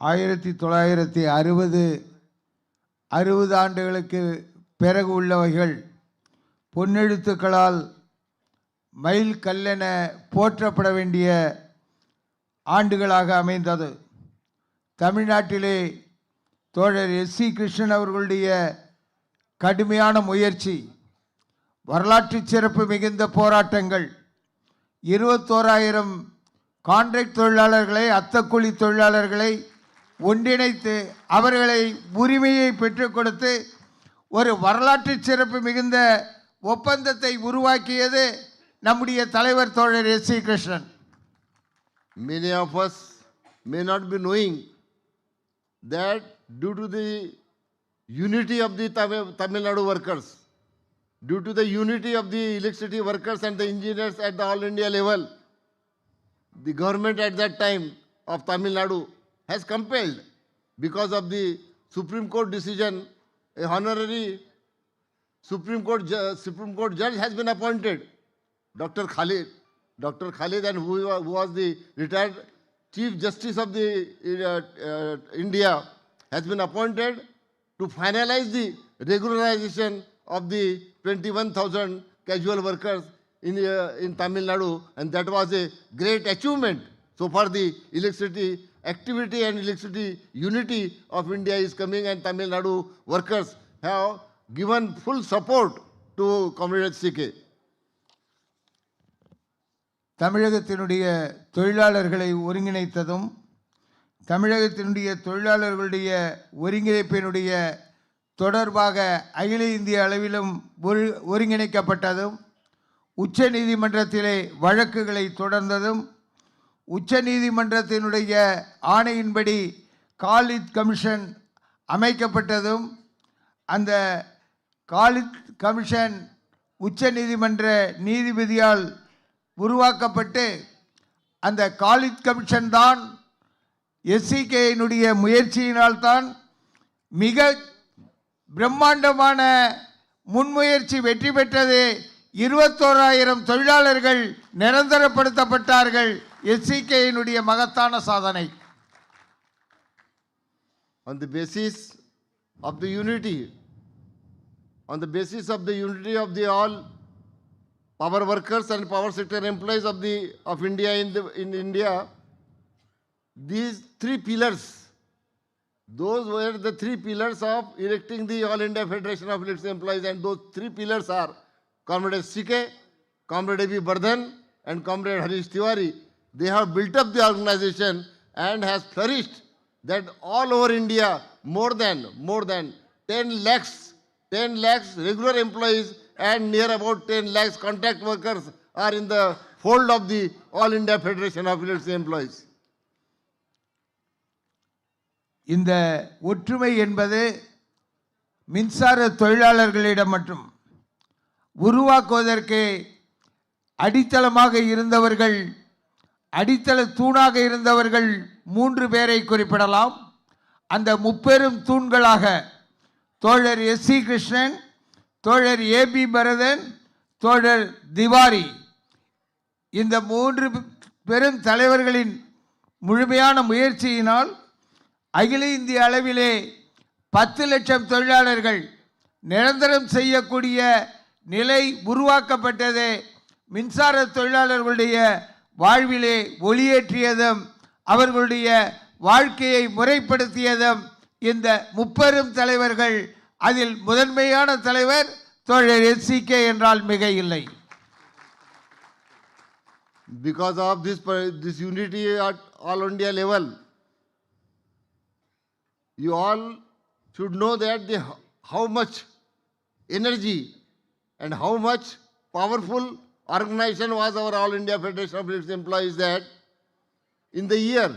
1960 ஆண்டுகளுக்கு பிறகு உள்ளவைகள் பொன்னெழுத்துக்களால் மைல் கல்லென போற்றப்பட வேண்டிய ஆண்டுகளாக அமைந்தது. தமிழ்நாட்டிலே தோழர் S.C. கிருஷ்ணன் அவர்களுடைய கடுமையான முயற்சி, வரலாற்று சிறப்பு மிகுந்த போராட்டங்கள், 21,000 கான்ட்ராக்ட் தொழிலாளர்களை, அத்தக்கூலி தொழிலாளர்களை ஒன்றிணைத்து அவர்களை உரிமையை பெற்றுக் கொடுத்து ஒரு வரலாற்று சிறப்பு மிகுந்த ஒப்பந்தத்தை உருவாக்கியது நம்முடைய தலைவர் தோழர் S.C. Krishnan. Many of us may not be knowing that due to the unity of the Tamil Nadu workers, due to the unity of the electricity workers and the engineers at the all India level, the government at that time of Tamil Nadu has compelled, because of the Supreme Court decision, a honorary Supreme Court judge has been appointed, Dr. Khalid, and who was the retired Chief Justice of the India, has been appointed to finalize the regularization of the 21,000 casual workers in Tamil Nadu, and that was a great achievement. So far the electricity activity and electricity unity of India is coming, and Tamil Nadu workers have given full support to Comrade S.C.K. தமிழகத்தினுடைய தொழிலாளர்களை ஒருங்கிணைத்ததும், தமிழகத்தினுடைய தொழிலாளர்களுடைய ஒருங்கிணைப்பினுடைய தொடர்பாக அகில இந்திய அளவிலும் ஒருங்கிணைக்கப்பட்டதும், உச்ச நீதிமன்றத்திலே வழக்குகளை தொடர்ந்ததும், உச்ச நீதிமன்றத்தினுடைய ஆணையின்படி காலித் கமிஷன் அமைக்கப்பட்டதும், அந்த காலித் கமிஷன் உச்ச நீதிமன்ற நீதிபதியால் உருவாக்கப்பட்டு அந்த காலித் கமிஷன் தான் எஸ்சிகேயினுடைய முயற்சியினால்தான் மிக பிரம்மாண்டமான முன்முயற்சி வெற்றி பெற்றது. 21,000 தொழிலாளர்கள் நிரந்தரப்படுத்தப்பட்டார்கள். எஸ்சிகேயினுடைய மகத்தான சாதனை. On the basis of the unity, on the basis of the unity of the all power workers and power sector employees of India in India, these three pillars, those were the three pillars of erecting the All India Federation of Electric Employees, and those three pillars are Comrade S.C.K, Comrade A.B. Bardhan, and Comrade Harish Tiwari. They have built up the organization and has flourished that all over India more than 10 lakhs regular employees and near about 10 lakhs contract workers are in the fold of the All India Federation of Electric Employees. இந்த ஒற்றுமை என்பது மின்சார தொழிலாளர்களிடம் மற்றும் உருவாக்குவதற்கு அடித்தளமாக இருந்தவர்கள், அடித்தள தூணாக இருந்தவர்கள் 3 பேரை குறிப்பிடலாம். அந்த முப்பெரும் தூண்களாக தோழர் S.C. கிருஷ்ணன், தோழர் A.B. பரதன், தோழர் திவாரி, இந்த 3 பெரும் தலைவர்களின் முழுமையான முயற்சியினால் அகில இந்திய அளவிலே 10 லட்சம் தொழிலாளர்கள் நிரந்தரம் செய்யக்கூடிய நிலை உருவாக்கப்பட்டது. மின்சார தொழிலாளர்களுடைய வாழ்விலே ஒளியேற்றியதும் அவர்களுடைய வாழ்க்கையை முறைப்படுத்தியதும் இந்த முப்பெரும் தலைவர்கள். அதில் முதன்மையான தலைவர் தோழர் S.C.K என்றால் மிக இல்லை. Because of this unity at all India level, you all should know that how much energy and how much powerful organization was our All India Federation of Electric Employees, that in the year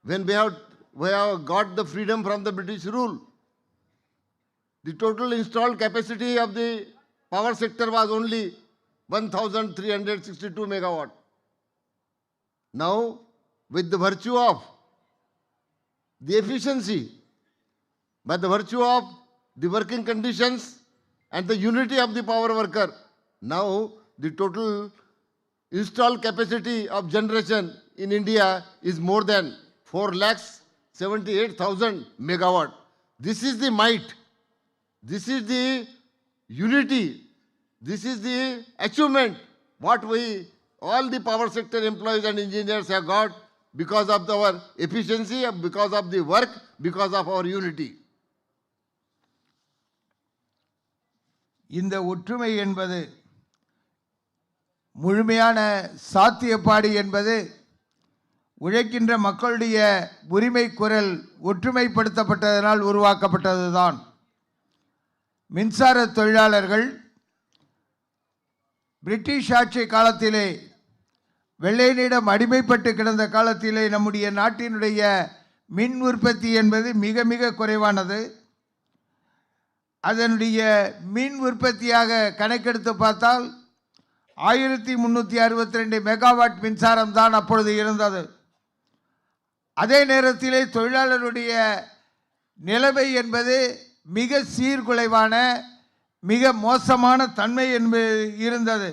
when we have got the freedom from the British rule, the total installed capacity of the power sector was only 1,362 megawatt. Now, with the virtue of the efficiency, by the virtue of the working conditions and the unity of the power worker, now the total installed capacity of generation in India is more than 4,78,000 megawatt. This is the might, this is the unity, this is the achievement what we all the power sector employees and engineers have got because of our efficiency, because of the work, because of our unity. இந்த ஒற்றுமை என்பது முழுமையான சாத்தியப்பாடு என்பது உழைக்கின்ற மக்களுடைய உரிமை குரல் ஒற்றுமைப்படுத்தப்பட்டதனால் உருவாக்கப்பட்டதுதான். மின்சார தொழிலாளர்கள் பிரிட்டிஷ் ஆட்சி காலத்திலே வெள்ளையனிடம் அடிமைப்பட்டு கிடந்த காலத்திலே நம்முடைய நாட்டினுடைய மின் உற்பத்தி என்பது மிக மிக குறைவானது. அதனுடைய மின் உற்பத்தியாக கணக்கெடுத்து பார்த்தால் 1362 மெகாவாட் மின்சாரம் தான் அப்பொழுது இருந்தது. அதே நேரத்திலே தொழிலாளருடைய நிலைமை என்பது மிக சீர்குலைவான மிக மோசமான தன்மை என்பது இருந்தது.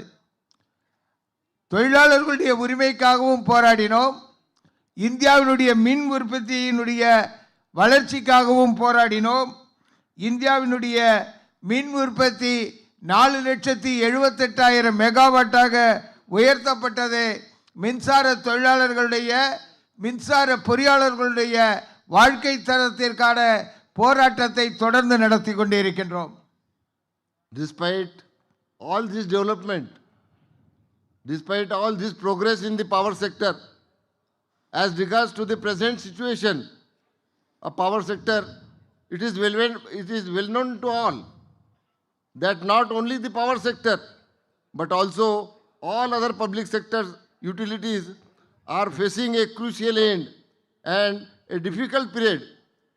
தொழிலாளர்களுடைய உரிமைக்காகவும் போராடினோம், இந்தியாவினுடைய மின் உற்பத்தியினுடைய வளர்ச்சிக்காகவும் போராடினோம். இந்தியாவினுடைய மின் உற்பத்தி 4,78,000 மெகாவாட்டாக உயர்த்தப்பட்டது. மின்சார தொழிலாளர்களுடைய மின்சார பொறியாளர்களுடைய வாழ்க்கை தரத்திற்கான போராட்டத்தை தொடர்ந்து நடத்தி கொண்டிருக்கின்றோம். Despite all this development, despite all this progress in the power sector, as regards to the present situation of power sector, it is well known to all that not only the power sector but also all other public sector utilities are facing a crucial end and a difficult period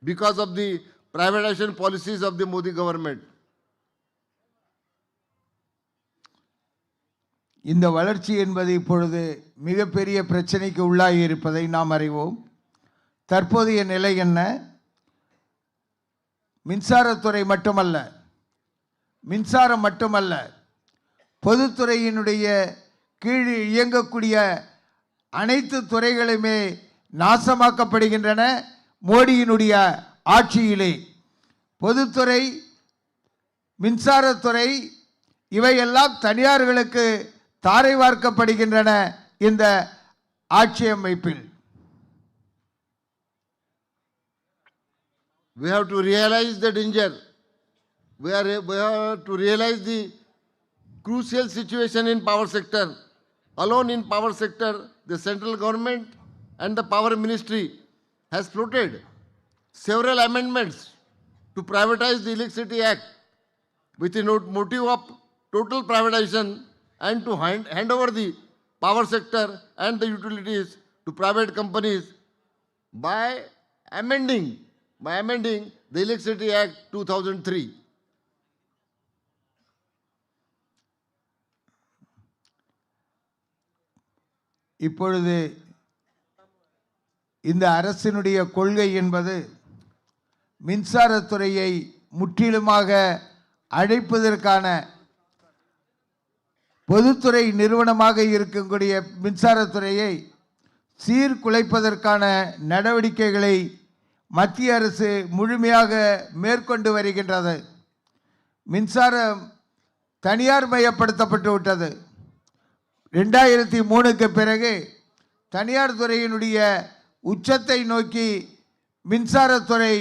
because of the privatization policies of the Modi government. இந்த வளர்ச்சி என்பது இப்பொழுது மிகப்பெரிய பிரச்சனைக்கு உள்ளாகி இருப்பதை நாம் அறிவோம். தற்போதைய நிலை என்ன? மின்சாரத்துறை மட்டுமல்ல, மின்சாரம் மட்டுமல்ல, பொதுத்துறையினுடைய கீழ் இயங்கக்கூடிய அனைத்து துறைகளுமே நாசமாக்கப்படுகின்றன மோடியினுடைய ஆட்சியிலே. பொதுத்துறை, மின்சாரத்துறை இவையெல்லாம் தனியார்களுக்கு தாரை வார்க்கப்படுகின்றன இந்த ஆட்சி அமைப்பில். We have to realize the danger. We have to realize the crucial situation in power sector. Alone in power sector, the central government and the power ministry has floated several amendments to privatize the Electricity Act with the motive of total privatization and to hand over the power sector and the utilities to private companies by amending the Electricity Act 2003. இப்பொழுது இந்த அரசினுடைய கொள்கை என்பது மின்சாரத்துறையை முற்றிலுமாக அழைப்பதற்கான, பொதுத்துறை நிறுவனமாக இருக்கக்கூடிய மின்சாரத்துறையை சீர்குலைப்பதற்கான நடவடிக்கைகளை மத்திய அரசு முழுமையாக மேற்கொண்டு வருகின்றது. மின்சாரம் தனியார் மயப்படுத்தப்பட்டு விட்டது. 2003க்கு பிறகு தனியார் துறையினுடைய உச்சத்தை நோக்கி மின்சாரத்துறை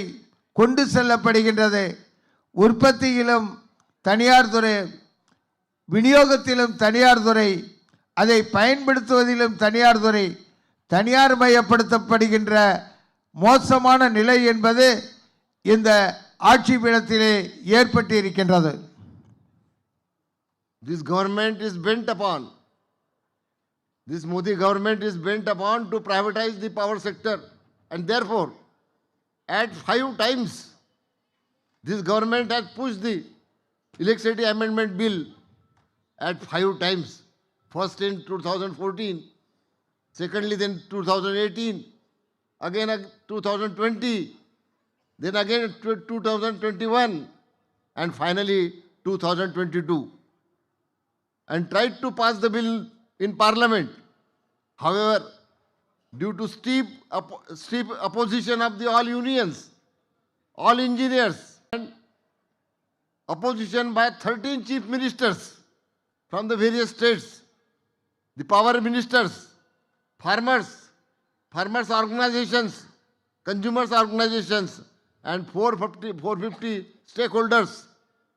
கொண்டு செல்லப்படுகின்றது. உற்பத்தியிலும் தனியார் துறை, விநியோகத்திலும் தனியார் துறை, அதை பயன்படுத்துவதிலும் தனியார் துறை, தனியார் மயப்படுத்தப்படுகின்ற மோசமான நிலை என்பது இந்த ஆட்சி பீடத்திலே ஏற்பட்டிருக்கின்றது. This government is bent upon, this Modi government is bent upon to privatize the power sector, and therefore at 5 times this government has pushed the electricity amendment bill at 5 times. First in 2014, secondly then 2018, again 2020, then again 2021, and finally 2022, and tried to pass the bill in Parliament. However, due to steep opposition of the all unions, all engineers, and opposition by 13 chief ministers from the various states, the power ministers, farmers organizations, consumers organizations, and 450 stakeholders,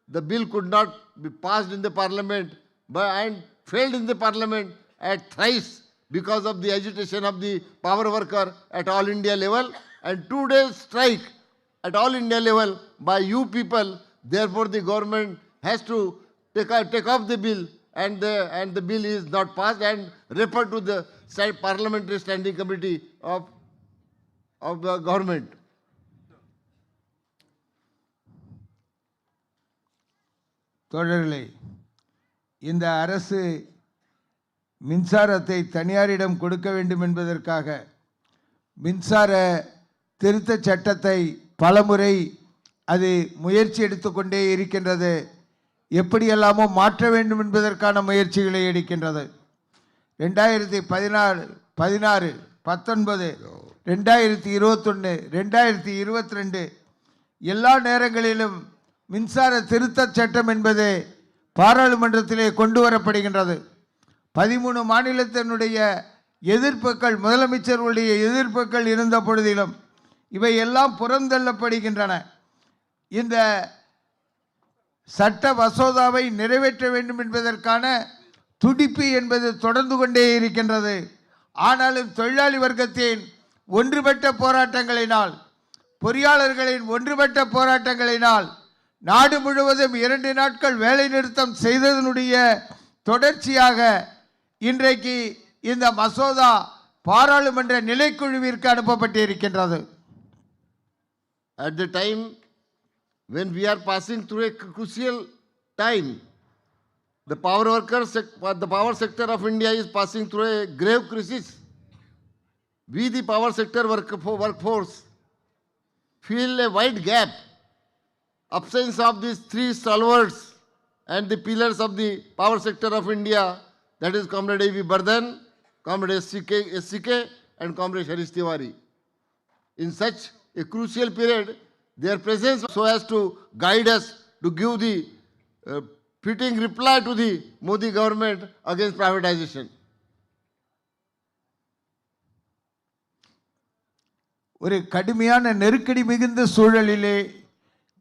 the bill could not be passed in the Parliament and failed in the Parliament at thrice because of the agitation of the power worker at all India level and 2 days strike at all India level by you people. Therefore, the government has to take off the bill, and the bill is not passed and referred to the Parliamentary Standing Committee of the government. தோழர்களே, இந்த அரசு மின்சாரத்தை தனியாரிடம் கொடுக்க வேண்டும் என்பதற்காக மின்சார திருத்த சட்டத்தை பலமுறை அது முயற்சி எடுத்துக்கொண்டே இருக்கின்றது. எப்படியெல்லாமோ மாற்ற வேண்டும் என்பதற்கான முயற்சிகளை எடுக்கின்றது. 2016, 19, 2021, 2022 எல்லா நேரங்களிலும் மின்சார திருத்த சட்டம் என்பது பாராளுமன்றத்திலே கொண்டு வரப்படுகின்றது. 13 மாநிலத்தினுடைய எதிர்ப்புகள், முதலமைச்சர்களுடைய எதிர்ப்புகள் இருந்த பொழுதிலும் இவை எல்லாம் புறந்தள்ளப்படுகின்றன. இந்த சட்ட மசோதாவை நிறைவேற்ற வேண்டும் என்பதற்கான துடிப்பு என்பது தொடர்ந்து கொண்டே இருக்கின்றது. ஆனாலும் தொழிலாளி வர்க்கத்தின் ஒன்றுபட்ட போராட்டங்களினால், பொறியாளர்களின் ஒன்றுபட்ட போராட்டங்களினால் நாடு முழுவதும் 2 நாட்கள் வேலை நிறுத்தம் செய்ததனுடைய தொடர்ச்சியாக இன்றைக்கு இந்த மசோதா பாராளுமன்ற நிலைக்குழுவிற்கு அனுப்பப்பட்டிருக்கின்றது. At the time when we are passing through a crucial time, The the power sector of India is passing through a grave crisis. We, the power sector workforce, feel a wide gap. Absence of these three stalwarts and the pillars of the power sector of India, that is Comrade A.V. Bardhan, Comrade S.C.K, and Comrade Harish Tiwari. In such a crucial period, their presence so as to guide us to give the fitting reply to the Modi government against privatization. ஒரு கடுமையான நெருக்கடி மிகுந்த சூழலிலே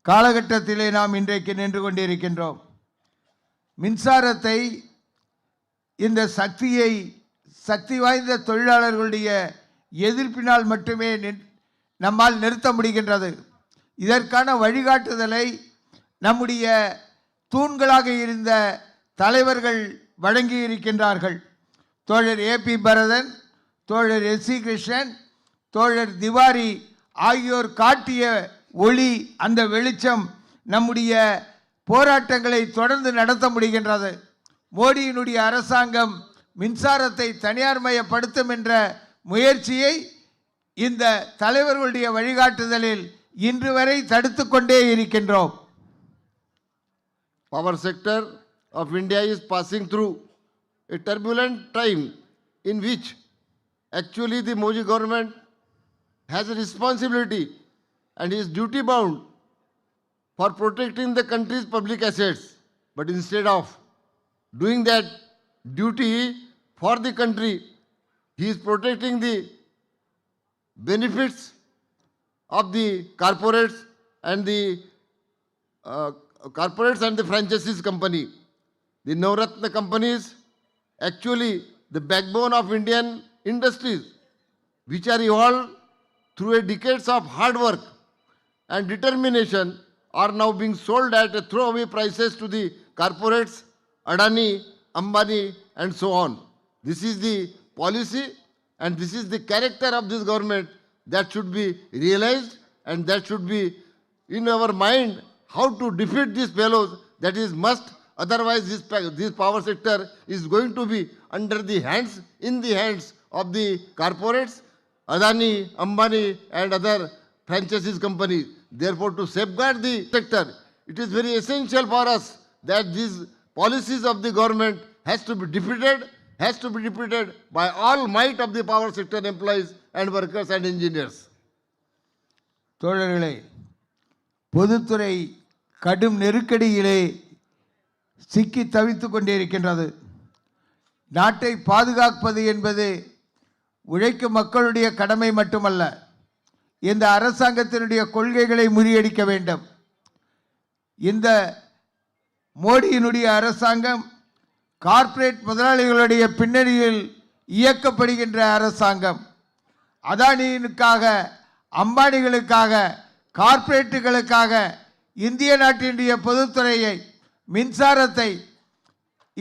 காலகட்டத்திலே நாம் இன்றைக்கு நின்று கொண்டிருக்கின்றோம். மின்சாரத்தை இந்த சக்தி வாய்ந்த தொழிலாளர்களுடைய எதிர்ப்பினால் மட்டுமே நம்மால் நிறுத்த முடிகின்றது. இதற்கான வழிகாட்டுதலை நம்முடைய தூண்களாக இருந்த தலைவர்கள் வழங்கி இருக்கின்றார்கள். தோழர் ஏபி பரதன், தோழர் S.C. கிருஷ்ணன், தோழர் திவாரி ஆகியோர் காட்டிய ஒளி, அந்த வெளிச்சம் நம்முடைய போராட்டங்களை தொடர்ந்து நடத்த முடிகின்றது. மோடியினுடைய அரசாங்கம் மின்சாரத்தை தனியார்மயப்படுத்தும் என்ற முயற்சியை இந்த தலைவர்களுடைய வழிகாட்டுதலில் இன்று வரை தடுத்து கொண்டே இருக்கின்றோம். Power sector of India is passing through a turbulent time in which actually the Modi government has a responsibility and is duty bound for protecting the country's public assets. But instead of doing that duty for the country, he is protecting the benefits of the corporates and the franchises company. The Navratna companies, actually the backbone of Indian industries, which are evolved through a decades of hard work and determination, are now being sold at a throwaway prices to the corporates, Adani, Ambani, and so on. This is the policy and this is the character of this government that should be realized, and that should be in our mind how to defeat these fellows. That is must. Otherwise, this power sector is going to be in the hands of the corporates, Adani, Ambani, and other franchises companies. Therefore, to safeguard the sector, it is very essential for us that these policies of the government has to be defeated by all might of the power sector employees and workers and engineers. தோழர்களே, பொதுத்துறை கடும் நெருக்கடியிலே சிக்கி தவித்துக் கொண்டிருக்கின்றது. நாட்டை பாதுகாப்பது என்பது உழைக்கும் மக்களுடைய கடமை மட்டுமல்ல, இந்த அரசாங்கத்தினுடைய கொள்கைகளை முறியடிக்க வேண்டும். இந்த மோடியினுடைய அரசாங்கம் கார்ப்பரேட் முதலாளிகளுடைய பின்னணியில் இயக்கப்படுகின்ற அரசாங்கம். அதானியினுக்காக, அம்பானிகளுக்காக, கார்ப்பரேட்டுகளுக்காக இந்திய நாட்டினுடைய பொதுத்துறையை, மின்சாரத்தை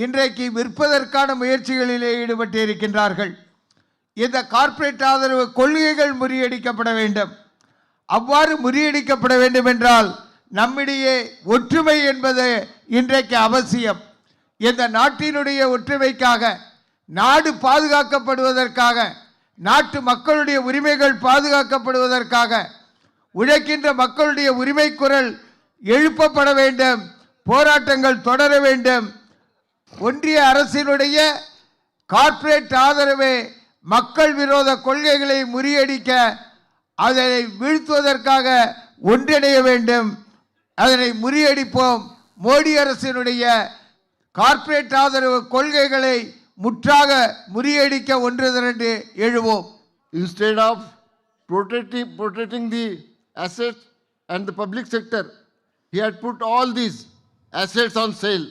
இன்றைக்கு விற்பதற்கான முயற்சிகளிலே ஈடுபட்டு இருக்கின்றார்கள். இந்த கார்ப்பரேட் ஆதரவு கொள்கைகள் முறியடிக்கப்பட வேண்டும். அவ்வாறு முறியடிக்கப்பட வேண்டும் என்றால் நம்மிடையே ஒற்றுமை என்பது இன்றைக்கு அவசியம். இந்த நாட்டினுடைய ஒற்றுமைக்காக, நாடு பாதுகாக்கப்படுவதற்காக, நாட்டு மக்களுடைய உரிமைகள் பாதுகாக்கப்படுவதற்காக, உழைக்கின்ற மக்களுடைய உரிமை குரல் எழுப்பப்பட வேண்டும், போராட்டங்கள் தொடர வேண்டும். ஒன்றிய அரசினுடைய கார்ப்பரேட் ஆதரவு மக்கள் விரோத கொள்கைகளை முறியடிக்க, அதனை வீழ்த்துவதற்காக ஒன்றிணைய வேண்டும். அதனை முறியடிப்போம். மோடி அரசினுடைய கார்ப்பரேட் ஆதரவு கொள்கைகளை முற்றாக முறியடிக்க ஒன்று திரண்டு எழுவோம். Instead of protecting the assets and the public sector, he had put all these assets on sale,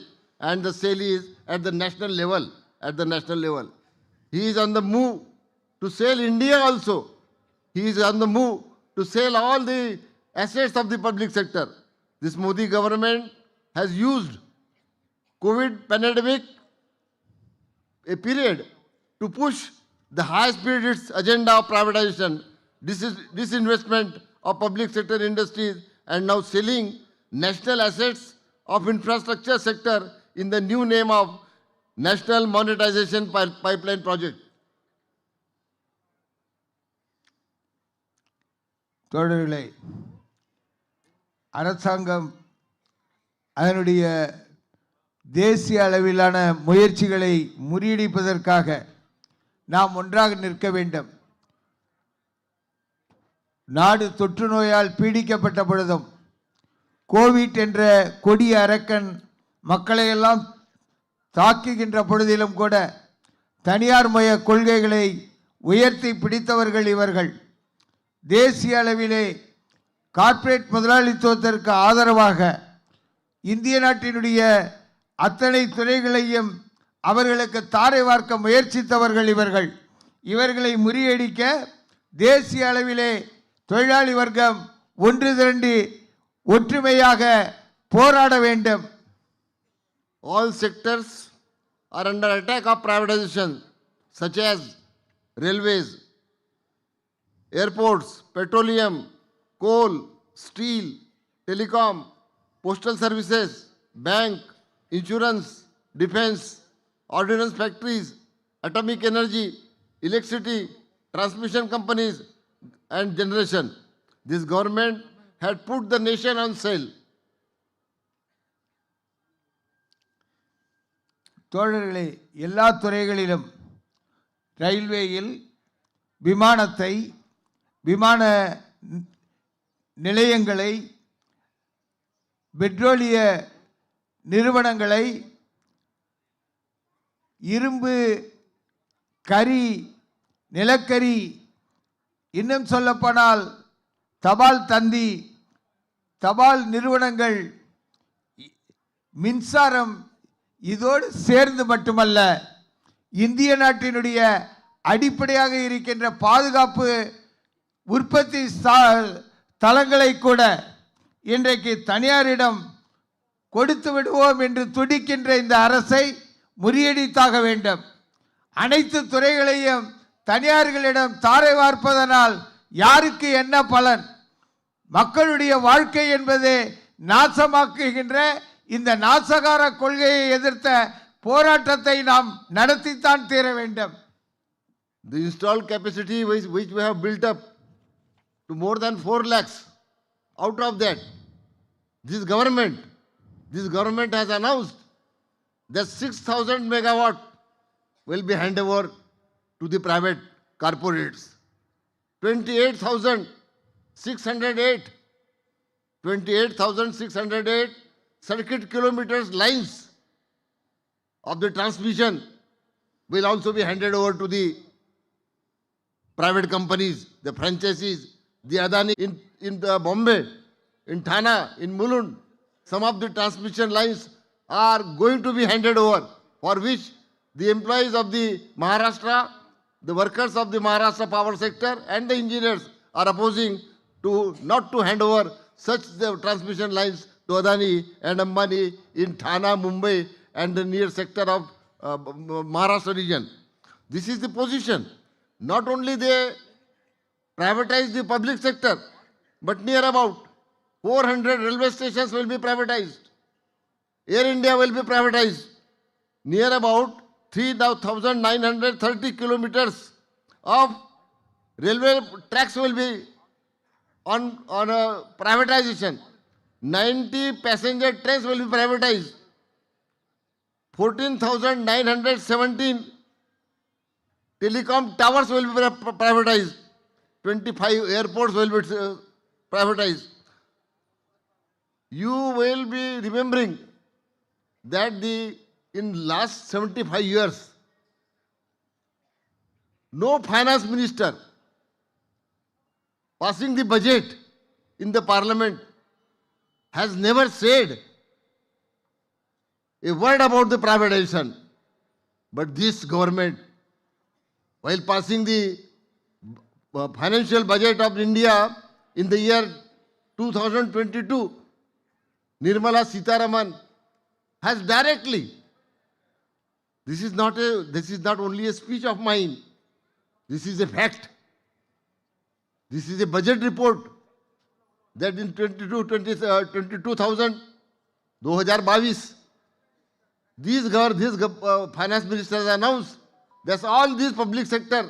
and the sale is at the national level. He is on the move to sell India also. He is on the move to sell all the assets of the public sector. This Modi government has used COVID pandemic, a period, to push the high-speed agenda of privatization, disinvestment of public sector industries, and now selling national assets of infrastructure sector in the new name of National Monetization Pipeline Project. தோழர்களே, அரசாங்கம் அதனுடைய தேசிய அளவிலான முயற்சிகளை முறியடிப்பதற்காக நாம் ஒன்றாக நிற்க வேண்டும். நாடு தொற்று நோயால் பீடிக்கப்பட்ட பொழுதும் கோவிட் என்ற கொடிய அரக்கன் மக்களை எல்லாம் தாக்குகின்ற பொழுதிலும் கூட தனியார் மய கொள்கைகளை உயர்த்தி பிடித்தவர்கள் இவர்கள். தேசிய அளவிலே கார்ப்பரேட் முதலாளித்துவத்திற்கு ஆதரவாக இந்திய நாட்டினுடைய அத்தனை துறைகளையும் அவர்களுக்கு தாரை வார்க்க முயற்சித்தவர்கள் இவர்கள். இவர்களை முறியடிக்க தேசிய அளவிலே தொழிலாளி வர்க்கம் ஒன்று திரண்டு ஒற்றுமையாக போராட வேண்டும். All sectors are under attack of privatization, such as railways, airports, petroleum, coal, steel, telecom, postal services, bank, insurance, defense, ordnance factories, atomic energy, electricity, transmission companies, and generation. This government had put the nation on sale. தோழர்களே, எல்லா துறைகளிலும் ரயில்வேயில் விமானத்தை, விமான நிலையங்களை, பெட்ரோலிய நிறுவனங்களை, இரும்பு, கரி, நிலக்கரி, இன்னும் சொல்லப்போனால் தபால் தந்தி, தபால் நிறுவனங்கள், மின்சாரம், இதோடு சேர்ந்து மட்டுமல்ல இந்திய நாட்டினுடைய அடிப்படையாக இருக்கின்ற பாதுகாப்பு உற்பத்தி தளங்களை கூட இன்றைக்கு தனியாரிடம் கொடுத்து விடுவோம் என்று துடிக்கின்ற இந்த அரசை முறியடித்தாக வேண்டும். அனைத்து துறைகளையும் தனியார்களிடம் தாரை வார்ப்பதனால் யாருக்கு என்ன பலன்? மக்களுடைய வாழ்க்கை என்பது நாசமாக்குகின்ற இந்த நாசகார கொள்கையை எதிர்த்த போராட்டத்தை நாம் நடத்தித்தான் தீர வேண்டும். The installed capacity which we have built up to more than 4 lakhs. Out of that, this government has announced that 6,000 megawatt will be handed over to the private corporates. 28,608 circuit kilometers lines of the transmission will also be handed over to the private companies, the franchisees, the Adani in the Bombay, in Thana, in Mulund. Some of the transmission lines are going to be handed over, for which the employees of the Maharashtra, the workers of the Maharashtra power sector and the engineers are opposing to not to hand over such the transmission lines to Adani and Ambani in Thana, Mumbai and the near sector of Maharashtra region. This is the position. Not only they privatize the public sector, but near about 400 railway stations will be privatized. Air India will be privatized. Near about 3,930 kilometers of railway tracks will be on a privatization. 90 passenger trains will be privatized. 14,917 telecom towers will be privatized. 25 airports will be privatized. You will be remembering that in last 75 years, no finance minister passing the budget in the parliament has never said a word about the privatization. But this government, while passing the financial budget of India in the year 2022, Nirmala Sitharaman has directly, this is not only a speech of mine, this is a fact. This is a budget report that in 2022, These finance ministers announced that all these public sector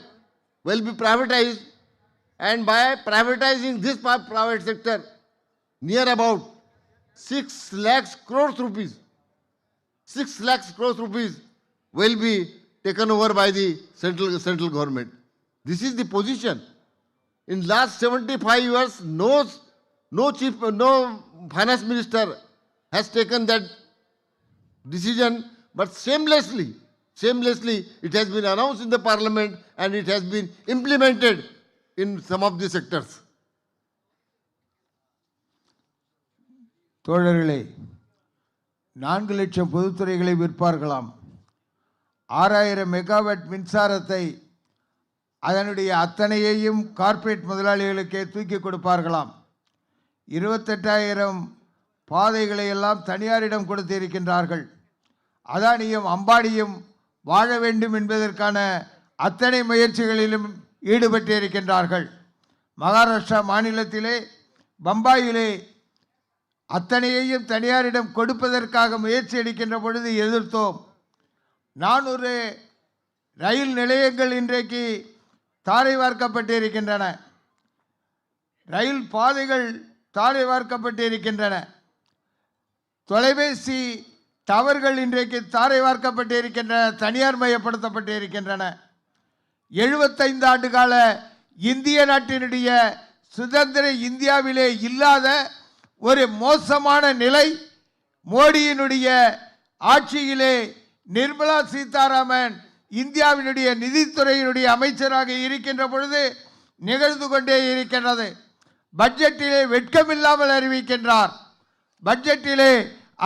will be privatized, and by privatizing this private sector, near about 6 lakhs crores rupees, 6 lakhs crores rupees will be taken over by the central government. This is the position. In last 75 years, no finance minister has taken that decision, but shamelessly it has been announced in the parliament and it has been implemented in some of the sectors. தோழர்களே, 4 லட்சம் பொதுத்துறைகளை விற்பார்களாம். 6000 மெகாவாட் மின்சாரத்தை அதனுடைய அத்தனையையும் கார்ப்பரேட் முதலாளிகளுக்கே தூக்கி கொடுப்பார்களாம். 28000 பாதைகளை எல்லாம் தனியாரிடம் கொடுத்து இருக்கின்றார்கள். அதானியும் அம்பானியும் வாழ வேண்டும் என்பதற்கான அத்தனை முயற்சிகளிலும் ஈடுபட்டு இருக்கின்றார்கள். மகாராஷ்டிரா மாநிலத்திலே பம்பாயிலே அத்தனையையும் தனியாரிடம் கொடுப்பதற்காக முயற்சி எடுக்கின்ற பொழுது எதிர்த்தோம். 400 ரயில் நிலையங்கள் இன்றைக்கு தாரை வார்க்கப்பட்டு இருக்கின்றன. ரயில் பாதைகள் தாரை வார்க்கப்பட்டு இருக்கின்றன. தொலைபேசி டவர்கள் இன்றைக்கு தாரை வார்க்கப்பட்டு இருக்கின்றன, தனியார் மயப்படுத்தப்பட்டு இருக்கின்றன. 75 ஆண்டு கால இந்திய நாட்டினுடைய சுதந்திர இந்தியாவிலே இல்லாத ஒரு மோசமான நிலை மோடியினுடைய ஆட்சியிலே நிர்மலா சீதாராமன் இந்தியாவினுடைய நிதித்துறையினுடைய அமைச்சராக இருக்கின்ற பொழுது நிகழ்ந்து கொண்டே இருக்கின்றது. பட்ஜெட்டிலே வெட்கமில்லாமல் அறிவிக்கின்றார். பட்ஜெட்டிலே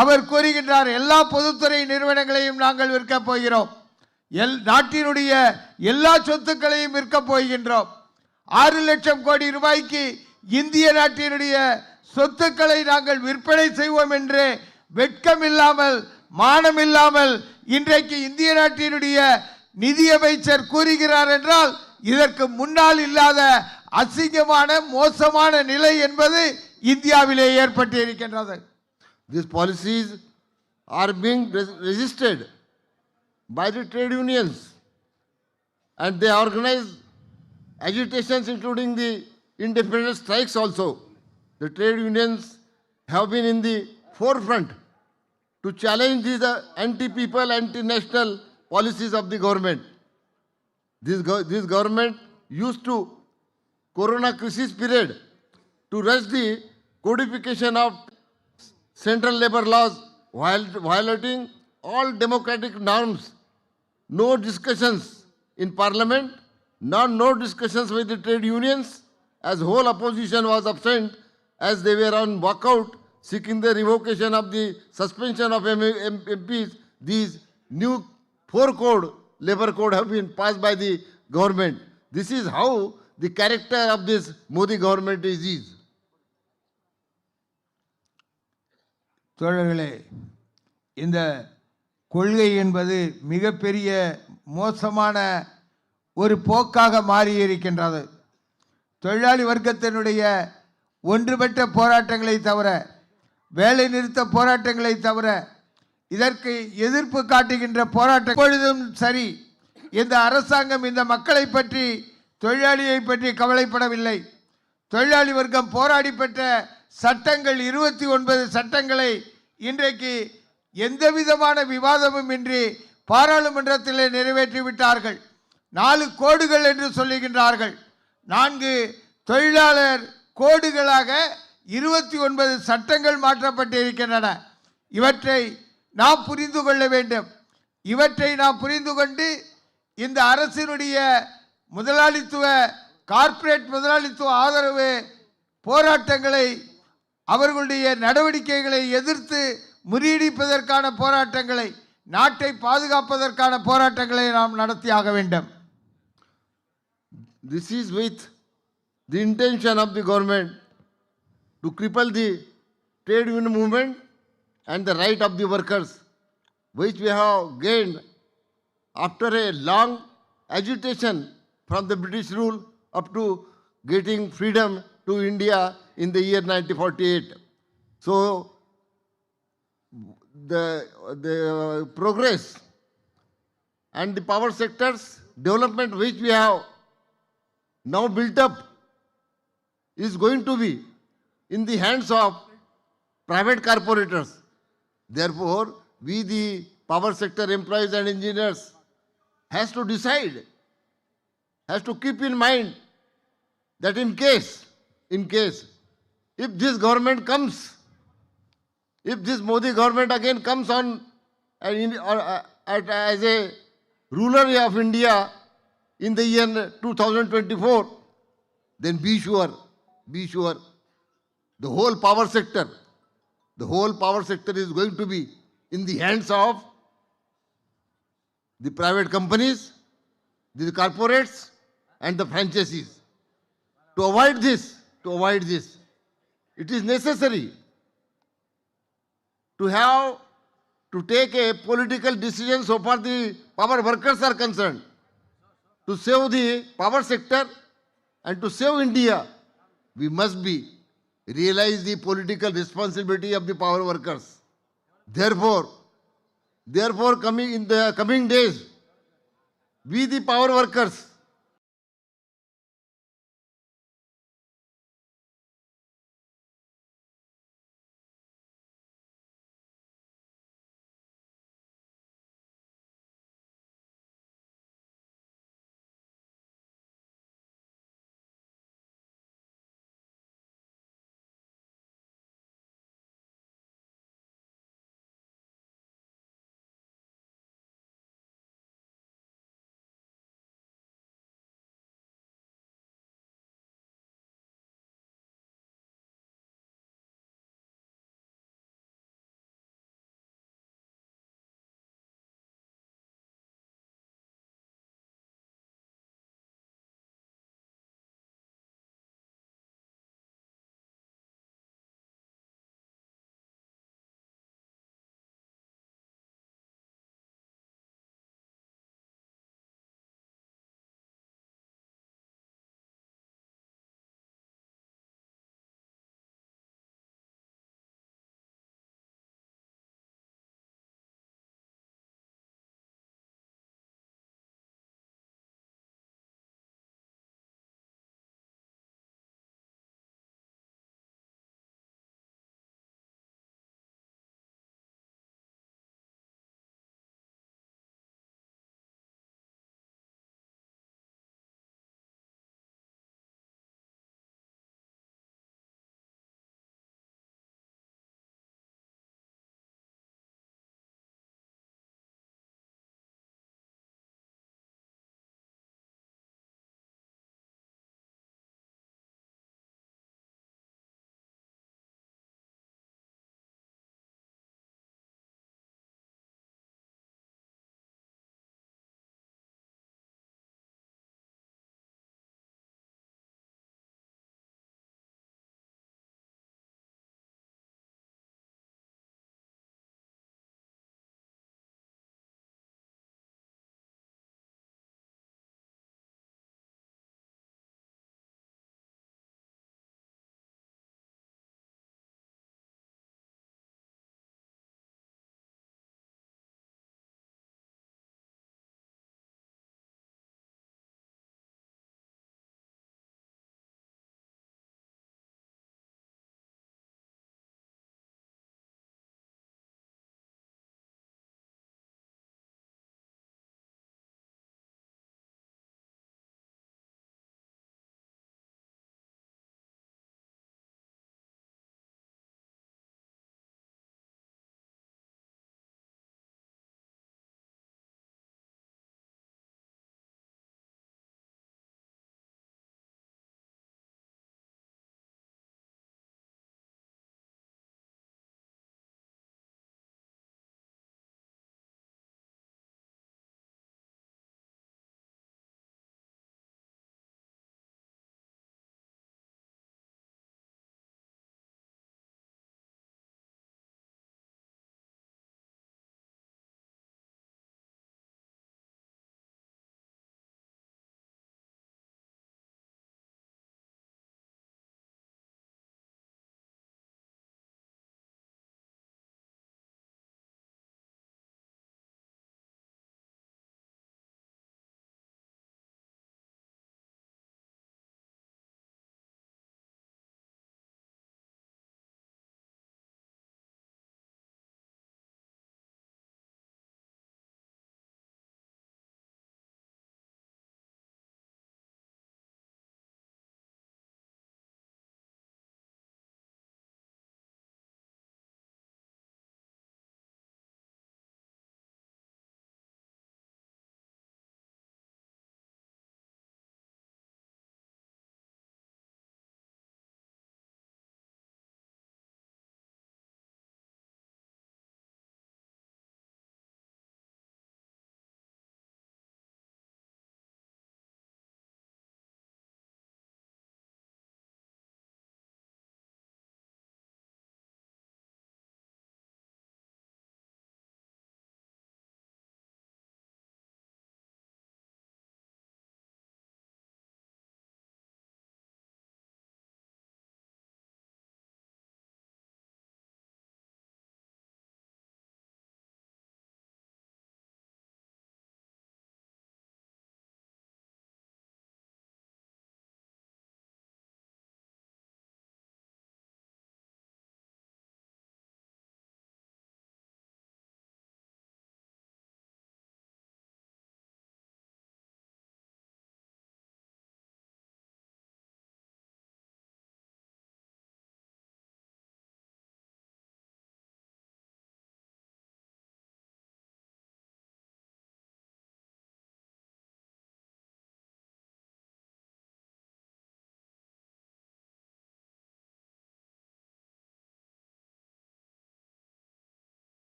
அவர் கூறுகின்றார், எல்லா பொதுத்துறை நிறுவனங்களையும் நாங்கள் விற்கப் போகிறோம், நாட்டினுடைய எல்லா சொத்துக்களையும் விற்கப் போகின்றோம். 6 லட்சம் கோடி ரூபாய்க்கு இந்திய நாட்டினுடைய சொத்துக்களை நாங்கள் விற்பனை செய்வோம் என்று வெட்கமில்லாமல் மானமில்லாமல் இன்றைக்கு இந்திய நாட்டினுடைய நிதியமைச்சர் கூறுகிறார் என்றால் இதற்கு முன்னால் இல்லாத அசிங்கமான மோசமான நிலை என்பது இந்தியாவிலே ஏற்பட்டு இருக்கின்றது. These policies are being resisted by the trade unions, and they organize agitations including the independent strikes also. The trade unions have been in the forefront to challenge these anti-people, anti-national policies of the government. This government used to Corona crisis period to rush the codification of central labor laws while violating all democratic norms. No discussions in parliament, no discussions with the trade unions, as whole opposition was absent as they were on walkout seeking the revocation of the suspension of MPs. These new 4 labor code have been passed by the government. This is how the character of this Modi government is. தோழர்களே, இந்த கொள்கை என்பது மிகப்பெரிய மோசமான ஒரு போக்காக மாறி இருக்கின்றது. தொழிலாளி வர்க்கத்தினுடைய ஒன்றுபட்ட போராட்டங்களை தவிர, வேலை நிறுத்த போராட்டங்களை தவிர, இதற்கு எதிர்ப்பு காட்டுகின்ற போராட்டம் எப்பொழுதும் சரி, இந்த அரசாங்கம் இந்த மக்களை பற்றி, தொழிலாளியை பற்றி கவலைப்படவில்லை. தொழிலாளி வர்க்கம் போராடி பெற்ற சட்டங்கள் 29 சட்டங்களை இன்றைக்கு எந்த விதமான விவாதமும் இன்றி பாராளுமன்றத்தில் நிறைவேற்றிவிட்டார்கள். 4 கோடுகள் என்று சொல்லுகின்றார்கள். 4 தொழிலாளர் கோடுகளாக 29 சட்டங்கள் மாற்றப்பட்டு இருக்கின்றன. இவற்றை நாம் புரிந்து கொள்ள வேண்டும். இவற்றை நாம் புரிந்து கொண்டு இந்த அரசினுடைய முதலாளித்துவ கார்ப்பரேட் முதலாளித்துவ ஆதரவு போராட்டங்களை, அவர்களுடைய நடவடிக்கைகளை எதிர்த்து முறியடிப்பதற்கான போராட்டங்களை, நாட்டை பாதுகாப்பதற்கான போராட்டங்களை நாம் நடத்தியாக வேண்டும். This is with the intention of the government to cripple the trade union movement and the right of the workers, which we have gained after a long agitation from the British rule up to getting freedom to India in the year 1948. So the progress and the power sector's development which we have now built up is going to be in the hands of private corporators. Therefore, we the power sector employees and engineers has to decide, has to keep in mind that in case, if this government comes, if this Modi government again comes on as a ruler of India in the year 2024, then be sure, the whole power sector is going to be in the hands of the private companies, the corporates, and the franchisees. To avoid this, it is necessary to take a political decision so far the power workers are concerned. To save the power sector and to save India, we must realize the political responsibility of the power workers. Therefore, in the coming days, we the power workers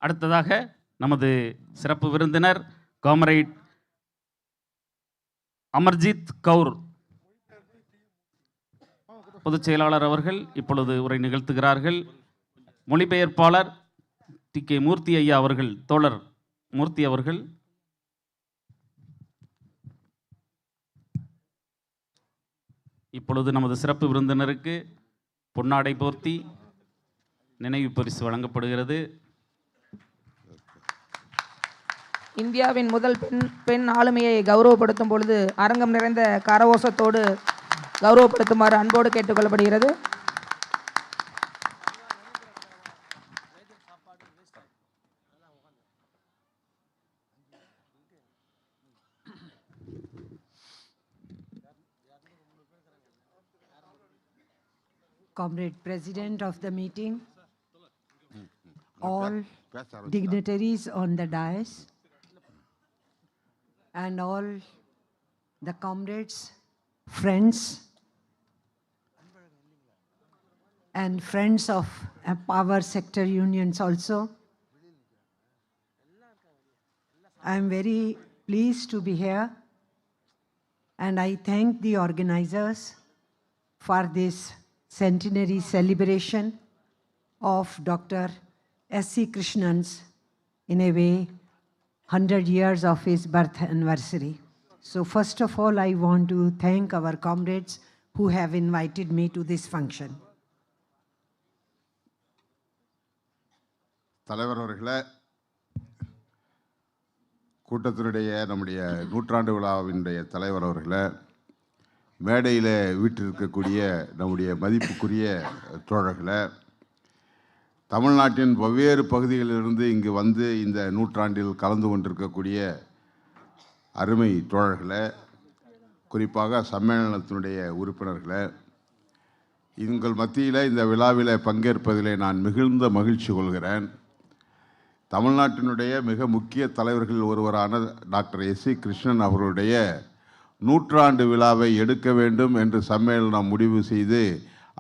அடுத்ததாக நமது சிறப்பு விருந்தினர் காம்ரேட் அமர்ஜித் கவுர் பொதுச் செயலாளர் அவர்கள் இப்பொழுது உரை நிகழ்த்துகிறார்கள். மொழிபெயர்ப்பாளர் TK மூர்த்தி ஐயா அவர்கள், தோழர் மூர்த்தி அவர்கள் இப்பொழுது நமது சிறப்பு விருந்தினருக்கு பொன்னாடை போர்த்தி நினைவு பரிசு வழங்கப்படுகிறது. இந்தியாவின் முதல் பெண் ஆளுமையை கௌரவப்படுத்தும் பொழுது அரங்கம் நிறைந்த கரகோஷத்தோடு கௌரவப்படுத்துமாறு அன்போடு கேட்டுக்கொள்ளப்படுகிறது. Comrade President of the meeting, all dignitaries on the dais, and all the comrades, friends, and friends of power sector unions also. I am very pleased to be here, and I thank the organizers for this centenary celebration of Dr. S.C. Krishnan's, in a way, 100 years of his birth anniversary. So first of all, I want to thank our comrades who have invited me to this function. தலைவர் அவர்களே, கூட்டத்தினுடைய நம்முடைய நூற்றாண்டு விழாவினுடைய தலைவர் அவர்களே, மேடையில் வீற்றிருக்கக்கூடிய நம்முடைய மதிப்புக்குரிய தோழர்களே, தமிழ்நாட்டின் பல்வேறு பகுதிகளிலிருந்து இங்கு வந்து இந்த நூற்றாண்டில் கலந்து கொண்டிருக்கக்கூடிய அருமை தோழர்களே, குறிப்பாக சம்மேளனத்தினுடைய உறுப்பினர்களே, உங்கள் மத்தியில் இந்த விழாவில் பங்கேற்பதிலே நான் மிகுந்த மகிழ்ச்சி கொள்கிறேன். தமிழ்நாட்டினுடைய மிக முக்கிய தலைவர்கள் ஒருவரான டாக்டர் S.C. கிருஷ்ணன் அவர்களுடைய நூற்றாண்டு விழாவை எடுக்க வேண்டும் என்று சம்மேளனம் முடிவு செய்து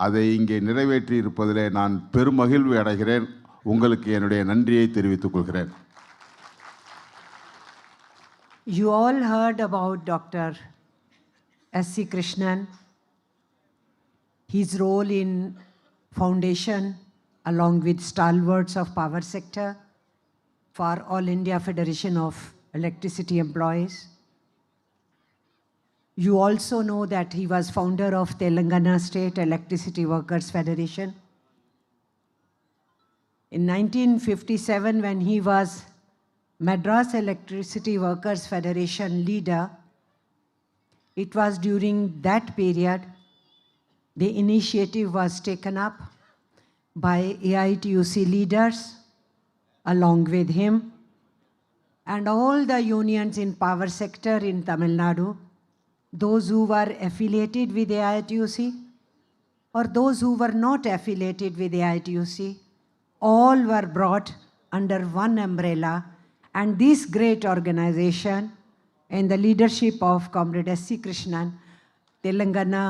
அதை இங்கே நிறைவேற்றி இருப்பதிலே நான் பெருமகிழ்வு அடைகிறேன். உங்களுக்கு என்னுடைய நன்றியை தெரிவித்துக் கொள்கிறேன். You all heard about Dr. S.C. Krishnan, his role in foundation along with stalwarts of power sector for All India Federation of Electricity Employees. You also know that he was founder of Telangana State Electricity Workers Federation. In 1957, when he was Madras Electricity Workers Federation leader, it was during that period the initiative was taken up by AITUC leaders along with him and all the unions in power sector in Tamil Nadu, those who were affiliated with AITUC or those who were not affiliated with AITUC, all were brought under one umbrella, and this great organization in the leadership of Comrade S.C. Krishnan, Telangana,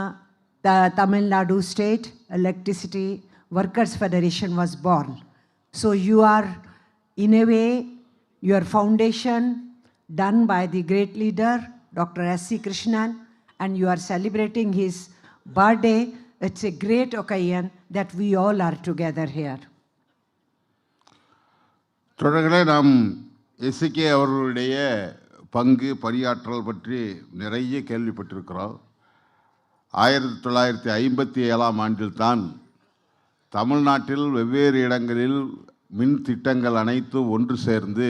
the Tamil Nadu State Electricity Workers Federation was born. So you are, in a way, your foundation done by the great leader, Dr. S.C. Krishnan, and you are celebrating his birthday. It's a great occasion that we all are together here. தொடர்களே, நாம் S.C.K அவர்களுடைய பங்கு பணியாற்றல் பற்றி நிறைய கேள்விப்பட்டிருக்கிறோம். 1957 ஆண்டில் தான் தமிழ்நாட்டில் வெவ்வேறு இடங்களில் மின் திட்டங்கள் அனைத்தும் ஒன்று சேர்ந்து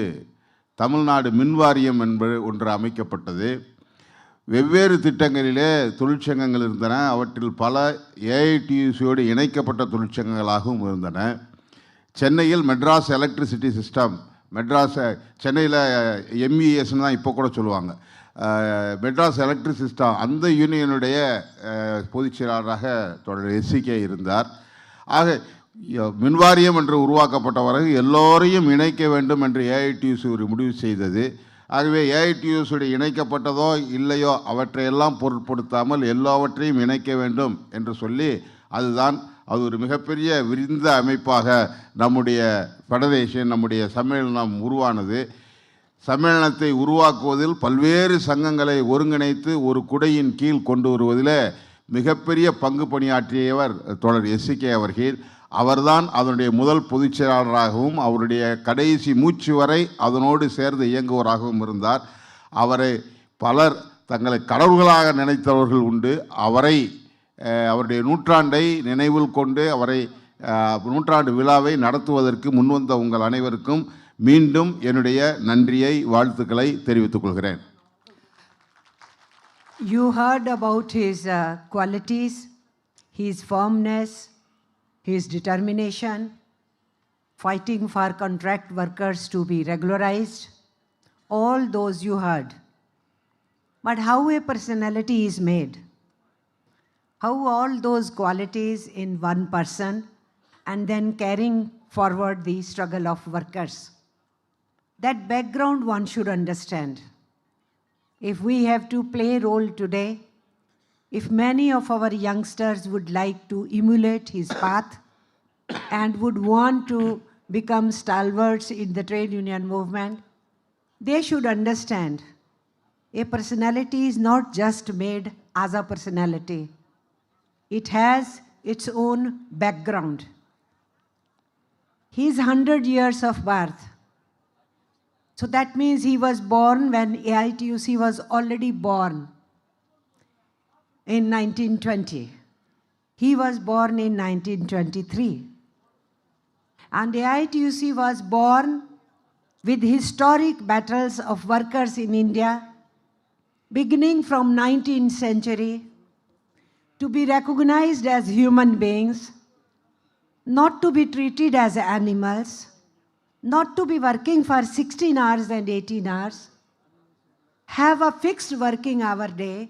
தமிழ்நாடு மின்வாரியம் என்பது ஒன்று அமைக்கப்பட்டது. வெவ்வேறு திட்டங்களிலே தொழிற்சங்கங்கள் இருந்தன. அவற்றில் பல AITUCயோடு இணைக்கப்பட்ட தொழிற்சங்கங்களாகவும் இருந்தன. சென்னையில் மெட்ராஸ் எலக்ட்ரிசிட்டி சிஸ்டம், சென்னையில் MESன்னு தான் இப்போ கூட சொல்லுவாங்க, மெட்ராஸ் எலக்ட்ரிக் சிஸ்டம், அந்த யூனியனுடைய பொதுச் செயலாளராக தொடர் S.C.K இருந்தார். ஆக மின்வாரியம் என்று உருவாக்கப்பட்ட பிறகு எல்லோரையும் இணைக்க வேண்டும் என்று AITUC ஒரு முடிவு செய்தது. ஆகவே AITUC இணைக்கப்பட்டதோ இல்லையோ அவற்றையெல்லாம் பொருட்படுத்தாமல் எல்லாவற்றையும் இணைக்க வேண்டும் என்று சொல்லி அதுதான் அது ஒரு மிகப்பெரிய விரிந்த அமைப்பாக நம்முடைய ஃபெடரேஷன், நம்முடைய சம்மேளனம் உருவானது. சம்மேளனத்தை உருவாக்குவதில் பல்வேறு சங்கங்களை ஒருங்கிணைத்து ஒரு குடையின் கீழ் கொண்டு வருவதில் மிகப்பெரிய பங்கு பணியாற்றியவர் தோழர் S.C.K அவர்கள். அவர்தான் அதனுடைய முதல் பொதுச் செயலாளராகவும் அவருடைய கடைசி மூச்சு வரை அதனோடு சேர்ந்து இயங்குவராகவும் இருந்தார். அவரை பலர் தங்களை கடவுள்களாக நினைத்தவர்கள் உண்டு. அவருடைய நூற்றாண்டை நினைவில் கொண்டு நூற்றாண்டு விழாவை நடத்துவதற்கு முன்வந்த உங்கள் அனைவருக்கும் மீண்டும் என்னுடைய நன்றியை, வாழ்த்துக்களை தெரிவித்துக் கொள்கிறேன். You heard about his qualities, his firmness, his determination, fighting for contract workers to be regularized. All those you heard. But how a personality is made? How all those qualities in one person and then carrying forward the struggle of workers? That background one should understand. If we have to play a role today, if many of our youngsters would like to emulate his path and would want to become stalwarts in the trade union movement, they should understand a personality is not just made as a personality. It has its own background. He is 100 years of birth. So that means he was born when AITUC was already born in 1920. He was born in 1923. And AITUC was born with historic battles of workers in India, beginning from 19th century, to be recognized as human beings, not to be treated as animals, not to be working for 16 hours and 18 hours, have a fixed working hour day,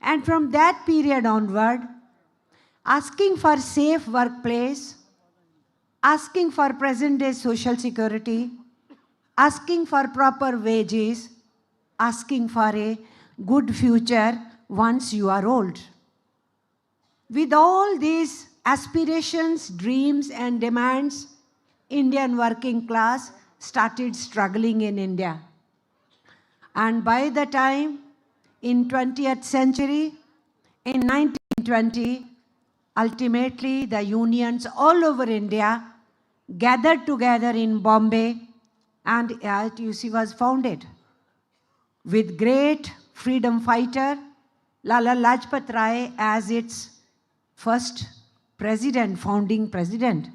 and from that period onward, asking for safe workplace, asking for present-day social security, asking for proper wages, asking for a good future once you are old. With all these aspirations, dreams, and demands, Indian working class started struggling in India. And by the time in 20th century, in 1920, ultimately the unions all over India gathered together in Bombay and AITUC was founded. With great freedom fighter Lala Lajpat Rai as its first president, founding president.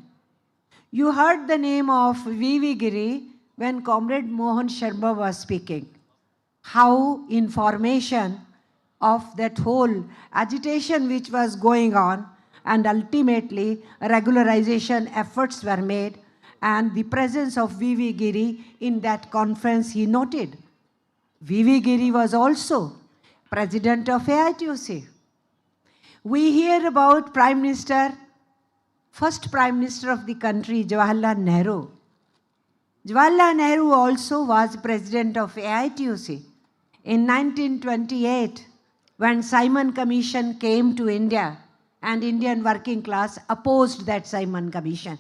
You heard the name of V.V. Giri when Comrade Mohan Sharma was speaking. How in formation of that whole agitation which was going on, and ultimately regularization efforts were made, and the presence of V.V. Giri in that conference he noted. V.V. Giri was also president of AITUC. We hear about first Prime Minister of the country, Jawaharlal Nehru. Jawaharlal Nehru also was president of AITUC. In 1928, when Simon Commission came to India, and Indian working class opposed that Simon Commission.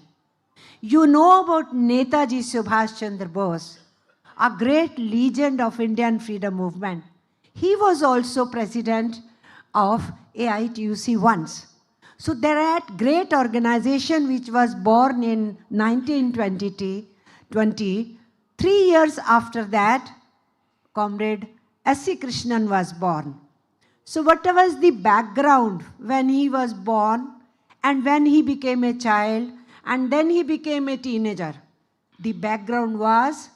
You know about Netaji Subhash Chandra Bose, a great legend of Indian freedom movement. He was also president of AITUC once. So there are great organization which was born in 1920. 3 years after that, Comrade S.C. Krishnan was born. So what was the background when he was born and when he became a child and then he became a teenager? The background was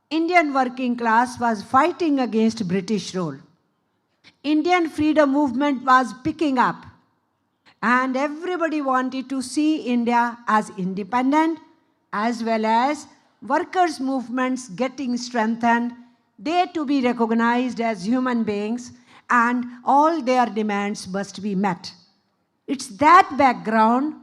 Indian working class was fighting against British rule. Indian freedom movement was picking up and everybody wanted to see India as independent as well as workers' movements getting strengthened, they to be recognized as human beings and all their demands must be met. It's that background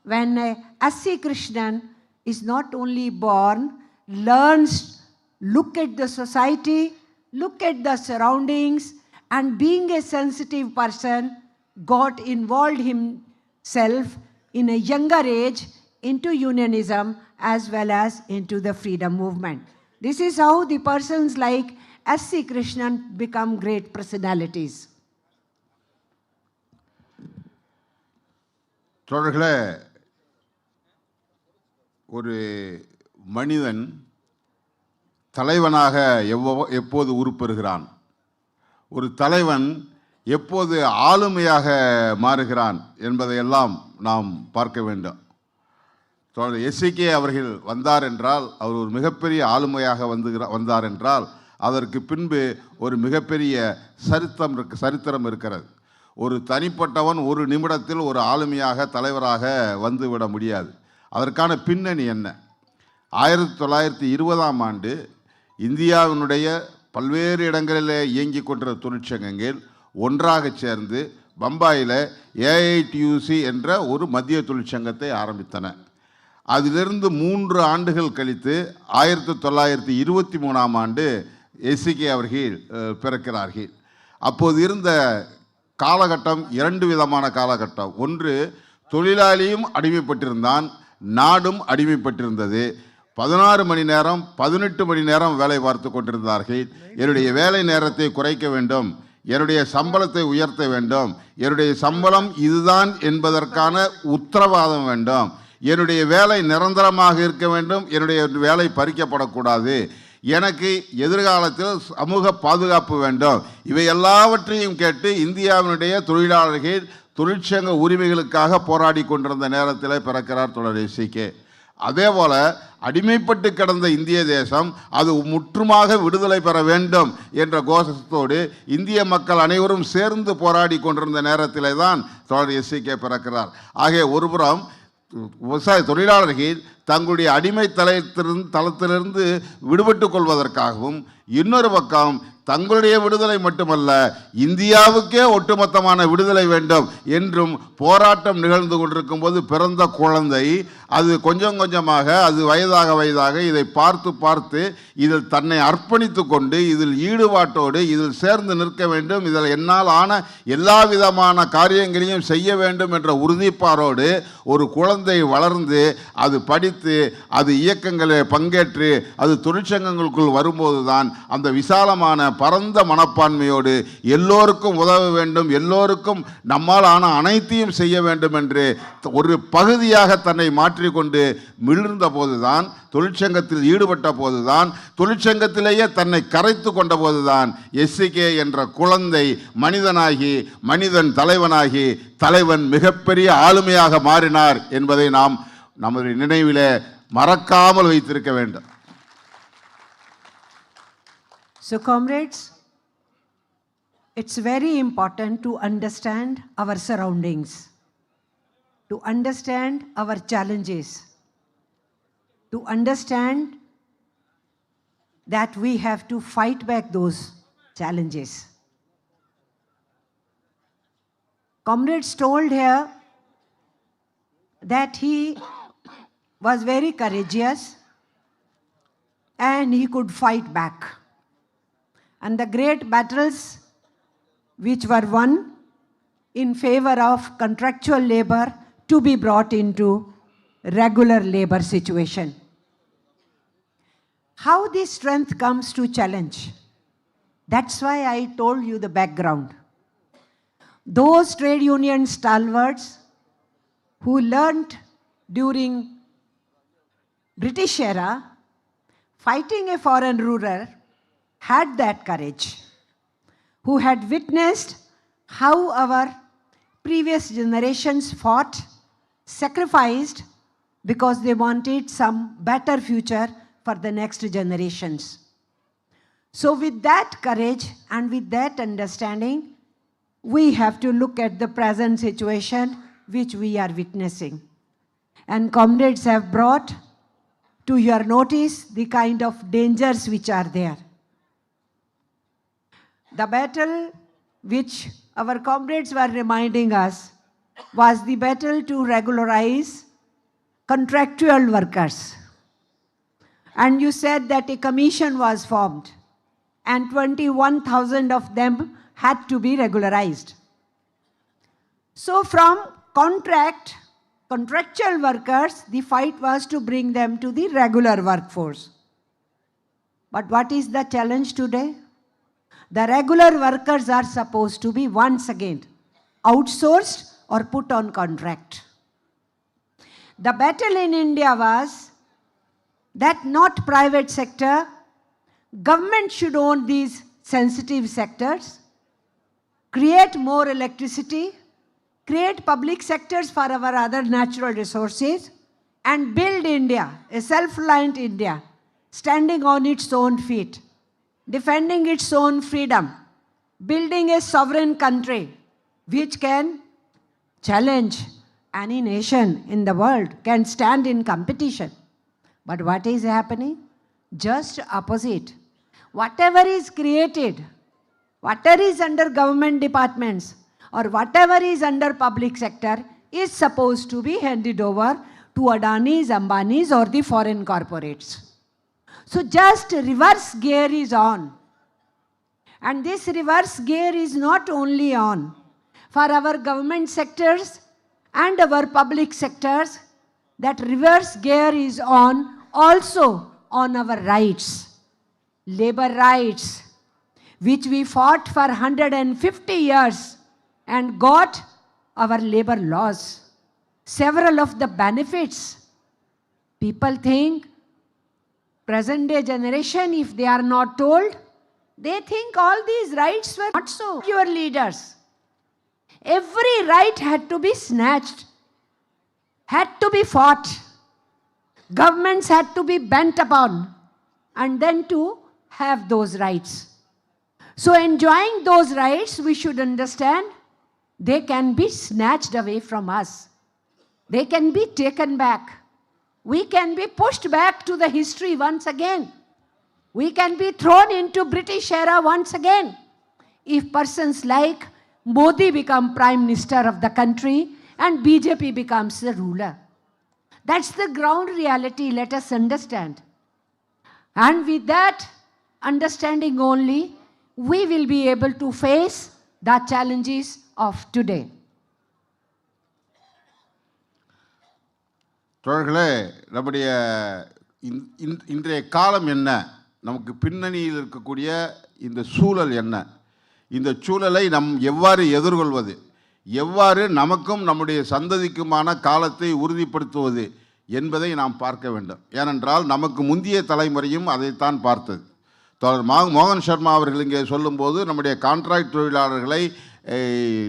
when S.C. Krishnan is not only born, learns, look at the society, look at the surroundings, and being a sensitive person, got involved himself in a younger age into unionism as well as into the freedom movement. This is how the persons like S.C. Krishnan become great personalities. தோழர்களே, ஒரு மனிதன் தலைவனாக எப்போது உருப்பெறுகிறான், ஒரு தலைவன் எப்போது ஆளுமையாக மாறுகிறான் என்பதையெல்லாம் நாம் பார்க்க வேண்டும். S.C.K அவர்கள் வந்தார் என்றால், அவர் ஒரு மிகப்பெரிய ஆளுமையாக வந்தார் என்றால், அதற்கு பின்பு ஒரு மிகப்பெரிய சரித்திரம் இருக்கிறது. ஒரு தனிப்பட்டவன் ஒரு நிமிடத்தில் ஒரு ஆளுமையாக தலைவராக வந்துவிட முடியாது. அதற்கான பின்னணி என்ன? 1920ஆம் ஆண்டு இந்தியாவினுடைய பல்வேறு இடங்களில் இயங்கி கொண்டிருந்த தொழிற்சங்கங்கள் ஒன்றாக சேர்ந்து பம்பாயில் AITUC என்ற ஒரு மத்திய தொழிற்சங்கத்தை ஆரம்பித்தன. அதிலிருந்து 3 ஆண்டுகள் கழித்து 1923ஆம் ஆண்டு S.C.K அவர்கள் பிறக்கிறார்கள். அப்போது இருந்த காலகட்டம் 2 விதமான காலகட்டம். ஒன்று, தொழிலாளியும் அடிமைப்பட்டிருந்தான், நாடும் அடிமைப்பட்டிருந்தது. 16 மணி நேரம் 18 மணி நேரம் வேலை பார்த்து கொண்டிருந்தார்கள். என்னுடைய வேலை நேரத்தை குறைக்க வேண்டும், என்னுடைய சம்பளத்தை உயர்த்த வேண்டும், என்னுடைய சம்பளம் இதுதான் என்பதற்கான உத்தரவாதம் வேண்டும், என்னுடைய வேலை நிரந்தரமாக இருக்க வேண்டும், என்னுடைய வேலை பறிக்கப்படக்கூடாது, எனக்கு எதிர்காலத்தில் சமூக பாதுகாப்பு வேண்டும், இவை எல்லாவற்றையும் கேட்டு இந்தியாவினுடைய தொழிலாளர்கள் தொழிற்சங்க உரிமைகளுக்காக போராடி கொண்டிருந்த நேரத்தில் பிறக்கிறார் தோழர் S.C.K. அதே போல அடிமைப்பட்டு கிடந்த இந்திய தேசம் அது முற்றுமாக விடுதலை பெற வேண்டும் என்ற கோஷத்தோடு இந்திய மக்கள் அனைவரும் சேர்ந்து போராடி கொண்டிருந்த நேரத்திலே தான் தோழர் S.C.K பிறக்கிறார். ஆகிய ஒருபுறம் விவசாய தொழிலாளர்கள் தங்களுடைய அடிமை தளத்திலிருந்து விடுபட்டு கொள்வதற்காகவும், இன்னொரு பக்கம் தங்களுடைய விடுதலை மட்டுமல்ல இந்தியாவுக்கே ஒட்டுமொத்தமான விடுதலை வேண்டும் என்றும் போராட்டம் நிகழ்ந்து கொண்டிருக்கும் போது பிறந்த குழந்தை அது கொஞ்சம் கொஞ்சமாக அது வயதாக இதை பார்த்து இதில் தன்னை அர்ப்பணித்து கொண்டு இதில் ஈடுபாட்டோடு இதில் சேர்ந்து நிற்க வேண்டும், இதில் என்னால் ஆன எல்லா விதமான காரியங்களையும் செய்ய வேண்டும் என்ற உறுதிப்பாரோடு ஒரு குழந்தை வளர்ந்து அது படித்து அது இயக்கங்களில் பங்கேற்று அது தொழிற்சங்கங்களுக்குள் வரும்போது தான் அந்த விசாலமான பரந்த மனப்பான்மையோடு எல்லோருக்கும் உதவ வேண்டும், எல்லோருக்கும் நம்மால் ஆன அனைத்தையும் செய்ய வேண்டும் என்று ஒரு பகுதியாக தன்னை மாற்றிக்கொண்டு மிளிர்ந்த போதுதான், தொழிற்சங்கத்தில் ஈடுபட்ட போதுதான், தொழிற்சங்கத்திலேயே தன்னை கரைத்து கொண்ட போதுதான் S.C.K என்ற குழந்தை மனிதனாகி மனிதன் தலைவனாகி தலைவன் மிகப்பெரிய ஆளுமையாக மாறினார் என்பதை நாம் நமது நினைவிலே மறக்காமல் வைத்திருக்க வேண்டும். So comrades, it's very important to understand our surroundings, to understand our challenges, to understand that we have to fight back those challenges. Comrades told here that he was very courageous and he could fight back. And the great battles which were won in favor of contractual labor to be brought into regular labor situation. How this strength comes to challenge? That's why I told you the background. Those trade union stalwarts who learnt during British era fighting a foreign ruler had that courage, who had witnessed how our previous generations fought, sacrificed, because they wanted some better future for the next generations. So with that courage and with that understanding, we have to look at the present situation which we are witnessing. And comrades have brought to your notice the kind of dangers which are there. The battle which our comrades were reminding us was the battle to regularize contractual workers. And you said that a commission was formed and 21,000 of them had to be regularized. So from contract contractual workers, the fight was to bring them to the regular workforce. But what is the challenge today? The regular workers are supposed to be once again outsourced or put on contract. The battle in India was that not private sector, government should own these sensitive sectors, create more electricity, create public sectors for our other natural resources, and build India, a self-reliant India, standing on its own feet, defending its own freedom, building a sovereign country which can challenge any nation in the world, can stand in competition. But what is happening? Just opposite. Whatever is created, whatever is under government departments, or whatever is under public sector is supposed to be handed over to Adani's, Ambani's, or the foreign corporates. So just reverse gear is on. And this reverse gear is not only on for our government sectors and our public sectors, that reverse gear is on also on our rights, labor rights, which we fought for 150 years and got our labor laws. Several of the benefits, people think, present day generation, if they are not told, they think all these rights were not so. Your leaders, every right had to be snatched, had to be fought. Governments had to be bent upon and then to have those rights. So enjoying those rights, we should understand they can be snatched away from us. They can be taken back. We can be pushed back to the history once again. We can be thrown into British era once again if persons like Modi become Prime Minister of the country and BJP becomes the ruler. That's the ground reality, let us understand. And with that understanding only, we will be able to face the challenges of today. தோழர்களே, நம்முடைய இன்றைய காலம் என்ன, நமக்கு பின்னணியில் இருக்கக்கூடிய இந்த சூழல் என்ன, இந்த சூழலை நாம் எவ்வாறு எதிர்கொள்வது, எவ்வாறு நமக்கும் நம்முடைய சந்ததிக்குமான காலத்தை உறுதிப்படுத்துவது என்பதை நாம் பார்க்க வேண்டும். ஏனென்றால் நமக்கு முந்தைய தலைமுறையும் அதைத்தான் பார்த்தது. மோகன் சர்மா அவர்கள் இங்கே சொல்லும்போது நம்முடைய கான்ட்ராக்ட் தொழிலாளர்களை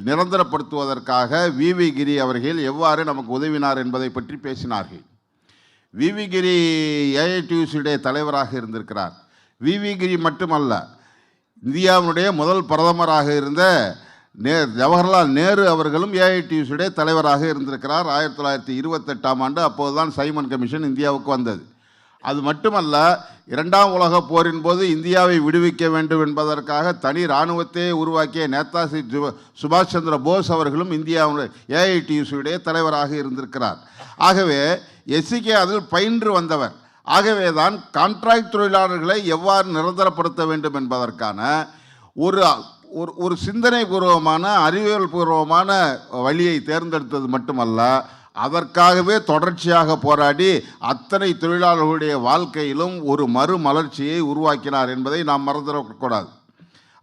நிரந்தரப்படுத்துவதற்காக வி கிரி அவர்கள் எவ்வாறு நமக்கு உதவினார் என்பதை பற்றி பேசினார்கள். வி கிரி ஏஐடியூசியுடைய தலைவராக இருந்திருக்கிறார். வி கிரி மட்டுமல்ல, இந்தியாவினுடைய முதல் பிரதமராக இருந்த ஜவஹர்லால் நேரு அவர்களும் ஏஐடியூசியுடைய தலைவராக இருந்திருக்கிறார். 1928ஆம் ஆண்டு அப்போதுதான் சைமன் கமிஷன் இந்தியாவுக்கு வந்தது. அது மட்டுமல்ல, இரண்டாம் உலகப் போரின் போது இந்தியாவை விடுவிக்க வேண்டும் என்பதற்காக தனி இராணுவத்தையே உருவாக்கிய நேதாஜி சுபாஷ் சந்திர போஸ் அவர்களும் இந்தியாவுடைய ஏஐடியூசியுடைய தலைவராக இருந்திருக்கிறார். ஆகவே எஸ்.சி.கே அதில் பயின்று வந்தவர். ஆகவே தான் கான்ட்ராக்ட் தொழிலாளர்களை எவ்வாறு நிரந்தரப்படுத்த வேண்டும் என்பதற்கான ஒரு சிந்தனை பூர்வமான அறிவியல் பூர்வமான வழியை தேர்ந்தெடுத்தது மட்டுமல்ல, அதற்காகவே தொடர்ச்சியாக போராடி அத்தனை தொழிலாளர்களுடைய வாழ்க்கையிலும் ஒரு மறுமலர்ச்சியை உருவாக்கினார் என்பதை நாம் மறந்துவிடக்கூடாது.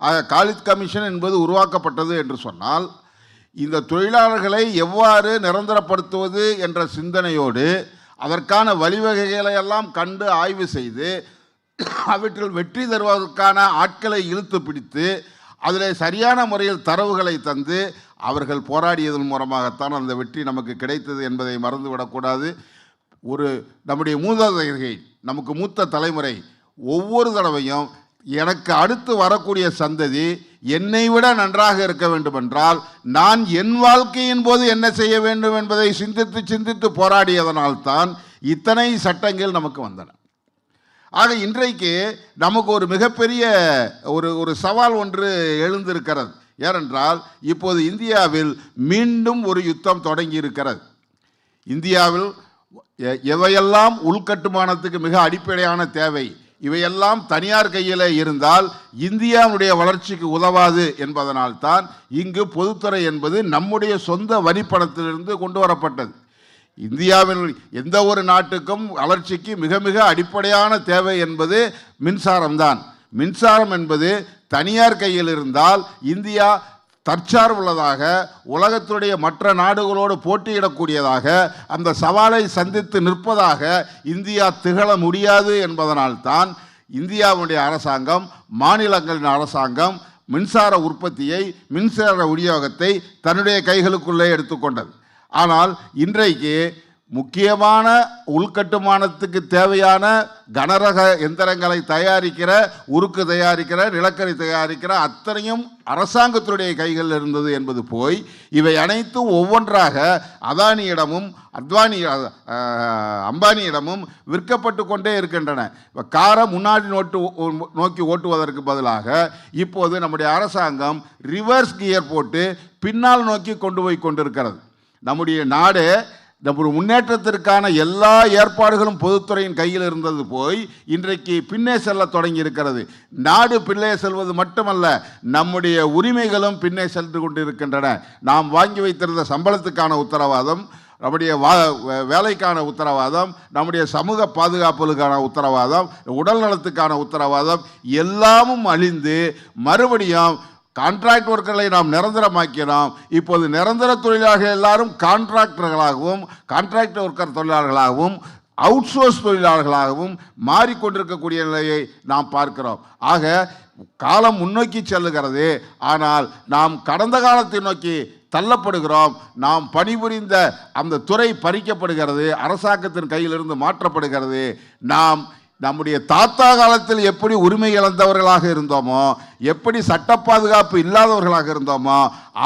ஆக காலித் கமிஷன் என்பது உருவாக்கப்பட்டது என்று சொன்னால், இந்த தொழிலாளர்களை எவ்வாறு நிரந்தரப்படுத்துவது என்ற சிந்தனையோடு அதற்கான வழிவகைகளை எல்லாம் கண்டு ஆய்வு செய்து அவற்றில் வெற்றி தருவதற்கான ஆட்களை இழுத்து பிடித்து அதில் சரியான முறையில் தரவுகளை தந்து அவர்கள் போராடியதன் மூலமாகத்தான் அந்த வெற்றி நமக்கு கிடைத்தது என்பதை மறந்துவிடக்கூடாது. நம்முடைய மூதாதையர்கள், நமக்கு மூத்த தலைமுறை ஒவ்வொரு தடவையும் எனக்கு அடுத்து வரக்கூடிய சந்ததி என்னை விட நன்றாக இருக்க வேண்டுமென்றால் நான் என் வாழ்க்கையின் போது என்ன செய்ய வேண்டும் என்பதை சிந்தித்து சிந்தித்து போராடியதனால்தான் இத்தனை சட்டங்கள் நமக்கு வந்தன. ஆக இன்றைக்கு நமக்கு ஒரு மிகப்பெரிய ஒரு சவால் ஒன்று எழுந்திருக்கிறது. ஏனென்றால் இப்போது இந்தியாவில் மீண்டும் ஒரு யுத்தம் தொடங்கி இருக்கிறது. இந்தியாவில் எவையெல்லாம் உள்கட்டுமானத்துக்கு மிக அடிப்படையான தேவை, இவையெல்லாம் தனியார் கையில் இருந்தால் இந்தியாவுடைய வளர்ச்சிக்கு உதவாது என்பதனால்தான் இங்கு பொதுத்துறை என்பது நம்முடைய சொந்த வரிப்பணத்திலிருந்து கொண்டு வரப்பட்டது. இந்தியாவில் எந்த ஒரு நாட்டுக்கும் வளர்ச்சிக்கு மிக மிக அடிப்படையான தேவை என்பது மின்சாரம்தான். மின்சாரம் என்பது தனியார் கையில் இருந்தால் இந்தியா தற்சார்புள்ளதாக, உலகத்துடைய மற்ற நாடுகளோடு போட்டியிடக்கூடியதாக, அந்த சவாலை சந்தித்து நிற்பதாக இந்தியா திகழ முடியாது என்பதனால்தான் இந்தியாவுடைய அரசாங்கம், மாநிலங்களின் அரசாங்கம் மின்சார உற்பத்தியை, மின்சார விநியோகத்தை தன்னுடைய கைகளுக்குள்ளே எடுத்துக்கொண்டது. ஆனால் இன்றைக்கு முக்கியமான உள்கட்டுமானத்துக்கு தேவையான கனரக எந்திரங்களை தயாரிக்கிற, உருக்கு தயாரிக்கிற, நிலக்கரி தயாரிக்கிற அத்தனையும் அரசாங்கத்தினுடைய கைகளில் இருந்தது என்பது போய் இவை அனைத்தும் ஒவ்வொன்றாக அதானியிடமும் அம்பானியிடமும் விற்கப்பட்டு கொண்டே இருக்கின்றன. இப்போ காரை முன்னாடி நோக்கி ஓட்டுவதற்கு பதிலாக இப்போது நம்முடைய அரசாங்கம் ரிவர்ஸ் கியர் போட்டு பின்னால் நோக்கி கொண்டு போய் கொண்டிருக்கிறது. நம்முடைய நாடு நம்முடைய முன்னேற்றத்திற்கான எல்லா ஏற்பாடுகளும் பொதுத்துறையின் கையில் இருந்தது போய் இன்றைக்கு பின்னே செல்ல தொடங்கி இருக்கிறது. நாடு பின்னே செல்வது மட்டுமல்ல, நம்முடைய உரிமைகளும் பின்னே சென்று கொண்டிருக்கின்றன. நாம் வாங்கி வைத்திருந்த சம்பளத்துக்கான உத்தரவாதம், நம்முடைய வேலைக்கான உத்தரவாதம், நம்முடைய சமூக பாதுகாப்புகளுக்கான உத்தரவாதம், உடல் நலத்துக்கான உத்தரவாதம் எல்லாமும் அழிந்து மறுபடியும் கான்ட்ராக்ட் ஒர்க்கர்களை நாம் நிரந்தரமாக்கினோம். இப்போது நிரந்தர தொழிலாளர்கள் எல்லாரும் கான்ட்ராக்டர்களாகவும், கான்ட்ராக்ட் ஒர்க்கர் தொழிலாளர்களாகவும், அவுட் சோர்ஸ் தொழிலாளர்களாகவும் மாறிக்கொண்டிருக்கக்கூடிய நிலையை நாம் பார்க்கிறோம். ஆக காலம் முன்னோக்கி செல்லுகிறது. ஆனால் நாம் கடந்த காலத்தை நோக்கி தள்ளப்படுகிறோம். நாம் பணிபுரிந்த அந்த துறை பறிக்கப்படுகிறது, அரசாங்கத்தின் கையிலிருந்து மாற்றப்படுகிறது. நாம் நம்முடைய தாத்தா காலத்தில் எப்படி உரிமை இழந்தவர்களாக இருந்தோமோ, எப்படி சட்ட பாதுகாப்பு இல்லாதவர்களாக இருந்தோமோ,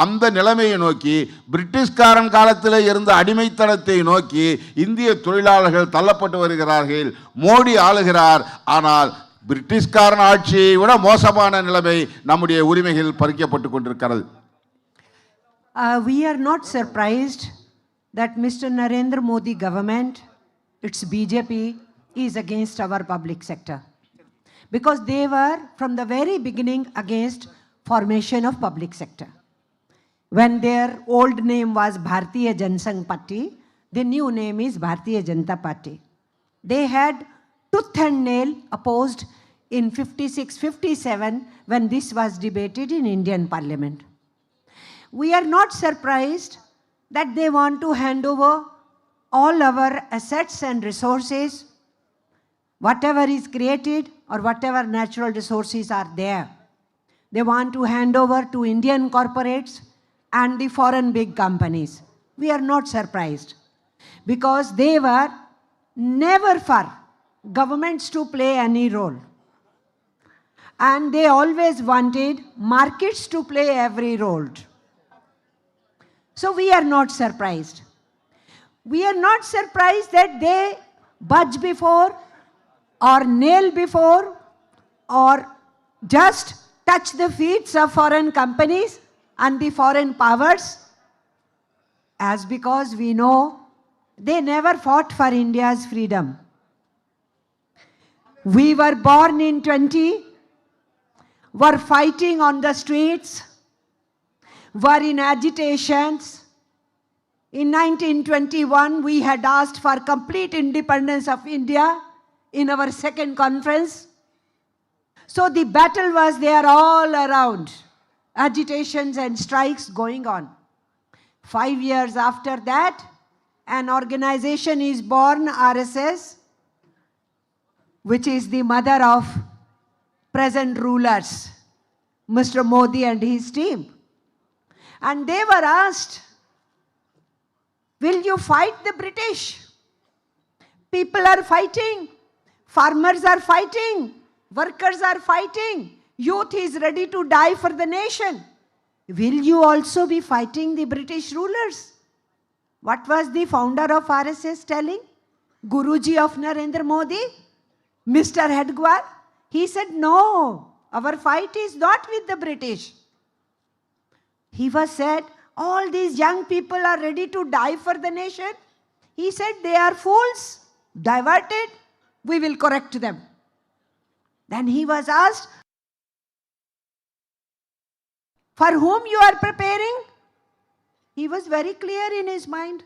அந்த நிலைமையை நோக்கி பிரிட்டிஷ்காரன் காலத்தில் இருந்த அடிமைத்தனத்தை நோக்கி இந்திய தொழிலாளர்கள் தள்ளப்பட்டு வருகிறார்கள். மோடி ஆளுகிறார். ஆனால் பிரிட்டிஷ்காரன் ஆட்சியை விட மோசமான நிலைமை நம்முடைய உரிமைகள் பறிக்கப்பட்டு கொண்டிருக்கிறது. We are not surprised that Mr. Narendra Modi government, its BJP, is against our public sector, because they were from the very beginning against formation of public sector. When their old name was Bharatiya Jansangh Party, the new name is Bharatiya Janata Party. They had tooth and nail opposed in 56-57 when this was debated in Indian Parliament. We are not surprised that they want to hand over all our assets and resources, whatever is created or whatever natural resources are there. They want to hand over to Indian corporates and the foreign big companies. We are not surprised, because they were never for governments to play any role. And they always wanted markets to play every role. So we are not surprised. We are not surprised that they budge before or nail before or just touch the feet of foreign companies and the foreign powers, as because we know they never fought for India's freedom. We were born in 20, were fighting on the streets, were in agitations. In 1921, we had asked for complete independence of India in our second conference. So the battle was there all around, agitations and strikes going on. 5 years after that, an organization is born, RSS, which is the mother of present rulers, Mr. Modi and his team. And they were asked, will you fight the British? People are fighting. Farmers are fighting, workers are fighting, youth is ready to die for the nation. Will you also be fighting the British rulers? What was the founder of RSS telling? Guruji of Narendra Modi, Mr. Hedgewar? He said, no, our fight is not with the British. He was said, all these young people are ready to die for the nation. He said, they are fools, diverted. We will correct them. Then he was asked, for whom you are preparing? He was very clear in his mind.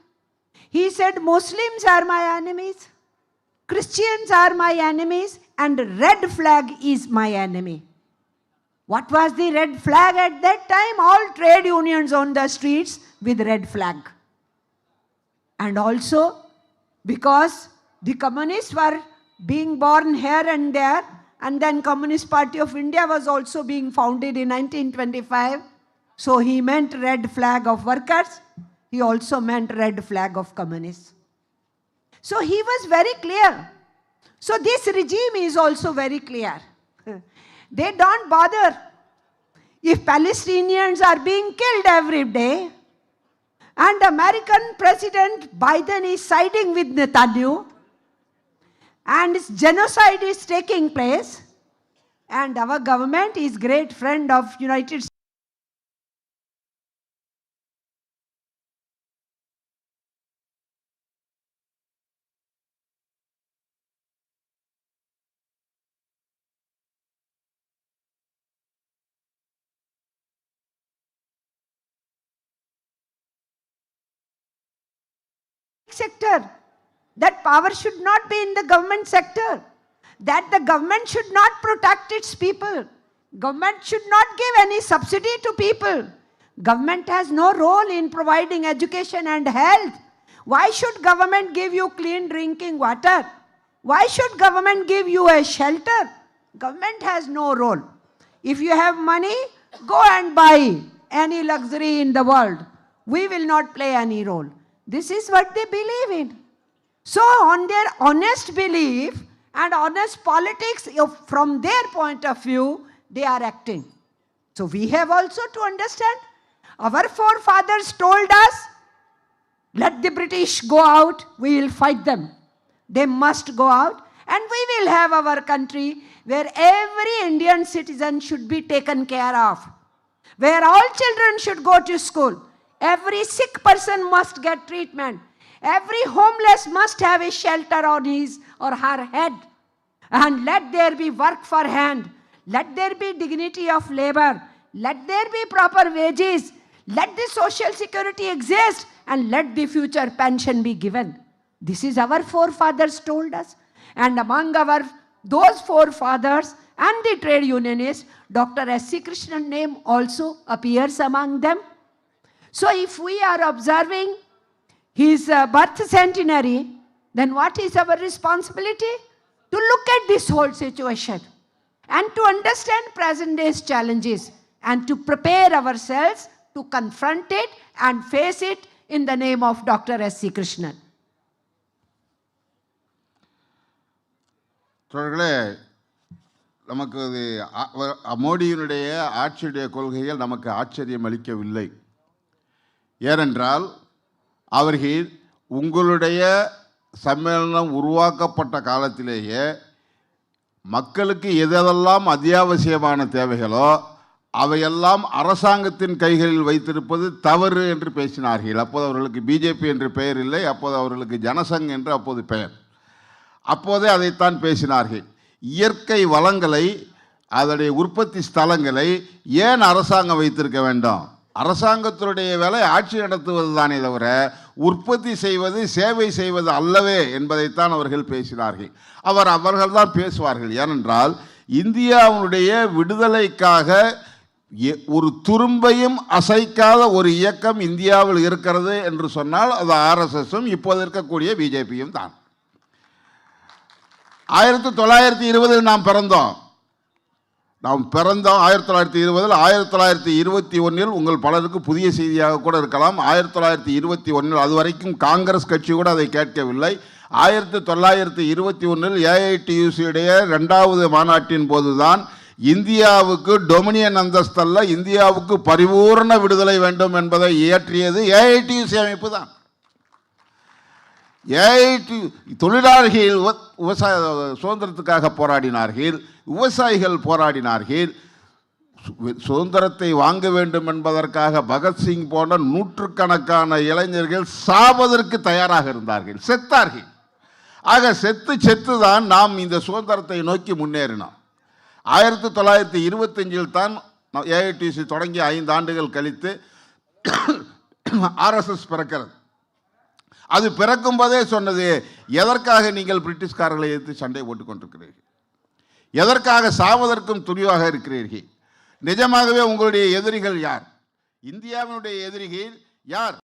He said, Muslims are my enemies, Christians are my enemies, and red flag is my enemy. What was the red flag at that time? All trade unions on the streets with red flag. And also, because the communists were being born here and there, and then Communist Party of India was also being founded in 1925. So he meant red flag of workers. He also meant red flag of communists. So he was very clear. So this regime is also very clear. They don't bother if Palestinians are being killed every day, and American President Biden is siding with Netanyahu, and genocide is taking place, and our government is great friend of United States. Sector, that power should not be in the government sector, that the government should not protect its people, government should not give any subsidy to people, government has no role in providing education and health. Why should government give you clean drinking water? Why should government give you a shelter? Government has no role. If you have money, go and buy any luxury in the world. We will not play any role. This is what they believe in. So on their honest belief and honest politics, from their point of view, they are acting. So we have also to understand, our forefathers told us, let the British go out, we will fight them. They must go out, and we will have our country where every Indian citizen should be taken care of, where all children should go to school. Every sick person must get treatment. Every homeless must have a shelter on his or her head. And let there be work for hand. Let there be dignity of labor. Let there be proper wages. Let the social security exist, and let the future pension be given. This is our forefathers told us. And among those forefathers and the trade unionists, Dr. S.C. Krishna's name also appears among them. So if we are observing his birth centenary, then what is our responsibility? To look at this whole situation and to understand present day's challenges and to prepare ourselves to confront it and face it in the name of Dr. S.C. Krishnan. தொடர்களே, நமக்கு மோடியினுடைய ஆட்சியுடைய கொள்கைகள் நமக்கு ஆச்சரியம் அளிக்கவில்லை. ஏனென்றால் அவர்கள் உங்களுடைய சம்மேளனம் உருவாக்கப்பட்ட காலத்திலேயே மக்களுக்கு எதெல்லாம் அத்தியாவசியமான தேவைகளோ அவையெல்லாம் அரசாங்கத்தின் கைகளில் வைத்திருப்பது தவறு என்று பேசினார்கள். அப்போது அவர்களுக்கு பிஜேபி என்று பெயர் இல்லை, அப்போது அவர்களுக்கு ஜனசங் என்று அப்போது பெயர். அப்போதே அதைத்தான் பேசினார்கள். இயற்கை வளங்களை, அதனுடைய உற்பத்தி ஸ்தலங்களை ஏன் அரசாங்கம் வைத்திருக்க வேண்டும்? அரசாங்கத்தினுடைய வேலை ஆட்சி நடத்துவது தானே தவிர உற்பத்தி செய்வது, சேவை செய்வது அல்லவே என்பதைத்தான் அவர்கள் பேசினார்கள். அவர்கள்தான் பேசுவார்கள். ஏனென்றால் இந்தியாவுடைய விடுதலைக்காக ஒரு துரும்பையும் அசைக்காத ஒரு இயக்கம் இந்தியாவில் இருக்கிறது என்று சொன்னால் அது ஆர்எஸ்எஸும் இப்போது இருக்கக்கூடிய பிஜேபியும் தான். 1920 நாம் பிறந்தோம். 1920. 1921 உங்கள் பலருக்கு புதிய செய்தியாக கூட இருக்கலாம். 1921 அது வரைக்கும் காங்கிரஸ் கட்சி கூட அதை கேட்கவில்லை. 1921 ஏஐடியூசியுடைய 2வது மாநாட்டின் போதுதான் இந்தியாவுக்கு டொமினியன் அந்தஸ்தல்ல, இந்தியாவுக்கு பரிபூர்ண விடுதலை வேண்டும் என்பதை இயற்றியது ஏஐடியூசி அமைப்பு தான். தொழிலாளர்கள் விவசாய சுதந்திரத்துக்காக போராடினார்கள், விவசாயிகள் போராடினார்கள். சுதந்திரத்தை வாங்க வேண்டும் என்பதற்காக பகத்சிங் போன்ற நூற்றுக்கணக்கான இளைஞர்கள் சாவதற்கு தயாராக இருந்தார்கள், செத்தார்கள். ஆக செத்து தான் நாம் இந்த சுதந்திரத்தை நோக்கி முன்னேறினோம். 1925 தான் ஏஐடிசி தொடங்கி 5 ஆண்டுகள் கழித்து ஆர்எஸ்எஸ் பிறக்கிறது. அது பிறக்கும் போதே சொன்னது, எதற்காக நீங்கள் பிரிட்டிஷ்காரர்களை எதிர்த்து சண்டை போட்டுக் கொண்டிருக்கிறீர்கள், எதற்காக சாவதற்கும் துணிவாக இருக்கிறீர்கள், நிஜமாகவே உங்களுடைய எதிரிகள் யார், இந்தியாவினுடைய எதிரிகள் யார்?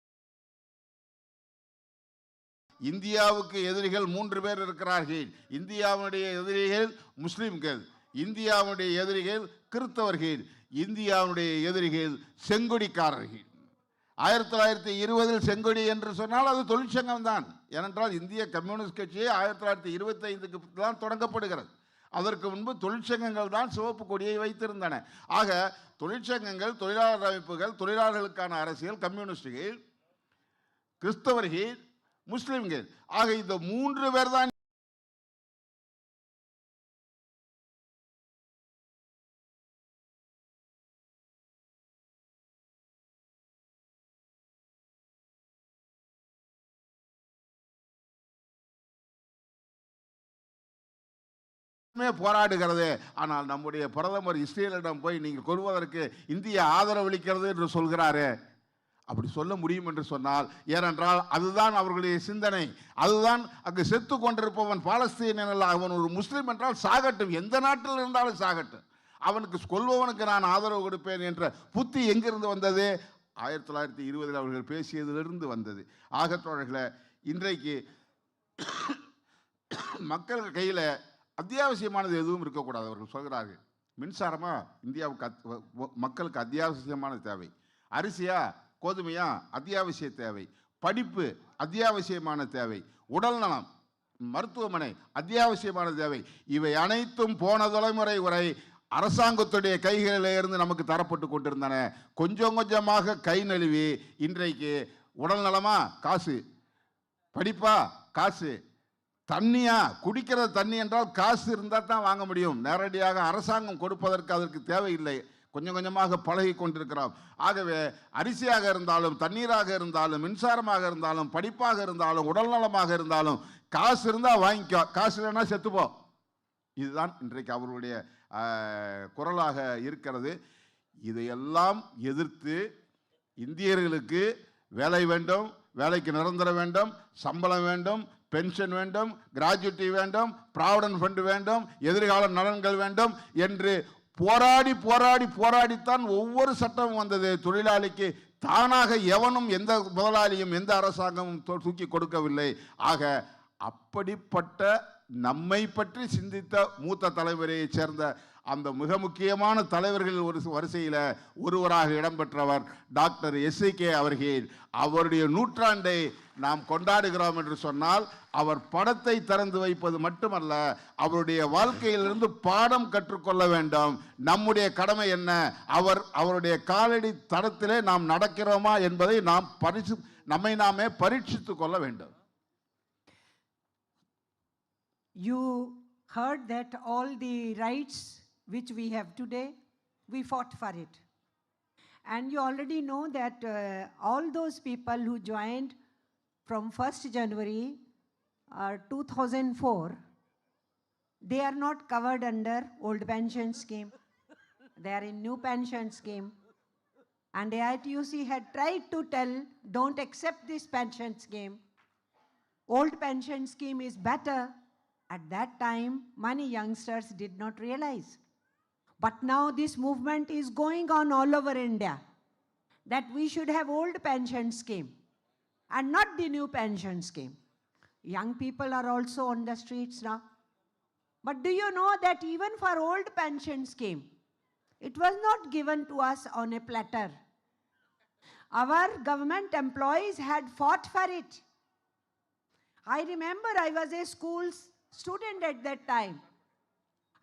இந்தியாவுக்கு எதிரிகள் 3 பேர் இருக்கிறார்கள். இந்தியாவுடைய எதிரிகள் முஸ்லிம்கள், இந்தியாவுடைய எதிரிகள் கிறிஸ்தவர்கள், இந்தியாவுடைய எதிரிகள் செங்கொடிக்காரர்கள். 1920 செங்கொடி என்று சொன்னால் அது தொழிற்சங்கம் தான். ஏனென்றால் இந்திய கம்யூனிஸ்ட் கட்சியே 1925 தான் தொடங்கப்படுகிறது. அதற்கு முன்பு தொழிற்சங்கங்கள் தான் சிவப்பு கொடியை வைத்திருந்தன. ஆக தொழிற்சங்கங்கள், தொழிலாளர் அமைப்புகள், தொழிலாளர்களுக்கான அரசியல், கம்யூனிஸ்டுகள், கிறிஸ்தவர்கள், முஸ்லிம்கள், ஆக இந்த 3 பேர் தான் போராடுகிறது. ஆனால் நம்முடைய பிரதமர் இஸ்ரேலிடம் போய் நீங்கள் கொள்வதற்கு இந்திய ஆதரவளிக்கிறது என்று சொல்கிறாரு. அப்படி சொல்ல முடியும் என்று சொன்னால், ஏனென்றால் அதுதான் அவர்களுடைய சிந்தனை. அதுதான் அங்கு செத்து கொண்டிருப்பவன் பாலஸ்தீனன் அல்ல, அவன் ஒரு முஸ்லீம் என்றால் சாகட்டும், எந்த நாட்டில் இருந்தாலும் சாகட்டும், அவனுக்கு கொல்பவனுக்கு நான் ஆதரவு கொடுப்பேன் என்ற புத்தி எங்கிருந்து வந்தது? 1920 அவர்கள் பேசியதிலிருந்து வந்தது. ஆக தோழர்களே, இன்றைக்கு மக்கள் கையில் அத்தியாவசியமானது எதுவும் இருக்கக்கூடாது. அவர்கள் சொல்கிறார்கள், மின்சாரமா இந்தியாவுக்கு மக்களுக்கு அத்தியாவசியமான தேவை, அரிசியா கோதுமையா அத்தியாவசிய தேவை, படிப்பு அத்தியாவசியமான தேவை, உடல்நலம் மருத்துவமனை அத்தியாவசியமான தேவை. இவை அனைத்தும் போன தலைமுறை வரை அரசாங்கத்துடைய கைகளிலே இருந்து நமக்கு தரப்பட்டு கொண்டிருந்தன. கொஞ்சம் கொஞ்சமாக கை நழுவி இன்றைக்கு உடல் நலமா காசு, படிப்பா காசு, தண்ணியா குடிக்கிற தண்ணி என்றால் காசு இருந்தால் தான் வாங்க முடியும். நேரடியாக அரசாங்கம் கொடுப்பதற்கு அதற்கு தேவையில்லை. கொஞ்சம் கொஞ்சமாக பழகி கொண்டிருக்கிறோம். ஆகவே அரிசியாக இருந்தாலும், தண்ணீராக இருந்தாலும், மின்சாரமாக இருந்தாலும், படிப்பாக இருந்தாலும், உடல்நலமாக இருந்தாலும் காசு இருந்தால் வாங்கிக்கோ, காசு இல்லைன்னா செத்துப்போ. இதுதான் இன்றைக்கு அவர்களுடைய குரலாக இருக்கிறது. இதையெல்லாம் எதிர்த்து இந்தியர்களுக்கு வேலை வேண்டும், வேலைக்கு நிரந்தரம் வேண்டும், சம்பளம் வேண்டும், பென்ஷன் வேண்டும், கிராஜுவிட்டி வேண்டும், ப்ராவிடன்ட் ஃபண்ட் வேண்டும், எதிர்கால நலன்கள் வேண்டும் என்று போராடி போராடி போராடித்தான் ஒவ்வொரு சட்டமும் வந்தது. தொழிலாளிக்கு தானாக எவனும், எந்த முதலாளியும், எந்த அரசாங்கமும் தூக்கி கொடுக்கவில்லை. ஆக அப்படிப்பட்ட நம்மை பற்றி சிந்தித்த மூத்த தலைவரையை சேர்ந்த அந்த மிக முக்கியமான தலைவர்கள் ஒரு வரிசையில் ஒருவராக இடம்பெற்றவர் டாக்டர் S.C.K அவர்கள். அவருடைய நூற்றாண்டை நாம் கொண்டாடுகிறோம் என்று சொன்னால் அவர் படத்தை திறந்து வைப்பது மட்டுமல்ல, அவருடைய வாழ்க்கையிலிருந்து பாடம் கற்றுக்கொள்ள வேண்டும். நம்முடைய கடமை என்ன, அவருடைய காலடி தடத்திலே நாம் நடக்கிறோமா என்பதை நாம் நம்மை நாமே பரீட்சித்துக் கொள்ள வேண்டும். You heard that all the rights which we have today, we fought for it. And you already know that all those people who joined from 1st January 2004, they are not covered under old pension scheme. They are in new pension scheme. And the ITUC had tried to tell, don't accept this pension scheme. Old pension scheme is better. At that time, many youngsters did not realize. But now this movement is going on all over India, that we should have old pension scheme and not the new pension scheme. Young people are also on the streets now. But do you know that even for old pension scheme, it was not given to us on a platter. Our government employees had fought for it. I remember I was a school student at that time.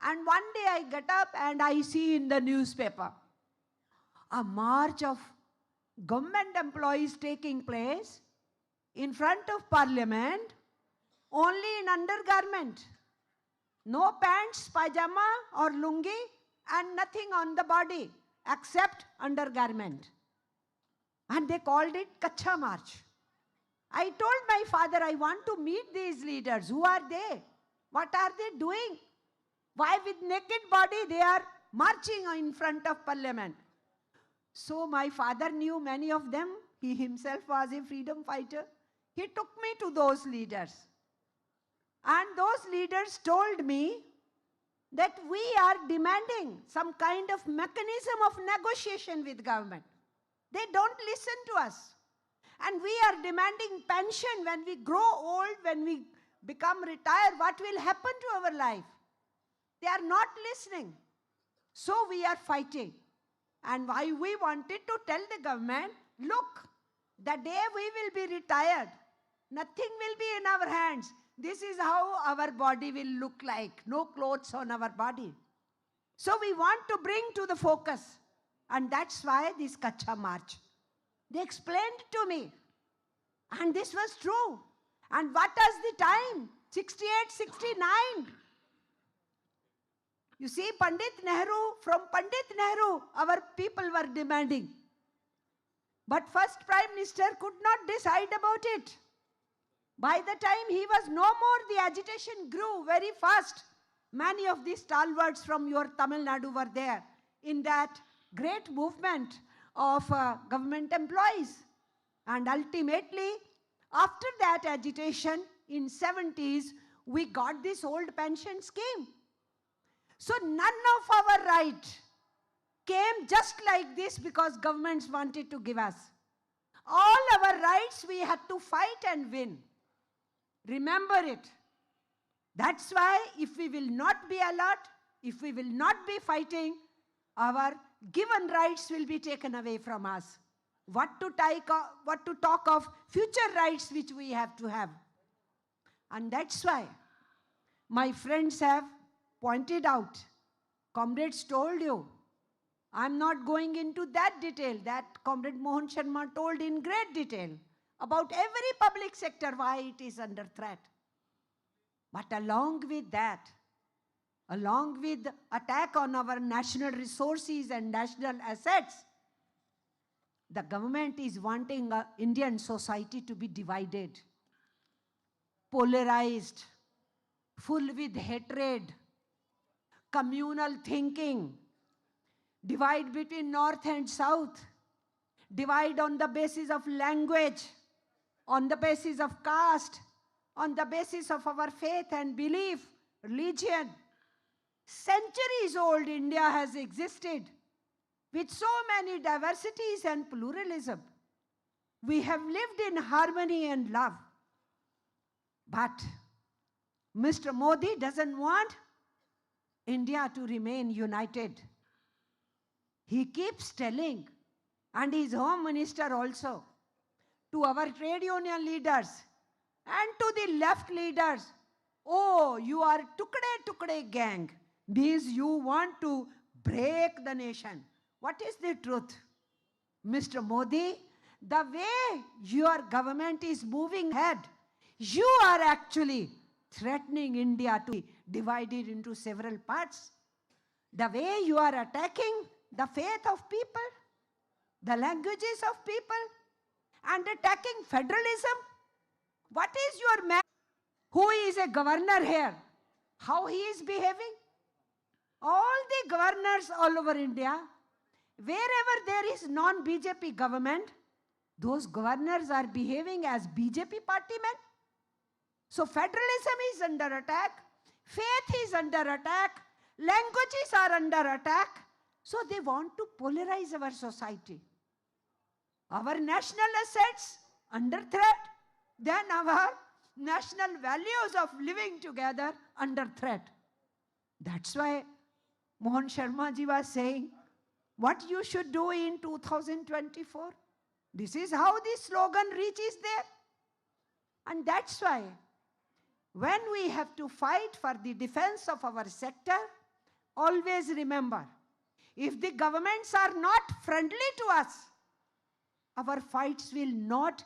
And one day I get up and I see in the newspaper a march of government employees taking place in front of Parliament, only in undergarment. No pants, pajama or lungi and nothing on the body except undergarment. And they called it Kacha March. I told my father, I want to meet these leaders. Who are they? What are they doing? Why with naked body they are marching in front of Parliament? So my father knew many of them. He himself was a freedom fighter. he took me to those leaders. And those leaders told me that we are demanding some kind of mechanism of negotiation with government. They don't listen to us. And we are demanding pension when we grow old, when we become retired. What will happen to our life? They are not listening. So we are fighting. And why we wanted to tell the government, look, the day we will be retired, nothing will be in our hands. This is how our body will look like. No clothes on our body. So we want to bring to the focus. And that's why this Kacha March. They explained to me. And this was true. And what was the time? 68, 69. You see, Pandit Nehru, from Pandit Nehru, our people were demanding. But first Prime Minister could not decide about it. By the time he was no more, the agitation grew very fast. Many of these stalwarts from your Tamil Nadu were there in that great movement of government employees. And ultimately, after that agitation in 70s, we got this old pension scheme. So none of our right came just like this because governments wanted to give us. All our rights we had to fight and win. Remember it. That's why if we will not be alert, if we will not be fighting, our given rights will be taken away from us. What to talk of future rights which we have to have. And that's why my friends have pointed out, comrades told you, I'm not going into that detail that Comrade Mohan Sharma told in great detail about every public sector why it is under threat. But along with that, along with attack on our national resources and national assets, the government is wanting Indian society to be divided, polarized, full with hatred, communal thinking, divide between north and south, divide on the basis of language, on the basis of caste, on the basis of our faith and belief, religion. Centuries old India has existed with so many diversities and pluralism. We have lived in harmony and love. But Mr. Modi doesn't want India to remain united. He keeps telling, and his Home Minister also, to our trade union leaders and to the left leaders, oh, you are tukde gang, means you want to break the nation. What is the truth? Mr. Modi, the way your government is moving ahead, you are actually threatening India to be divided into several parts. The way you are attacking the faith of people, the languages of people, and attacking federalism. What is your man who is a governor here? How he is behaving? All the governors all over India, wherever there is non-BJP government, those governors are behaving as BJP party men. So federalism is under attack, faith is under attack, languages are under attack. So they want to polarize our society. Our national assets under threat, then our national values of living together under threat. That's why Mohan Sharma ji was saying, what you should do in 2024. This is how this slogan reaches there. And that's why when we have to fight for the defense of our sector, always remember, if the governments are not friendly to us, our fights will not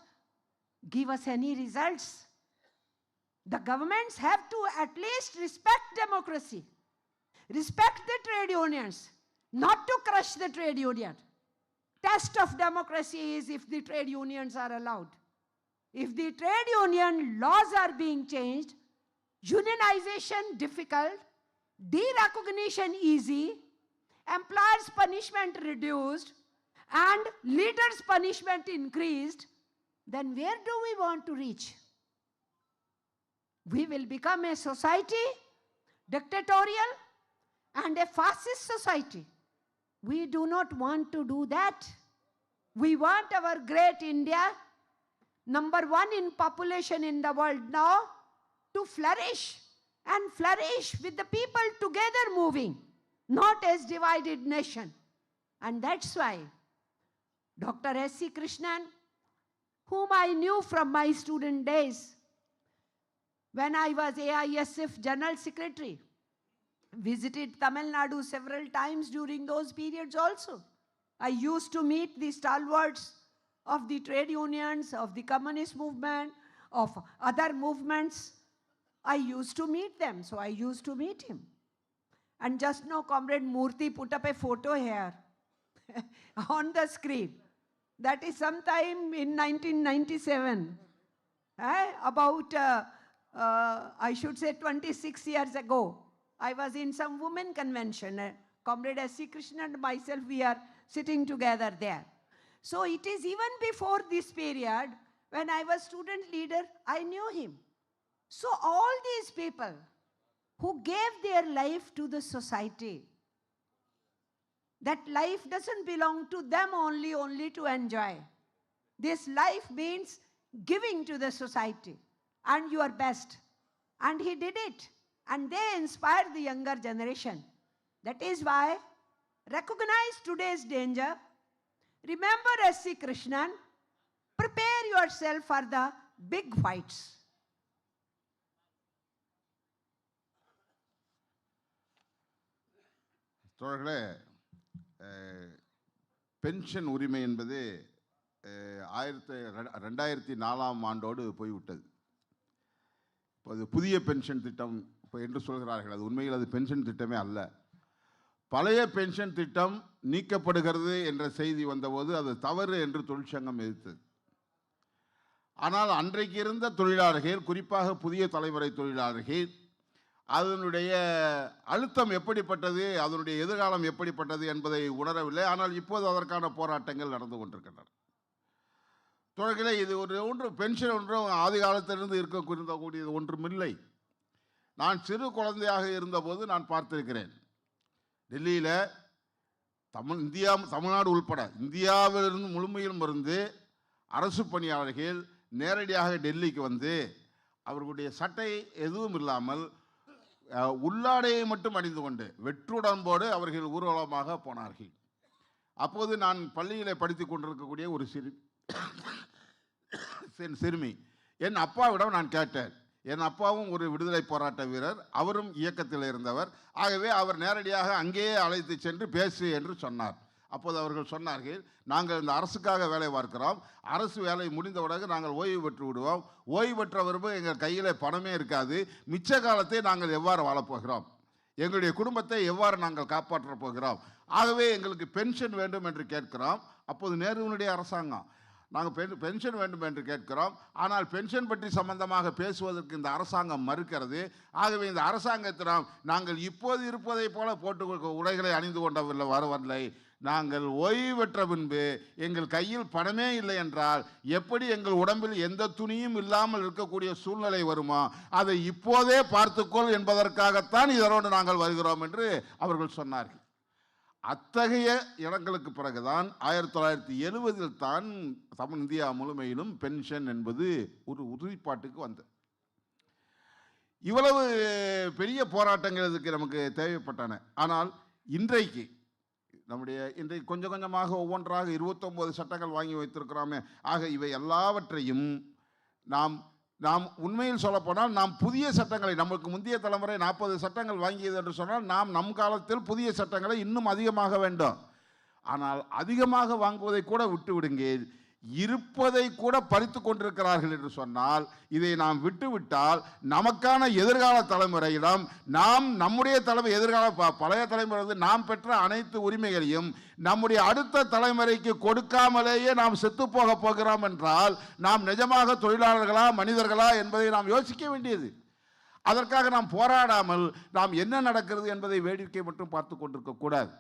give us any results. The governments have to at least respect democracy, respect the trade unions, not to crush the trade union. Test of democracy is if the trade unions are allowed. If the trade union laws are being changed, unionization difficult, derecognition easy, employers' punishment reduced, and leaders' punishment increased, then where do we want to reach? We will become a society, dictatorial, and a fascist society. We do not want to do that. We want our great India, #1 in population in the world now, to flourish, and flourish with the people together moving, not as divided nation. And that's why Dr. S.C. Krishnan, whom I knew from my student days, when I was AISF General Secretary, visited Tamil Nadu several times during those periods also. I used to meet the stalwarts of the trade unions, of the communist movement, of other movements. I used to meet them, so I used to meet him. And just now, Comrade Murthy put up a photo here on the screen. That is sometime in 1997, about, I should say 26 years ago. I was in some women convention. Comrade S.C. Krishnan and myself, we are sitting together there. So it is even before this period, when I was student leader, I knew him. So all these people who gave their life to the society, that life doesn't belong to them only to enjoy. This life means giving to the society and your best. And he did it. And they inspired the younger generation. That is why, recognize today's danger. Remember S.C. Krishnan. Prepare yourself for the big fights. தோழர்களே, பென்ஷன் உரிமை என்பது 2004ஆம் ஆண்டோடு போய்விட்டது. இப்போ அது புதிய பென்ஷன் திட்டம் இப்போ என்று சொல்கிறார்கள். அது உண்மையில் அது பென்ஷன் திட்டமே அல்ல. பழைய பென்ஷன் திட்டம் நீக்கப்படுகிறது என்ற செய்தி வந்தபோது அது தவறு என்று தொழிற்சங்கம் எதிர்த்தது. ஆனால் அன்றைக்கு இருந்த தொழிலாளர்கள், குறிப்பாக புதிய தலைமுறை தொழிலாளர்கள், அதனுடைய அழுத்தம் எப்படிப்பட்டது, அதனுடைய எதிர்காலம் எப்படிப்பட்டது என்பதை உணரவில்லை. ஆனால் இப்போது அதற்கான போராட்டங்கள் நடந்து கொண்டிருக்கின்றன. தொடர்களே, இது ஒன்று பென்ஷன் ஒன்றும் ஆதி காலத்திலிருந்து இருக்கக்கூடியது ஒன்றுமில்லை. நான் சிறு குழந்தையாக இருந்தபோது நான் பார்த்திருக்கிறேன். டெல்லியில் தமிழ்நாடு உள்பட இந்தியாவிலிருந்து முழுமையிலும் இருந்து அரசு பணியாளர்கள் நேரடியாக டெல்லிக்கு வந்து அவர்களுடைய சட்டை எதுவும் இல்லாமல் உள்ளாடையை மட்டும் அணிந்து கொண்டு வெற்றுடம்போடு அவர்கள் ஊர்வலமாக போனார்கள். அப்போது நான் பள்ளியில் படித்து கொண்டிருக்கக்கூடிய ஒரு சிறுமி என் அப்பாவிடம் நான் கேட்டேன். என் அப்பாவும் ஒரு விடுதலை போராட்ட வீரர், அவரும் இயக்கத்தில் இருந்தவர். ஆகவே அவர் நேரடியாக அங்கேயே அழைத்து சென்று பேசு என்று சொன்னார். அப்போது அவர்கள் சொன்னார்கள், நாங்கள் இந்த அரசுக்காக வேலை பார்க்கிறோம், அரசு வேலை முடிந்தவுடனே நாங்கள் ஓய்வு பெற்று விடுவோம், ஓய்வு பெற்ற பிறகு எங்கள் கையில் பணமே இருக்காது, மிச்ச காலத்தை நாங்கள் எவ்வாறு வாழப்போகிறோம், எங்களுடைய குடும்பத்தை எவ்வாறு நாங்கள் காப்பாற்றப் போகிறோம், ஆகவே எங்களுக்கு பென்ஷன் வேண்டும் என்று கேட்கிறோம். அப்போது நேருவினுடைய அரசாங்கம், நாங்கள் பென்ஷன் வேண்டும் என்று கேட்கிறோம், ஆனால் பென்ஷன் பற்றி சம்பந்தமாக பேசுவதற்கு இந்த அரசாங்கம் மறுக்கிறது. ஆகவே இந்த அரசாங்கத்திடம் நாங்கள் இப்போது இருப்பதை போல போட்டு உடைகளை அணிந்து கொண்டவில்லை, வரவில்லை, நாங்கள் ஓய்வு பெற்ற பின்பு எங்கள் கையில் பணமே இல்லை என்றால் எப்படி எங்கள் உடம்பில் எந்த துணியும் இல்லாமல் இருக்கக்கூடிய சூழ்நிலை வருமோ அதை இப்போதே பார்த்துக்கொள் என்பதற்காகத்தான் இதனோடு நாங்கள் வருகிறோம் என்று அவர்கள் சொன்னார்கள். அத்தகைய இடங்களுக்கு பிறகுதான் 1970 தான் தமிழ் இந்தியா முழுமையிலும் பென்ஷன் என்பது ஒரு உறுதிப்பாட்டுக்கு வந்தது. இவ்வளவு பெரிய போராட்டங்கள் இதுக்கு நமக்கு தேவைப்பட்டன. ஆனால் இன்றைக்கு கொஞ்சம் கொஞ்சமாக ஒவ்வொன்றாக 29 சட்டங்கள் வாங்கி வைத்திருக்கிறோமே. ஆக இவை எல்லாவற்றையும் நாம் உண்மையில் சொல்லப்போனால் நாம் புதிய சட்டங்களை, நமக்கு முந்தைய தலைமுறை 40 சட்டங்கள் வாங்கியது என்று சொன்னால் நம் காலத்தில் புதிய சட்டங்களை இன்னும் அதிகமாக வேண்டும். ஆனால் அதிகமாக வாங்குவதை கூட விட்டுவிடுங்க, இருப்பதை கூட பறித்து கொண்டிருக்கிறார்கள் என்று சொன்னால் இதை நாம் விட்டுவிட்டால் நமக்கான எதிர்கால தலைமுறையிடம் நம்முடைய எதிர்கால பழைய தலைமுறை நாம் பெற்ற அனைத்து உரிமைகளையும் நம்முடைய அடுத்த தலைமுறைக்கு கொடுக்காமலேயே நாம் செத்து போக போகிறோம் என்றால் நாம் நிஜமாக தொழிலாளர்களா மனிதர்களா என்பதை நாம் யோசிக்க வேண்டியது. அதற்காக நாம் போராடாமல் நாம் என்ன நடக்கிறது என்பதை வேடிக்கை மட்டும் பார்த்து கொண்டிருக்க கூடாது.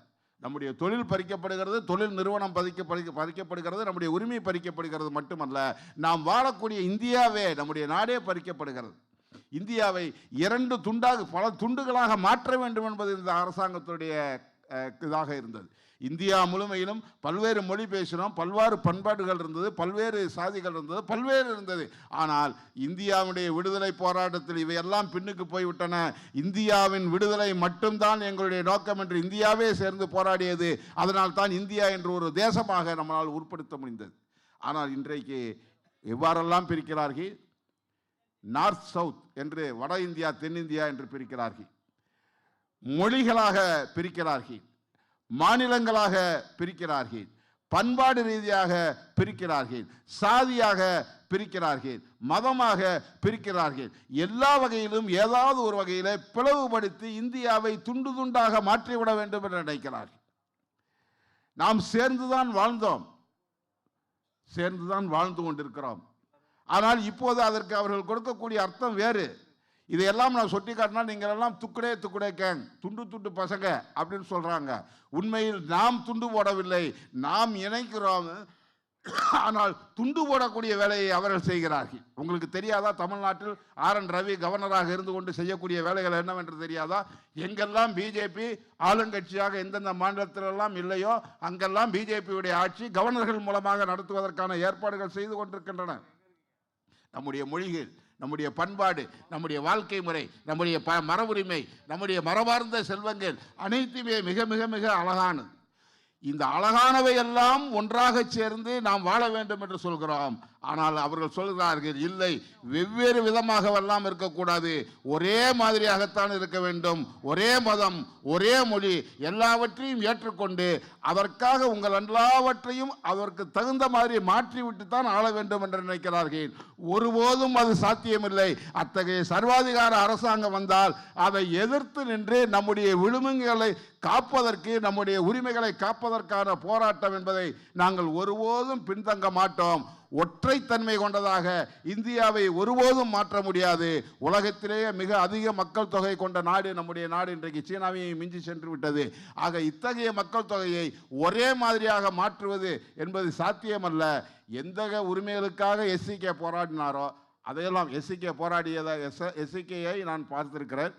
நம்முடைய தொழில் பறிக்கப்படுகிறது, தொழில் நிறுவனம் பறிக்கப்படுகிறது, நம்முடைய உரிமை பறிக்கப்படுகிறது மட்டுமல்ல, நாம் வாழக்கூடிய இந்தியாவே, நம்முடைய நாடே பறிக்கப்படுகிறது. இந்தியாவை பல துண்டுகளாக மாற்ற வேண்டும் என்பது இந்த அரசாங்கத்துடைய இதாக இருந்தது. இந்தியா முழுமையிலும் பல்வேறு மொழி பேசினோம், பல்வேறு பண்பாடுகள் இருந்தது, பல்வேறு சாதிகள் இருந்தது, பல்வேறு இருந்தது. ஆனால் இந்தியாவுடைய விடுதலை போராட்டத்தில் இவையெல்லாம் பின்னுக்கு போய்விட்டன. இந்தியாவின் விடுதலை மட்டும்தான் எங்களுடைய நோக்கம் என்று இந்தியாவே சேர்ந்து போராடியது. அதனால் தான் இந்தியா என்று ஒரு தேசமாக நம்மளால் உட்படுத்த முடிந்தது. ஆனால் இன்றைக்கு எவ்வாறெல்லாம் பிரிக்கிறார்கள்? நார்த் சவுத் என்று, வட இந்தியா தென்னிந்தியா என்று பிரிக்கிறார்கள், மொழிகளாக பிரிக்கிறார்கள், மாநிலங்களாக பிரிக்கிறார்கள், பண்பாடு ரீதியாக பிரிக்கிறார்கள், சாதியாக பிரிக்கிறார்கள், மதமாக பிரிக்கிறார்கள். எல்லா வகையிலும் ஏதாவது ஒரு வகையில் பிளவுபடுத்தி இந்தியாவை துண்டு துண்டாக மாற்றிவிட வேண்டும் என்று நினைக்கிறார்கள். நாம் சேர்ந்துதான் வாழ்ந்தோம், சேர்ந்துதான் வாழ்ந்து கொண்டிருக்கிறோம். ஆனால் இப்போது அதற்கு அவர்கள் கொடுக்கக்கூடிய அர்த்தம் வேறு. இதையெல்லாம் நான் சுட்டி காட்டினா நீங்கள் எல்லாம் துக்குடே கேங், துண்டு பசங்க அப்படின்னு சொல்றாங்க. உண்மையில் நாம் துண்டு போடவில்லை, நாம் இணைக்கிறோம். ஆனால் துண்டு போடக்கூடிய வேலையை அவர்கள் செய்கிறார்கள். உங்களுக்கு தெரியாதா? தமிழ்நாட்டில் R.N. ரவி கவர்னராக இருந்து கொண்டு செய்யக்கூடிய வேலைகள் என்னவென்று தெரியாதா? எங்கெல்லாம் பிஜேபி ஆளுங்கட்சியாக எந்தெந்த மாநிலத்திலெல்லாம் இல்லையோ அங்கெல்லாம் பிஜேபியுடைய ஆட்சி கவர்னர்கள் மூலமாக நடத்துவதற்கான ஏற்பாடுகள் செய்து கொண்டிருக்கின்றன. நம்முடைய மொழிகள், நம்முடைய பண்பாடு, நம்முடைய வாழ்க்கை முறை, நம்முடைய மரபுரிமை, நம்முடைய மரபார்ந்த செல்வங்கள் அனைத்துமே மிக மிக மிக அழகானது. இந்த அழகானவை எல்லாம் ஒன்றாக சேர்ந்து நாம் வாழ வேண்டும் என்று சொல்கிறோம். ஆனால் அவர்கள் சொல்கிறார்கள், இல்லை, வெவ்வேறு விதமாகவெல்லாம் இருக்கக்கூடாது, ஒரே மாதிரியாகத்தான் இருக்க வேண்டும், ஒரே மதம், ஒரே மொழி, எல்லாவற்றையும் ஏற்றுக்கொண்டு அதற்காக உங்கள் எல்லாவற்றையும் அதற்கு தகுந்த மாதிரி மாற்றிவிட்டு தான் ஆள வேண்டும் என்று நினைக்கிறார்கள். ஒருபோதும் அது சாத்தியமில்லை. அத்தகைய சர்வாதிகார அரசாங்கம் வந்தால் அதை எதிர்த்து நின்று நம்முடைய விழுமியங்களை காப்பதற்கு, நம்முடைய உரிமைகளை காப்பதற்கான போராட்டம் என்பதை நாங்கள் ஒருபோதும் பின்தங்க மாட்டோம். ஒற்றைத்தன்மை கொண்டதாக இந்தியாவை ஒருபோதும் மாற்ற முடியாது. உலகத்திலேயே மிக அதிக மக்கள் தொகை கொண்ட நாடு நம்முடைய நாடு. இன்றைக்கு சீனாவை மிஞ்சி சென்று விட்டது. ஆக இத்தகைய மக்கள் தொகையை ஒரே மாதிரியாக மாற்றுவது என்பது சாத்தியமல்ல. எந்த உரிமைகளுக்காக S.C.K போராடினாரோ அதையெல்லாம் S.C.K போராடியதை S.C.K நான் பார்த்திருக்கிறேன்.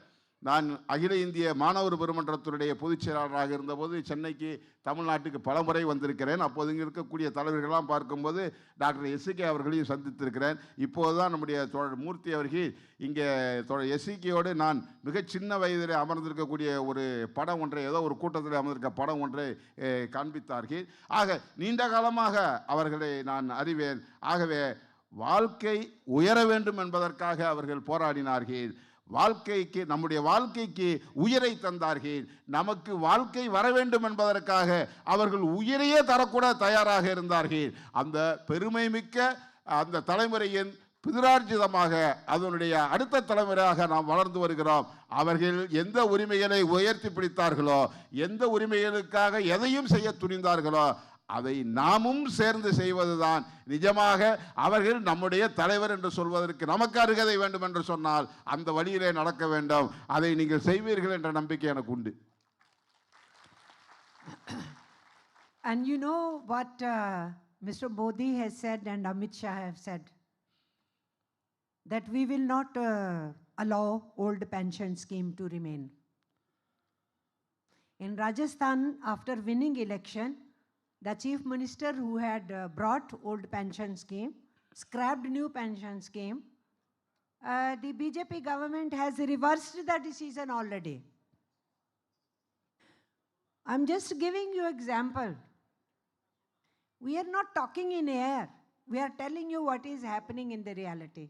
நான் அகில இந்திய மாணவர் பெருமன்றத்தினுடைய பொதுச் செயலாளராக இருந்தபோது சென்னைக்கு, தமிழ்நாட்டுக்கு பல முறை வந்திருக்கிறேன். அப்போது இங்கே இருக்கக்கூடிய தலைவர்களெல்லாம் பார்க்கும்போது டாக்டர் S.C.K அவர்களையும் சந்தித்திருக்கிறேன். இப்போது தான் நம்முடைய தோழர் மூர்த்தி அவர்கள் இங்கே தோழர் S.C.K நான் மிக சின்ன வயதில் அமர்ந்திருக்கக்கூடிய ஒரு படம் ஒன்றை, ஏதோ ஒரு கூட்டத்தில் அமர்ந்திருக்க படம் ஒன்றை காண்பித்தார்கள். ஆக நீண்ட காலமாக அவர்களை நான் அறிவேன். ஆகவே வாழ்க்கை உயர வேண்டும் என்பதற்காக அவர்கள் போராடினார்கள். வாழ்க்கைக்கு, நம்முடைய வாழ்க்கைக்கு உயிரை தந்தார்கள். நமக்கு வாழ்க்கை வர வேண்டும் என்பதற்காக அவர்கள் உயிரையே தரக்கூட தயாராக இருந்தார்கள். அந்த பெருமை மிக்க அந்த தலைமுறையின் பிதிரார்ஜிதமாக அதனுடைய அடுத்த தலைமுறையாக நாம் வளர்ந்து வருகிறோம். அவர்கள் எந்த உரிமைகளை உயர்த்தி பிடித்தார்களோ, எந்த உரிமைகளுக்காக எதையும் செய்ய துணிந்தார்களோ, அதை நாமும் சேர்ந்து செய்வதுதான் நிஜமாக அவர்கள் நம்முடைய தலைவர் என்று சொல்வதற்கு நமக்கு அருகதை வேண்டும் என்று சொன்னால் அந்த வழியிலே நடக்க வேண்டும். அதை நீங்கள் செய்வீர்கள் என்ற நம்பிக்கை எனக்கு உண்டு. And you know what Mr. Modi has said and Amit Shah have said, that we will not allow old pension scheme to remain. In Rajasthan, after winning election, the chief minister who had brought old pension scheme, scrapped new pension scheme, the BJP government has reversed the decision already. I'm just giving you example. We are not talking in air. We are telling you what is happening in the reality.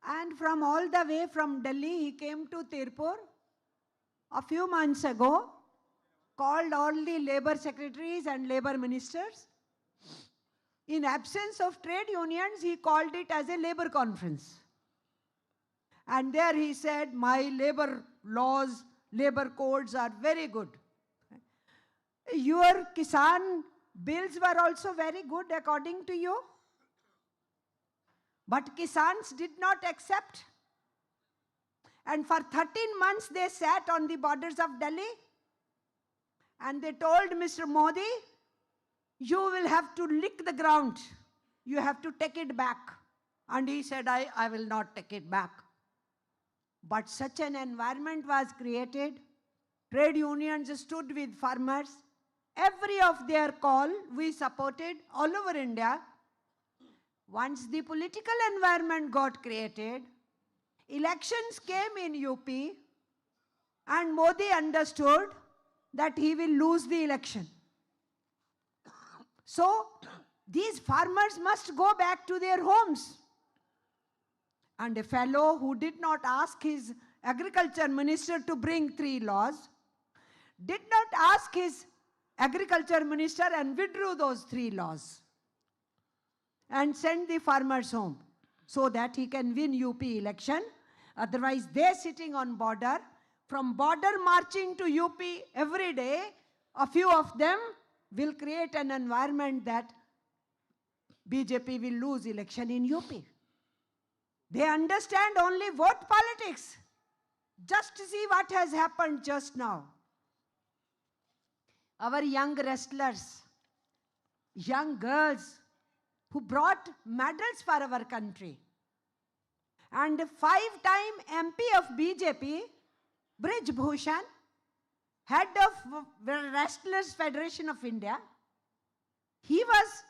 And from all the way from Delhi, he came to Tirupur a few months ago, called all the labor secretaries and labor ministers. In absence of trade unions, he called it as a labor conference. And there he said, my labor laws, labor codes are very good. Your Kisan bills were also very good according to you. But Kisans did not accept. And for 13 months they sat on the borders of Delhi. and they told Mr. Modi, you will have to lick the ground. You have to take it back. And he said, I will not take it back. But such an environment was created. Trade unions stood with farmers. Every of their call we supported all over India. Once the political environment got created, elections came in UP, and Modi understood that he will lose the election. So, these farmers must go back to their homes. And a fellow who did not ask his agriculture minister to bring 3 laws, did not ask his agriculture minister and withdrew those 3 laws and sent the farmers home so that he can win UP election. Otherwise, they sitting on border, from border marching to UP every day, a few of them will create an environment that BJP will lose election in UP. They understand only vote politics. Just see what has happened just now. Our young wrestlers, young girls who brought medals for our country. And 5-time MP of BJP, Brij Bhushan, head of Wrestlers Federation of India, he was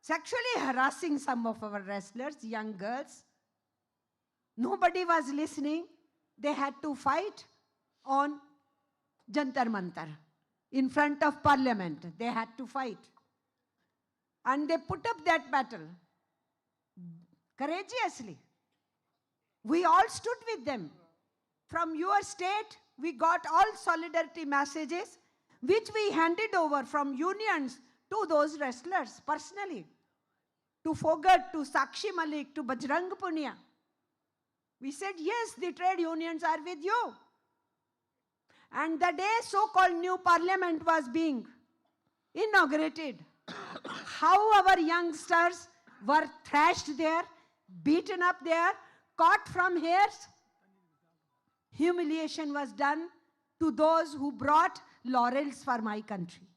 sexually harassing some of our wrestlers, young girls. Nobody was listening. They had to fight on Jantar Mantar. In front of Parliament, they had to fight. And they put up that battle courageously. We all stood with them. From your state, we got all solidarity messages, which we handed over from unions to those wrestlers personally. To Fogart, to Sakshi Malik, to Bajrang Punia. We said, yes, the trade unions are with you. And the day so-called new parliament was being inaugurated, how our youngsters were thrashed there, beaten up there, caught from hairs. Humiliation was done to those who brought laurels for my country.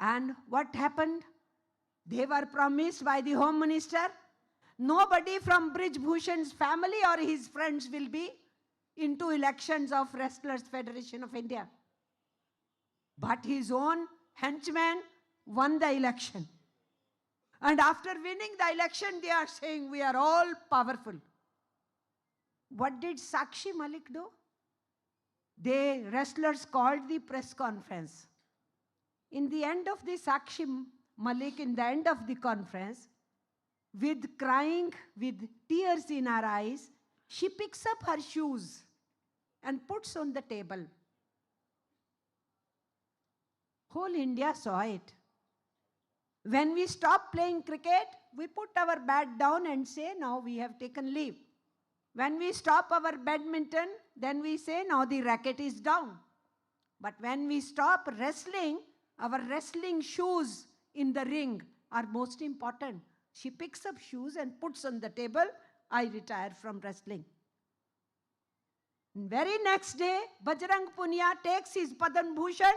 And what happened? They were promised by the Home Minister, nobody from Brij Bhushan's family or his friends will be into elections of Wrestlers Federation of India. But his own henchman won the election. And after winning the election, they are saying we are all powerful. What did Sakshi Malik do? The wrestlers called the press conference. In the end of the Sakshi Malik, in the end of the conference, with crying, with tears in her eyes, she picks up her shoes and puts on the table. Whole India saw it. When we stop playing cricket, we put our bat down and say, now we have taken leave. When we stop our badminton, then we say, now the racket is down. But when we stop wrestling, our wrestling shoes in the ring are most important. She picks up shoes and puts on the table, I retire from wrestling. Very next day, Bajrang Punia takes his Padan Bhushan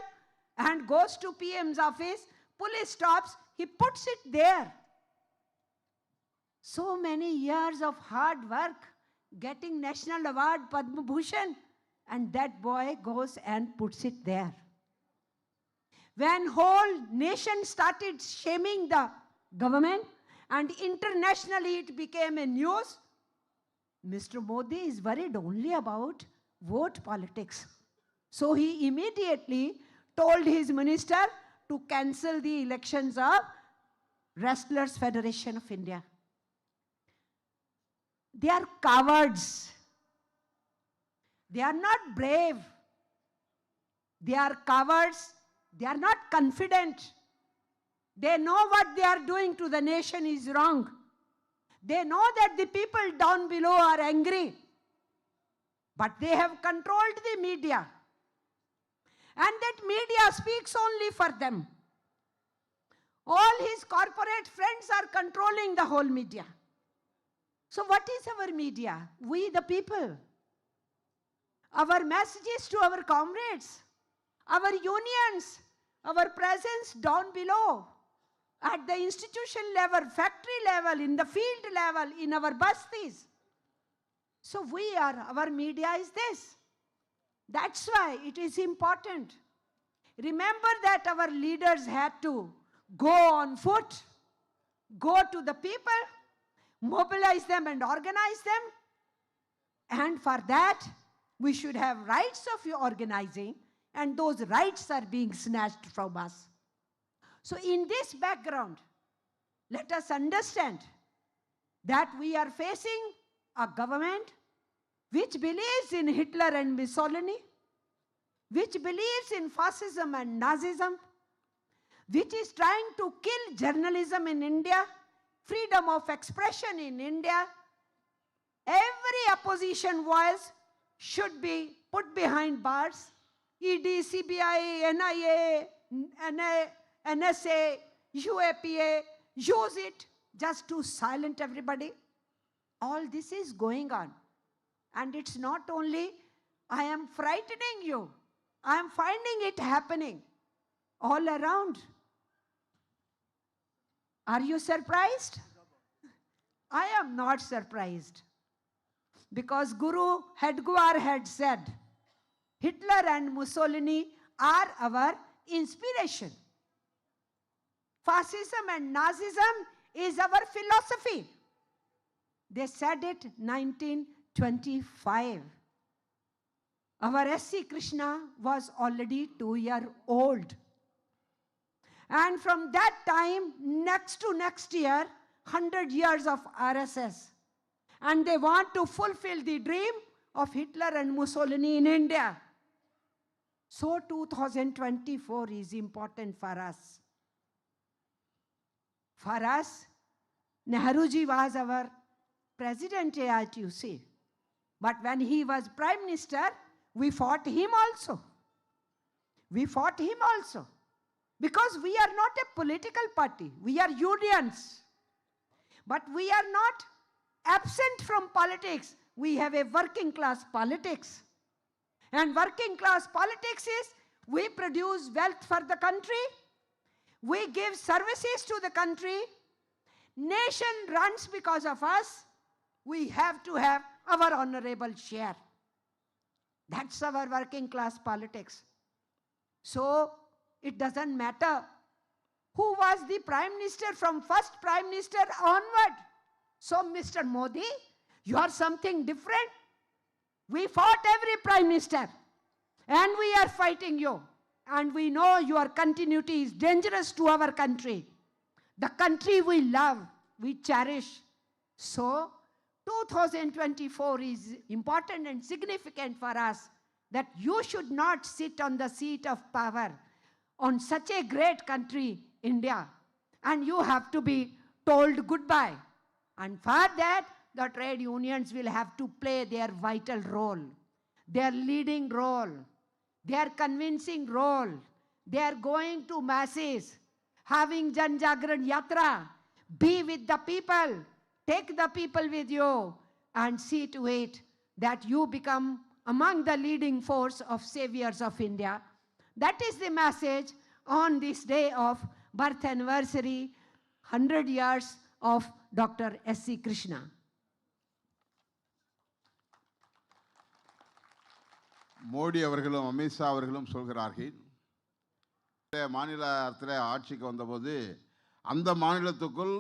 and goes to PM's office. Police stops, he puts it there. So many years of hard work, getting National Award Padma Bhushan, and that boy goes and puts it there. When whole nation started shaming the government, and internationally it became a news, Mr. Modi is worried only about vote politics. So he immediately told his minister to cancel the elections of Wrestlers Federation of India. They are cowards. They are not brave. They are cowards. They are not confident. They know what they are doing to the nation is wrong. They know that the people down below are angry. But they have controlled the media. And that media speaks only for them. All his corporate friends are controlling the whole media. So what is our media? We the people. Our messages to our comrades, Our unions, our presence down below, at the institution level, factory level, in the field level, in our bastis. So our media is this. That's why it is important. Remember that our leaders had to go on foot, go to the people, mobilize them and organize them. And for that, we should have rights of organizing, and those rights are being snatched from us. So in this background, let us understand that we are facing a government which believes in Hitler and Mussolini, which believes in fascism and Nazism, which is trying to kill journalism in India, freedom of expression in India. Every opposition voice should be put behind bars. ED, CBI, NIA, NSA, UAPA, use it just to silence everybody. All this is going on. And it's not only I am frightening you, I am finding it happening all around. Are you surprised? I am not surprised. Because Guru Hedgewar had said, Hitler and Mussolini are our inspiration. Fascism and Nazism is our philosophy. They said it 1925. Our S.C. Krishna was already 2 years old. And from that time, next to next year, 100 years of RSS. And they want to fulfill the dream of Hitler and Mussolini in India. So 2024 is important for us. For us, Nehruji was our president, as you see. But when he was prime minister, we fought him also. We fought him also. Because we are not a political party. We are unions. But we are not absent from politics. We have a working class politics. And working class politics is we produce wealth for the country. We give services to the country. Nation runs because of us. We have to have our honorable share. That's our working class politics. So it doesn't matter who was the prime minister from first prime minister onward. So Mr. Modi, you are something different. We fought every prime minister and we are fighting you. And we know your continuity is dangerous to our country. The country we love, we cherish. So 2024 is important and significant for us that you should not sit on the seat of power on such a great country, India. And you have to be told goodbye. And for that, the trade unions will have to play their vital role, their leading role, their convincing role. They are going to masses, having Jan Jagran Yatra, be with the people, take the people with you, and see to it that you become among the leading force of saviors of India. That is the message on this day of birth anniversary, 100 years of Dr. S.C. Krishna. Modi அவர்களும் அமித்ஷா அவர்களும் சொல்கிறார்கள், மாநிலத்தில் ஆட்சிக்கு வந்தபோது அந்த மாநிலத்துக்குள்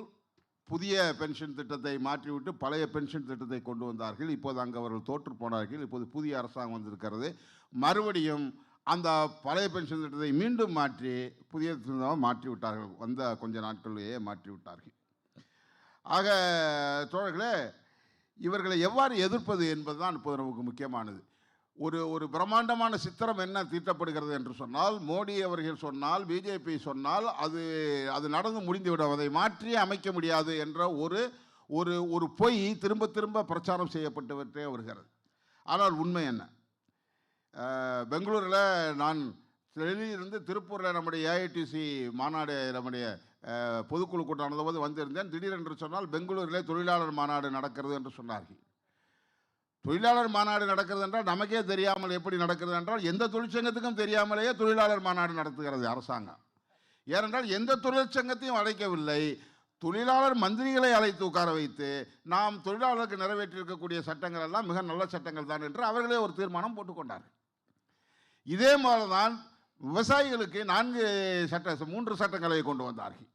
புதிய பென்ஷன் திட்டத்தை மாற்றிவிட்டு பழைய பென்ஷன் திட்டத்தை கொண்டு வந்தார்கள். இப்போது அங்கே அவர்கள் தோற்று போனார்கள். இப்போது புதிய அரசாங்கம் வந்திருக்கிறது. மறுபடியும் அந்த பழைய பென்ஷன் திட்டத்தை மீண்டும் மாற்றி புதிய திட்டமாக மாற்றி விட்டார்கள். வந்த கொஞ்ச நாட்களிலேயே மாற்றி விட்டார்கள். ஆக தோழர்களே, இவர்களை எவ்வாறு எதிர்ப்பது என்பதுதான் இப்போது நமக்கு முக்கியமானது. ஒரு பிரம்மாண்டமான சித்திரம் என்ன தீட்டப்படுகிறது என்று சொன்னால், மோடி அவர்கள் சொன்னால், பிஜேபி சொன்னால் அது நடந்து முடிந்துவிடும், அதை மாற்றி அமைக்க முடியாது என்ற ஒரு பொய் திரும்ப திரும்ப பிரச்சாரம் செய்யப்பட்டுவிட்டே வருகிறது. ஆனால் உண்மை என்ன? பெங்களூரில் நான் டெல்லியிலிருந்து திருப்பூரில் நம்முடைய ஏஐடிசி மாநாடு, நம்முடைய பொதுக்குழு கூட்டம் நடந்தபோது வந்திருந்தேன். திடீரென்று சொன்னால் பெங்களூரிலே தொழிலாளர் மாநாடு நடக்கிறது என்று சொன்னார்கள். தொழிலாளர் மாநாடு நடக்கிறது என்றால் நமக்கே தெரியாமல் எப்படி நடக்கிறது என்றால் எந்த தொழிற்சங்கத்துக்கும் தெரியாமலேயே தொழிலாளர் மாநாடு நடத்துகிறது அரசாங்கம். ஏனென்றால் எந்த தொழிற்சங்கத்தையும் அழைக்கவில்லை, தொழிலாளர் மந்திரிகளை அழைத்து உட்கார வைத்து நாம் தொழிலாளருக்கு நிறைவேற்றியிருக்கக்கூடிய சட்டங்கள் எல்லாம் மிக நல்ல சட்டங்கள் தான் என்று அவர்களே ஒரு தீர்மானம் போட்டுக்கொண்டார்கள். இதே மாதிரிதான் விவசாயிகளுக்கு 3 சட்டங்களை கொண்டு வந்தார்கள்.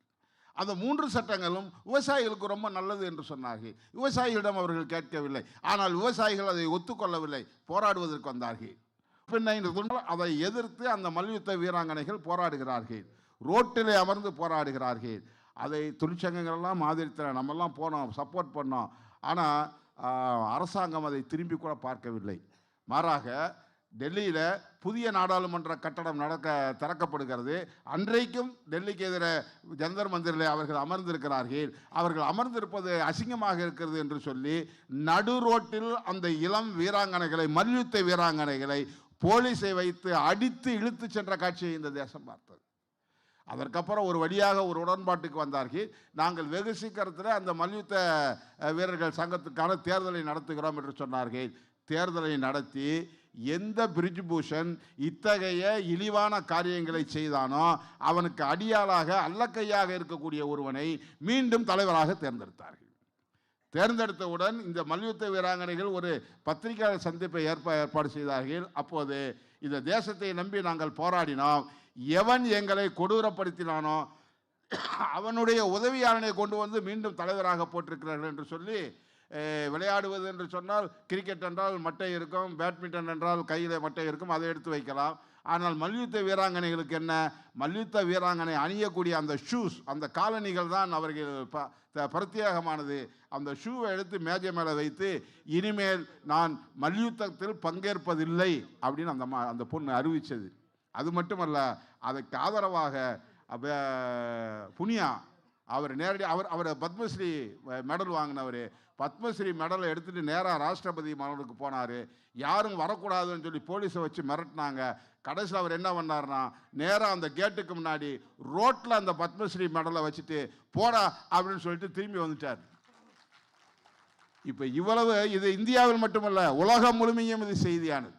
அந்த 3 சட்டங்களும் விவசாயிகளுக்கு ரொம்ப நல்லது என்று சொன்னார்கள். விவசாயிகளிடம் அவர்கள் கேட்கவில்லை, ஆனால் விவசாயிகள் அதை ஒத்துக்கொள்ளவில்லை, போராடுவதற்கு வந்தார்கள். பின்ன அதை எதிர்த்து அந்த மல்யுத்த வீராங்கனைகள் போராடுகிறார்கள், ரோட்டிலே அமர்ந்து போராடுகிறார்கள். அதை தொழிற்சங்கங்கள்லாம் ஆதரித்த நம்மெல்லாம் போனோம், சப்போர்ட் பண்ணோம். ஆனால் அரசாங்கம் அதை திரும்பி கூட பார்க்கவில்லை. மாறாக டெல்லியில் புதிய நாடாளுமன்ற கட்டடம் திறக்கப்படுகிறது. அன்றைக்கும் டெல்லிக்கு எதிர ஜந்தர் மந்திரில் அவர்கள் அமர்ந்திருக்கிறார்கள். அவர்கள் அமர்ந்திருப்பது அசிங்கமாக இருக்கிறது என்று சொல்லி நடு ரோட்டில் அந்த இளம் வீராங்கனைகளை, மல்யுத்த வீராங்கனைகளை போலீஸை வைத்து அடித்து இழுத்து சென்ற காட்சியை இந்த தேசம் பார்த்தது. அதற்கப்புறம் ஒரு வழியாக ஒரு உடன்பாட்டுக்கு வந்தார்கள். நாங்கள் வெகு சீக்கிரத்தில் அந்த மல்யுத்த வீரர்கள் சங்கத்துக்கான தேர்தலை நடத்துகிறோம் என்று சொன்னார்கள். தேர்தலை நடத்தி எந்த பிரிஜ்பூஷன் இத்தகைய இழிவான காரியங்களை செய்தானோ அவனுக்கு அடியாளாக அல்லக்கையாக இருக்கக்கூடிய ஒருவனை மீண்டும் தலைவராக தேர்ந்தெடுத்தார்கள். தேர்ந்தெடுத்தவுடன் இந்த மல்யுத்த வீராங்கனைகள் ஒரு பத்திரிகையாளர் சந்திப்பை ஏற்பாடு செய்தார்கள். அப்போது இந்த தேசத்தை நம்பி நாங்கள் போராடினோம், எவன் எங்களை கொடூரப்படுத்தினானோ அவனுடைய உதவியாளனை கொண்டு வந்து மீண்டும் தலைவராக போட்டிருக்கிறார்கள் என்று சொல்லி, விளையாடுவது என்று சொன்னால் கிரிக்கெட் என்றால் மட்டை இருக்கும், பேட்மிண்டன் என்றால் கையில் மட்டை இருக்கும், அதை எடுத்து வைக்கலாம். ஆனால் மல்யுத்த வீராங்கனைகளுக்கு என்ன, மல்யுத்த வீராங்கனை அணியக்கூடிய அந்த ஷூஸ், அந்த காலணிகள் தான் அவர்கள் பிரத்யேகமானது. அந்த ஷூவை எடுத்து மேஜை மேலே வைத்து இனிமேல் நான் மல்யுத்தத்தில் பங்கேற்பதில்லை அப்படின்னு அந்த பொண்ணு அறிவித்தது. அது மட்டுமல்ல, அதற்கு ஆதரவாக புனியா அவர் நேரடியாக அவர் பத்மஸ்ரீ மெடல் வாங்கினவர், பத்மஸ்ரீ மெடலை எடுத்துகிட்டு நேராக ராஷ்டிரபதி மகனுக்கு போனார். யாரும் வரக்கூடாதுன்னு சொல்லி போலீஸை வச்சு மிரட்டினாங்க. கடைசியில் அவர் என்ன பண்ணார்னா, நேராக அந்த கேட்டுக்கு முன்னாடி ரோட்டில் அந்த பத்மஸ்ரீ மெடலை வச்சுட்டு போடா அப்படின்னு சொல்லிட்டு திரும்பி வந்துட்டார். இப்போ இவ்வளவு, இது இந்தியாவில் மட்டுமல்ல உலகம் முழுமையும் இது செய்தியானது.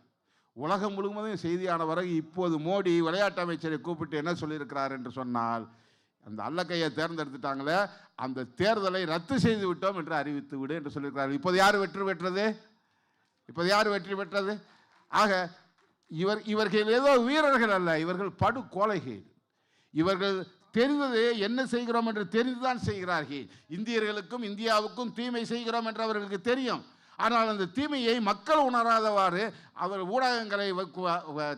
உலகம் முழுவதும் செய்தியான பிறகு இப்போது மோடி விளையாட்டு அமைச்சரை கூப்பிட்டு என்ன சொல்லியிருக்கிறார் என்று சொன்னால், அந்த அல்லக்கையை தேர்ந்தெடுத்துட்டாங்களே அந்த தேர்தலை ரத்து செய்து விட்டோம் என்று அறிவித்து விடு என்று சொல்லியிருக்கிறார். இப்போது யார் வெற்றி பெற்றது? ஆக இவர்கள் ஏதோ வீரர்கள் அல்ல, இவர்கள் படுகொலைகள். இவர்கள் தெரிந்தது என்ன செய்கிறோம் என்று தெரிந்துதான் செய்கிறார்கள். இந்தியர்களுக்கும் இந்தியாவுக்கும் தீமை செய்கிறோம் என்று அவர்களுக்கு தெரியும். ஆனால் அந்த தீமையை மக்கள் உணராதவாறு அவர் ஊடகங்களை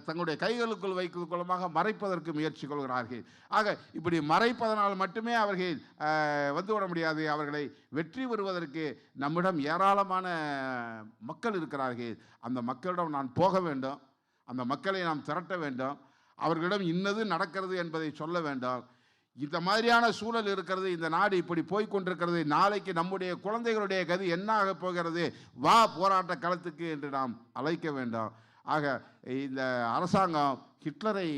தங்களுடைய கைகளுக்குள் வைக்கும் மூலமாக மறைப்பதற்கு முயற்சி கொள்கிறார்கள். ஆக இப்படி மறைப்பதனால் மட்டுமே அவர்கள் வந்துவிட முடியாது. அவர்களை வெற்றி பெறுவதற்கு நம்மிடம் ஏராளமான மக்கள் இருக்கிறார்கள். அந்த மக்களிடம் நான் போக வேண்டும், அந்த மக்களை நாம் திரட்ட வேண்டும், அவர்களிடம் இன்னது நடக்கிறது என்பதை சொல்ல வேண்டும். இந்த மாதிரியான சூழல் இருக்கிறது, இந்த நாடு இப்படி போய்கொண்டிருக்கிறது, நாளைக்கு நம்முடைய குழந்தைகளுடைய கதி என்னாக போகிறது, வா போராட்ட களத்துக்கு என்று நாம் அழைக்க வேண்டும். ஆக இந்த அரசாங்கம் ஹிட்லரை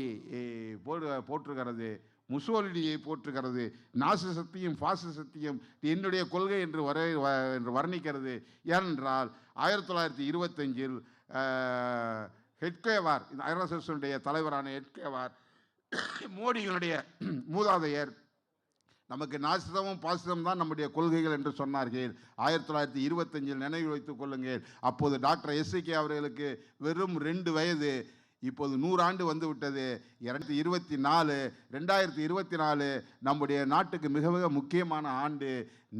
போற்றுகிறது, முசோலினியை போற்றுகிறது, நாசிசத்தையும் பாசிசத்தையும் என்னுடைய கொள்கை என்று வர்ணிக்கிறது. ஏனென்றால் 1925 ஹெட்கேவார், இந்த RSSனுடைய தலைவரான ஹெட்கேவார், மோடிகளுடைய மூதாதையர், நமக்கு நாசிசமும் பாசிசம் தான் நம்முடைய கொள்கைகள் என்று சொன்னார்கள். 1925 நினைவில் வைத்துக் கொள்ளுங்கள். அப்போது டாக்டர் S.C.K அவர்களுக்கு வெறும் 2 வயது. இப்போது 100 ஆண்டு வந்து விட்டது. 2024 நம்முடைய நாட்டுக்கு மிக மிக முக்கியமான ஆண்டு.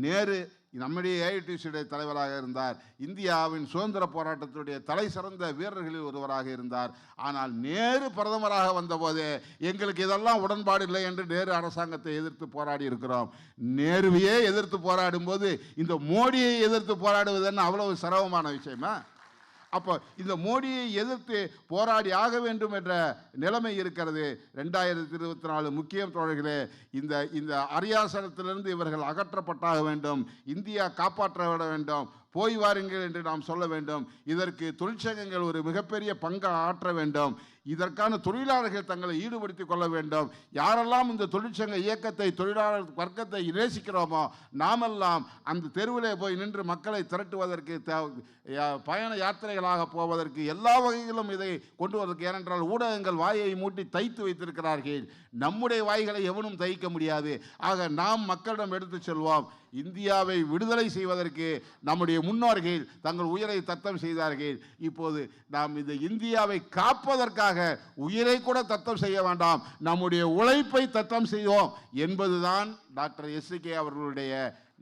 நேரு நம்முடைய AITC தலைவராக இருந்தார். இந்தியாவின் சுதந்திர போராட்டத்தினுடைய தலை சிறந்த வீரர்களில் ஒருவராக இருந்தார். ஆனால் நேரு பிரதமராக வந்தபோது எங்களுக்கு இதெல்லாம் உடன்பாடு இல்லை என்று நேரு அரசாங்கத்தை எதிர்த்து போராடி இருக்கிறோம். நேருவையே எதிர்த்து போராடும் போது இந்த மோடியை எதிர்த்து போராடுவதுன்னு அவ்வளவு சிரமமான விஷயமா? அப்போ இந்த மோடியை எதிர்த்து போராடி ஆக வேண்டும் என்ற நிலைமை இருக்கிறது. 2024 முக்கியம் தோழர்களே, இந்த அரியாசனத்திலிருந்து இவர்கள் அகற்றப்பட்டாக வேண்டும். இந்தியா காப்பாற்றப்பட வேண்டும். போய் வாருங்கள் என்று நாம் சொல்ல வேண்டும். இதற்கு தொழிற்சங்கங்கள் ஒரு மிகப்பெரிய பங்கு ஆற்ற வேண்டும். இதற்கான தொழிலாளர்கள் தங்களை ஈடுபடுத்திக் கொள்ள வேண்டும். யாரெல்லாம் இந்த தொழிற்சங்க இயக்கத்தை, தொழிலாளர் வர்க்கத்தை நேசிக்கிறோமோ நாமெல்லாம் அந்த தெருவிலே போய் நின்று மக்களை திரட்டுவதற்கு, பயண யாத்திரைகளாக போவதற்கு, எல்லா வகையிலும் இதை கொண்டு வருவதற்கு. ஏனென்றால் ஊடகங்கள் வாயை மூட்டி தைத்து வைத்திருக்கிறார்கள். நம்முடைய வாய்களை எவனும் தைக்க முடியாது. ஆக நாம் மக்களிடம் எடுத்து செல்வோம். இந்தியாவை விடுதலை செய்வதற்கு நம்முடைய முன்னோர்கள் தங்கள் உயிரை தத்தம் செய்தார்கள். இப்போது நாம் இந்த இந்தியாவை காப்பதற்காக உயிரை கூட தத்தம் செய்ய வேண்டாம், நம்முடைய உழைப்பை தத்தம் செய்வோம் என்பதுதான் டாக்டர் S.C.K அவர்களுடைய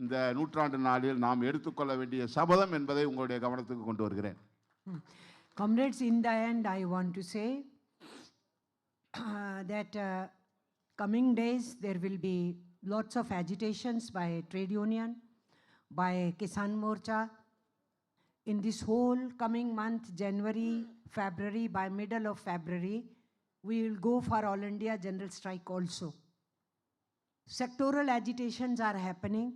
இந்த நூற்றாண்டு நாளில் நாம் எடுத்துக்கொள்ள வேண்டிய சபதம் என்பதை உங்களுடைய கவனத்துக்கு கொண்டு வருகிறேன். Comrades, in the end, I want to say that coming days there will be lots of agitations by trade union, by Kisan Morcha. In this whole coming month, January, February, by middle of February, we will go for All India General Strike also. Sectoral agitations are happening.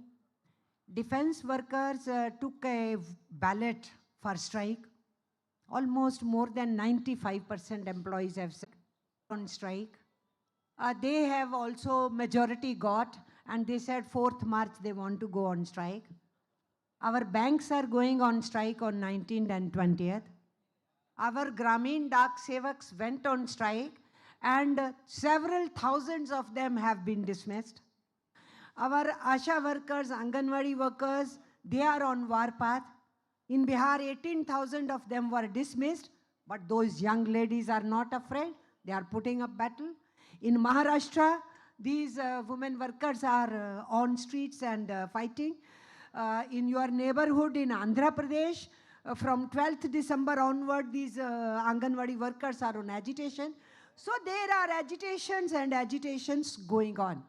Defense workers took a ballot for strike. Almost more than 95% employees have said on strike. They have also majority got, and they said 4th March they want to go on strike. Our banks are going on strike on 19th and 20th. Our Gramin Dak Sevaks went on strike, and several thousands of them have been dismissed. Our Asha workers, Anganwadi workers, they are on warpath. In Bihar, 18,000 of them were dismissed, but those young ladies are not afraid. They are putting up battle. In Maharashtra, these women workers are on streets and fighting. In your neighborhood in Andhra Pradesh, from 12th December onward, these Anganwadi workers are on agitation. So there are agitations going on.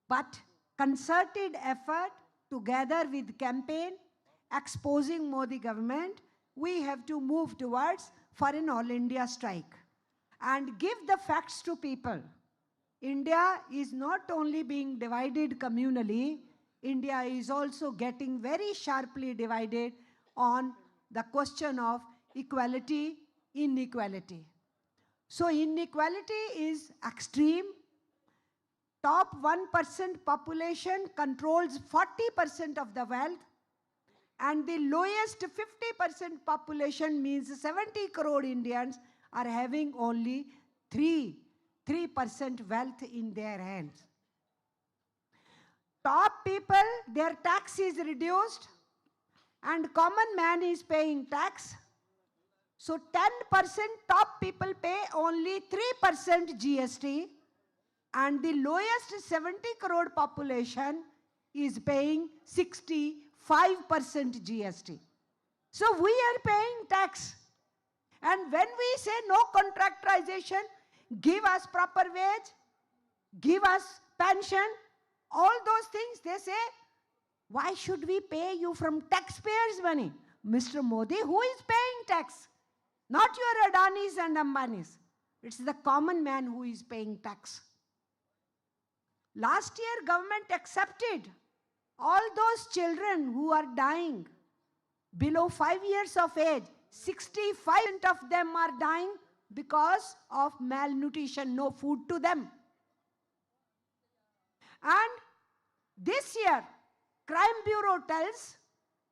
But concerted effort together with campaign exposing Modi government, we have to move towards for an all India strike and give the facts to people. India is not only being divided communally, India is also getting very sharply divided on the question of equality, inequality. So inequality is extreme. Top 1% population controls 40% of the wealth, and the lowest 50% population means 70 crore Indians are having only 3% wealth in their hands. Top people, their tax is reduced, and common man is paying tax. So 10% top people pay only 3% GST, and the lowest 70 crore population is paying 65% GST. So we are paying tax. And when we say no contractualization, give us proper wage, give us pension, all those things, they say, why should we pay you from taxpayers' money? Mr. Modi, who is paying tax? Not your Adanis and Ambanis. It's the common man who is paying tax. Last year, government accepted all those children who are dying below 5 years of age. 65% of them are dying because of malnutrition, no food to them. And this year, Crime Bureau tells,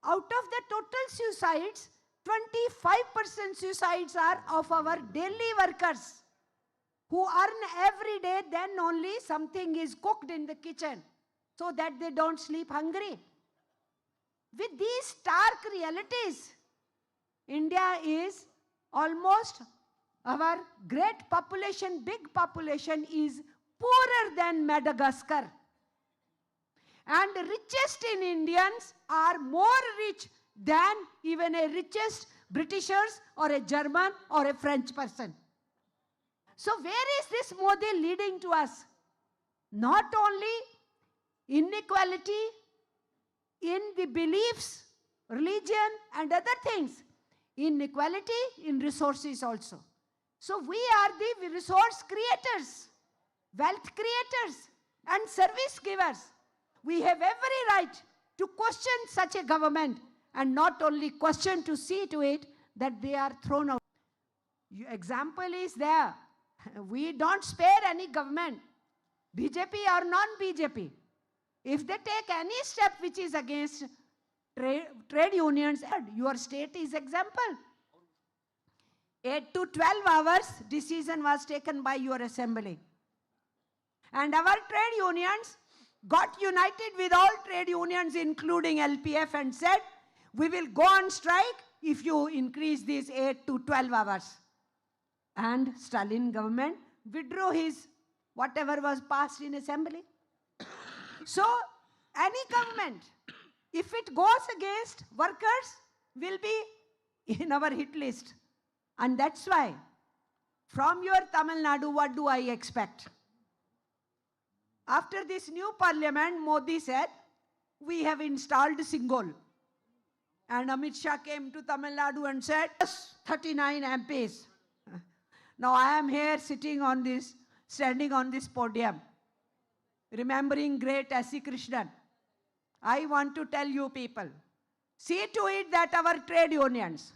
out of the total suicides, 25% suicides are of our daily workers who earn every day, then only something is cooked in the kitchen so that they don't sleep hungry. With these stark realities, India is almost, our great population, big population is poorer than Madagascar. And the richest in Indians are more rich than even a richest Britishers or a German or a French person. So where is this Modi leading to us? Not only inequality in the beliefs, religion and other things, inequality in resources also. So we are the resource creators, wealth creators and service givers. We have every right to question such a government and not only questioned to see to it that they are thrown out. Example is there. We don't spare any government, BJP or non-BJP. If they take any step which is against trade unions, your state is example. 8 to 12 hours decision was taken by your assembly. And our trade unions got united with all trade unions including LPF and said, we will go on strike if you increase these 8 to 12 hours. And Stalin government withdrew his whatever was passed in assembly. So any government, if it goes against workers, will be in our hit list. And that's why from your Tamil Nadu, what do I expect? After this new parliament, Modi said, we have installed Singhol. And Amit Shah came to Tamil Nadu and said, 39 MPs. Now I am here sitting on this, standing on this podium, remembering great S.C. Krishnan. I want to tell you people, see to it that our trade unions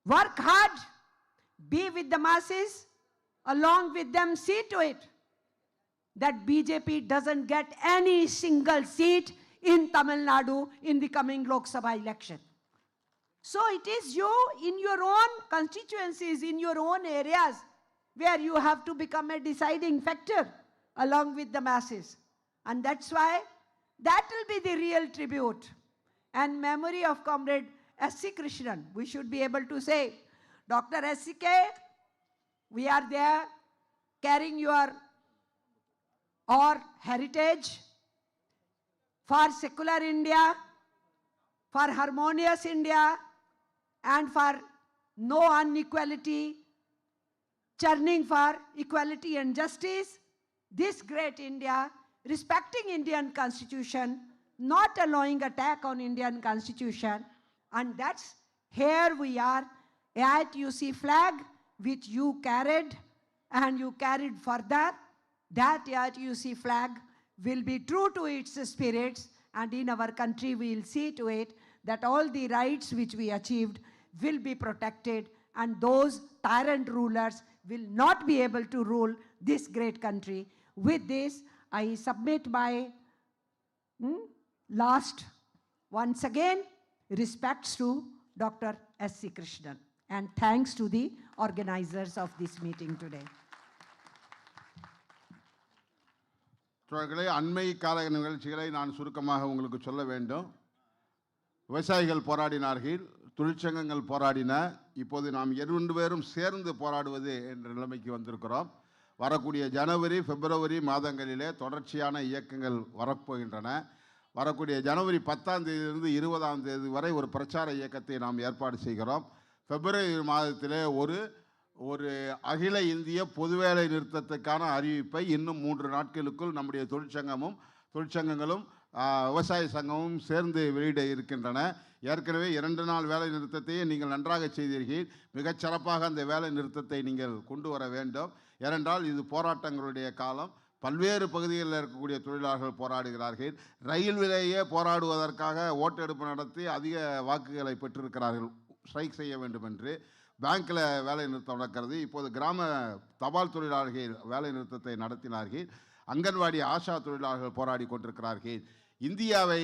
work hard, be with the masses, along with them see to it that BJP doesn't get any single seat in Tamil Nadu in the coming Lok Sabha election. So it is you in your own constituencies, in your own areas, where you have to become a deciding factor along with the masses. And that's why that will be the real tribute and memory of Comrade S.C. Krishnan. We should be able to say, Dr. S.C.K, we are there carrying your heritage for secular India, for harmonious India, and for no inequality, churning for equality and justice. This great India, respecting Indian Constitution, not allowing attack on Indian Constitution. And that's here we are at UC flag, which you carried and you carried further. That UC flag will be true to its spirits, and in our country we will see to it that all the rights which we achieved will be protected, and those tyrant rulers will not be able to rule this great country. With this, I submit my last, once again, respects to Dr. S.C. Krishnan, and thanks to the organizers of this meeting today. தோழர்களே, அண்மை கால நிகழ்ச்சிகளை நான் சுருக்கமாக உங்களுக்கு சொல்ல வேண்டும். விவசாயிகள் போராடினார்கள், தொழிற்சங்கங்கள் போராடின. இப்போது நாம் 2 பேரும் சேர்ந்து போராடுவது என்ற நிலைமைக்கு வந்திருக்கிறோம். வரக்கூடிய ஜனவரி, பிப்ரவரி மாதங்களிலே தொடர்ச்சியான இயக்கங்கள் வரப்போகின்றன. வரக்கூடிய ஜனவரி 10ஆம் தேதியிலிருந்து 20ஆம் தேதி வரை ஒரு பிரச்சார இயக்கத்தை நாம் ஏற்பாடு செய்கிறோம். பிப்ரவரி மாதத்திலே ஒரு அகில இந்திய பொதுவேலை நிறுத்தத்துக்கான அறிவிப்பை இன்னும் 3 நாட்களுக்குள் நம்முடைய தொழிற்சங்கங்களும் விவசாய சங்கமும் சேர்ந்து வெளியிட இருக்கின்றன. ஏற்கனவே 2 நாள் வேலை நிறுத்தத்தையே நீங்கள் நன்றாக செய்தீர்கள். மிகச் சிறப்பாக அந்த வேலை நிறுத்தத்தை நீங்கள் கொண்டு வர வேண்டும். ஏனென்றால் இது போராட்டங்களுடைய காலம். பல்வேறு பகுதிகளில் இருக்கக்கூடிய தொழிலாளர்கள் போராடுகிறார்கள். ரயில்வேலேயே போராடுவதற்காக ஓட்டெடுப்பு நடத்தி அதிக வாக்குகளை பெற்றிருக்கிறார்கள் ஸ்ட்ரைக் செய்ய வேண்டும் என்று. பேங்க்கில் வேலை நிறுத்தம் நடக்கிறது. இப்போது கிராம தபால் தொழிலாளர்கள் வேலை நிறுத்தத்தை நடத்தினார்கள். அங்கன்வாடி ஆஷா தொழிலாளர்கள் போராடி கொண்டிருக்கிறார்கள். இந்தியாவை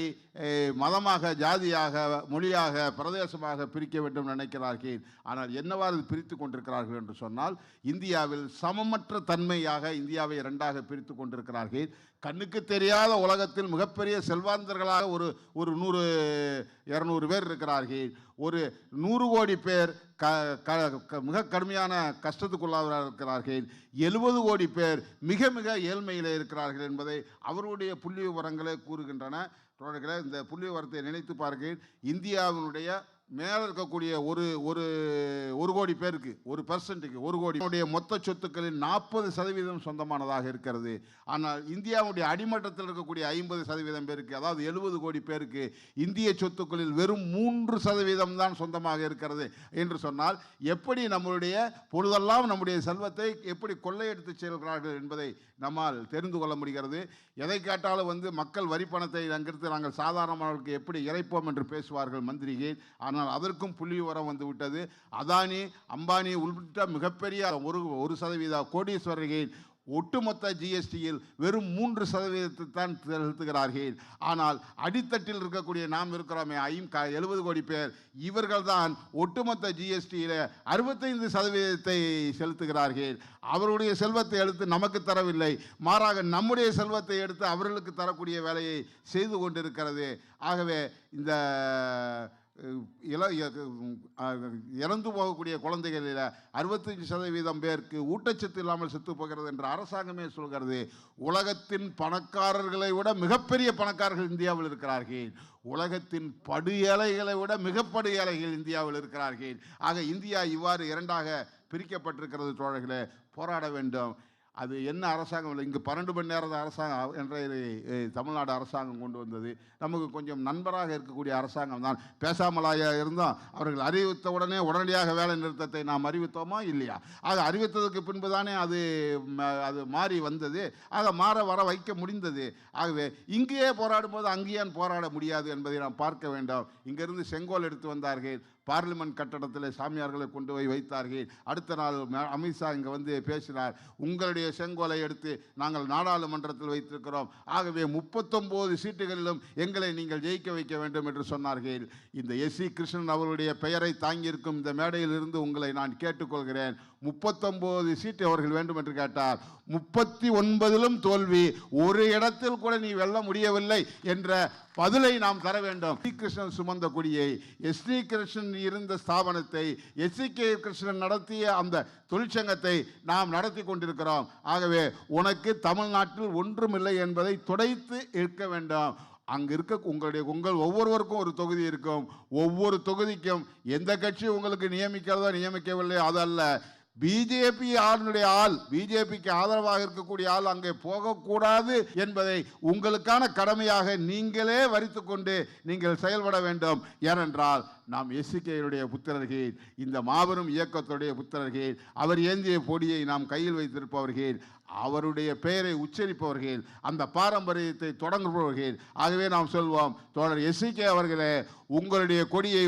மதமாக, ஜாதியாக, மொழியாக, பிரதேசமாக பிரிக்க வேண்டும் நினைக்கிறார்கள். ஆனால் என்னவாறு பிரித்து கொண்டிருக்கிறார்கள் என்று சொன்னால், இந்தியாவில் சமமற்ற தன்மையாக இந்தியாவை 2ஆக பிரித்து கொண்டிருக்கிறார்கள். கண்ணுக்கு தெரியாத உலகத்தில் மிகப்பெரிய செல்வாந்தர்களாக ஒரு 100-200 பேர் இருக்கிறார்கள். ஒரு 100 கோடி பேர் மிக கடுமையான கஷ்டத்துக்குள்ளாக இருக்கிறார்கள். 70 கோடி பேர் மிக மிக ஏழ்மையில் இருக்கிறார்கள் என்பதை அவருடைய புள்ளி விவரங்களே கூறுகின்றன. தொடர்களே, இந்த புள்ளி விவரத்தை நினைத்து பாருங்கள். இந்தியாவினுடைய மேலே இருக்கக்கூடிய ஒரு கோடி பேருக்கு 1% 1 கோடி மொத்த சொத்துக்களில் 40% சொந்தமானதாக இருக்கிறது. ஆனால் இந்தியாவுடைய அடிமட்டத்தில் இருக்கக்கூடிய 50% பேருக்கு, அதாவது 70 கோடி பேருக்கு இந்திய சொத்துக்களில் வெறும் 3% தான் சொந்தமாக இருக்கிறது என்று சொன்னால் எப்படி நம்மளுடைய பொழுதெல்லாம் நம்முடைய செல்வத்தை எப்படி கொள்ளையடித்து செல்கிறார்கள் என்பதை நம்மால் தெரிந்து கொள்ள முடிகிறது. எதை கேட்டாலும் மக்கள் வரி பணத்தை அங்கிருந்து நாங்கள் சாதாரணமானவர்களுக்கு எப்படி இறைப்போம் என்று பேசுவார்கள் மந்திரிகள். ஆனால் அதற்கும் புள்ளி உரம் விட்டது. அதானி, அம்பானி உள்ளிட்ட மிகப்பெரிய 1% கோடீஸ்வரர்கள் ஒட்டுமொத்த ஜிஎஸ்டியில் வெறும் 3% தான் செலுத்துகிறார்கள். ஆனால் அடித்தட்டில் இருக்கக்கூடிய நாம் இருக்கிறோமே 70 கோடி பேர், இவர்கள் தான் ஒட்டுமொத்த ஜிஎஸ்டியில் 65% செலுத்துகிறார்கள். அவருடைய செல்வத்தை எடுத்து நமக்கு தரவில்லை, மாறாக நம்முடைய செல்வத்தை எடுத்து அவர்களுக்கு தரக்கூடிய வேலையை செய்து கொண்டிருக்கிறது. ஆகவே இந்த இறந்து போகக்கூடிய குழந்தைகளில் 65% பேருக்கு ஊட்டச்சத்து இல்லாமல் செத்து போகிறது என்று அரசாங்கமே சொல்கிறது. உலகத்தின் பணக்காரர்களை விட மிகப்பெரிய பணக்காரர்கள் இந்தியாவில் இருக்கிறார்கள். உலகத்தின் படு ஏழைகளை விட மிகப்படு ஏழைகள் இந்தியாவில் இருக்கிறார்கள். ஆக இந்தியா இவ்வாறு இரண்டாக பிரிக்கப்பட்டிருக்கிறது. தோழர்களே, போராட வேண்டும். அது என்ன அரசாங்கம் இல்லை, இங்கு 12 மணி நேரம் அரசாங்கம் என்ற தமிழ்நாடு அரசாங்கம் கொண்டு வந்தது. நமக்கு கொஞ்சம் நண்பராக இருக்கக்கூடிய அரசாங்கம் தான். பேசாமலாக இருந்தோம், அவர்கள் அறிவித்த உடனடியாக வேலை நிறுத்தத்தை நாம் அறிவித்தோமா இல்லையா? ஆக அறிவித்ததுக்கு பின்பு தானே அது மாறி வந்தது. ஆக வர வைக்க முடிந்தது. ஆகவே இங்கேயே போராடும் போது அங்கேயே போராட முடியாது என்பதை நாம் பார்க்க வேண்டும். இங்கிருந்து செங்கோல் எடுத்து வந்தார்கள், பார்லிமெண்ட் கட்டடத்தில் சாமியார்களை கொண்டு போய் வைத்தார்கள். அடுத்த நாள் அமித்ஷா இங்கே பேசினார், உங்களுடைய செங்கோலை எடுத்து நாங்கள் நாடாளுமன்றத்தில் வைத்திருக்கிறோம், ஆகவே 39 சீட்டுகளிலும் எங்களை நீங்கள் ஜெயிக்க வைக்க வேண்டும் என்று சொன்னார்கள். இந்த S.C. கிருஷ்ணன் அவருடைய பெயரை தாங்கியிருக்கும் இந்த மேடையில் இருந்து உங்களை நான் கேட்டுக்கொள்கிறேன். 39 சீட்டு அவர்கள் வேண்டும் என்று கேட்டார். 39லும் தோல்வி, ஒரு இடத்தில் கூட நீ வெல்ல முடியவில்லை என்ற பதிலை நாம் தர வேண்டும். S.C. கிருஷ்ணன் சுமந்த கொடியை, S.C. கிருஷ்ணன் இருந்த ஸ்தாபனத்தை, S.C.K. கிருஷ்ணன் நடத்திய அந்த தொழிற்சங்கத்தை நாம் நடத்தி கொண்டிருக்கிறோம். ஆகவே உனக்கு தமிழ்நாட்டில் ஒன்றுமில்லை என்பதை துடைத்து இருக்க வேண்டும். அங்கே உங்கள் ஒவ்வொருவருக்கும் ஒரு தொகுதி இருக்கும். ஒவ்வொரு தொகுதிக்கும் எந்த கட்சி உங்களுக்கு நியமிக்கிறதோ நியமிக்கவில்லை அதல்ல, பிஜேபி ஆள், பிஜேபிக்கு ஆதரவாக இருக்கக்கூடிய ஆள் அங்கே போகக்கூடாது என்பதை உங்களுக்கான கடமையாக நீங்களே வரித்து கொண்டு நீங்கள் செயல்பட வேண்டும். ஏனென்றால் நாம் S.C.K. புத்திரர்கள், இந்த மாபெரும் இயக்கத்துடைய புத்திரர்கள், அவர் ஏந்திய பொடியை நாம் கையில் வைத்திருப்பவர்கள், அவருடைய பெயரை உச்சரிப்பவர்கள், அந்த பாரம்பரியத்தை தொடங்குபவர்கள். ஆகவே நாம் சொல்வோம், தோழர் S.C.K. அவர்களே, உங்களுடைய கொடியை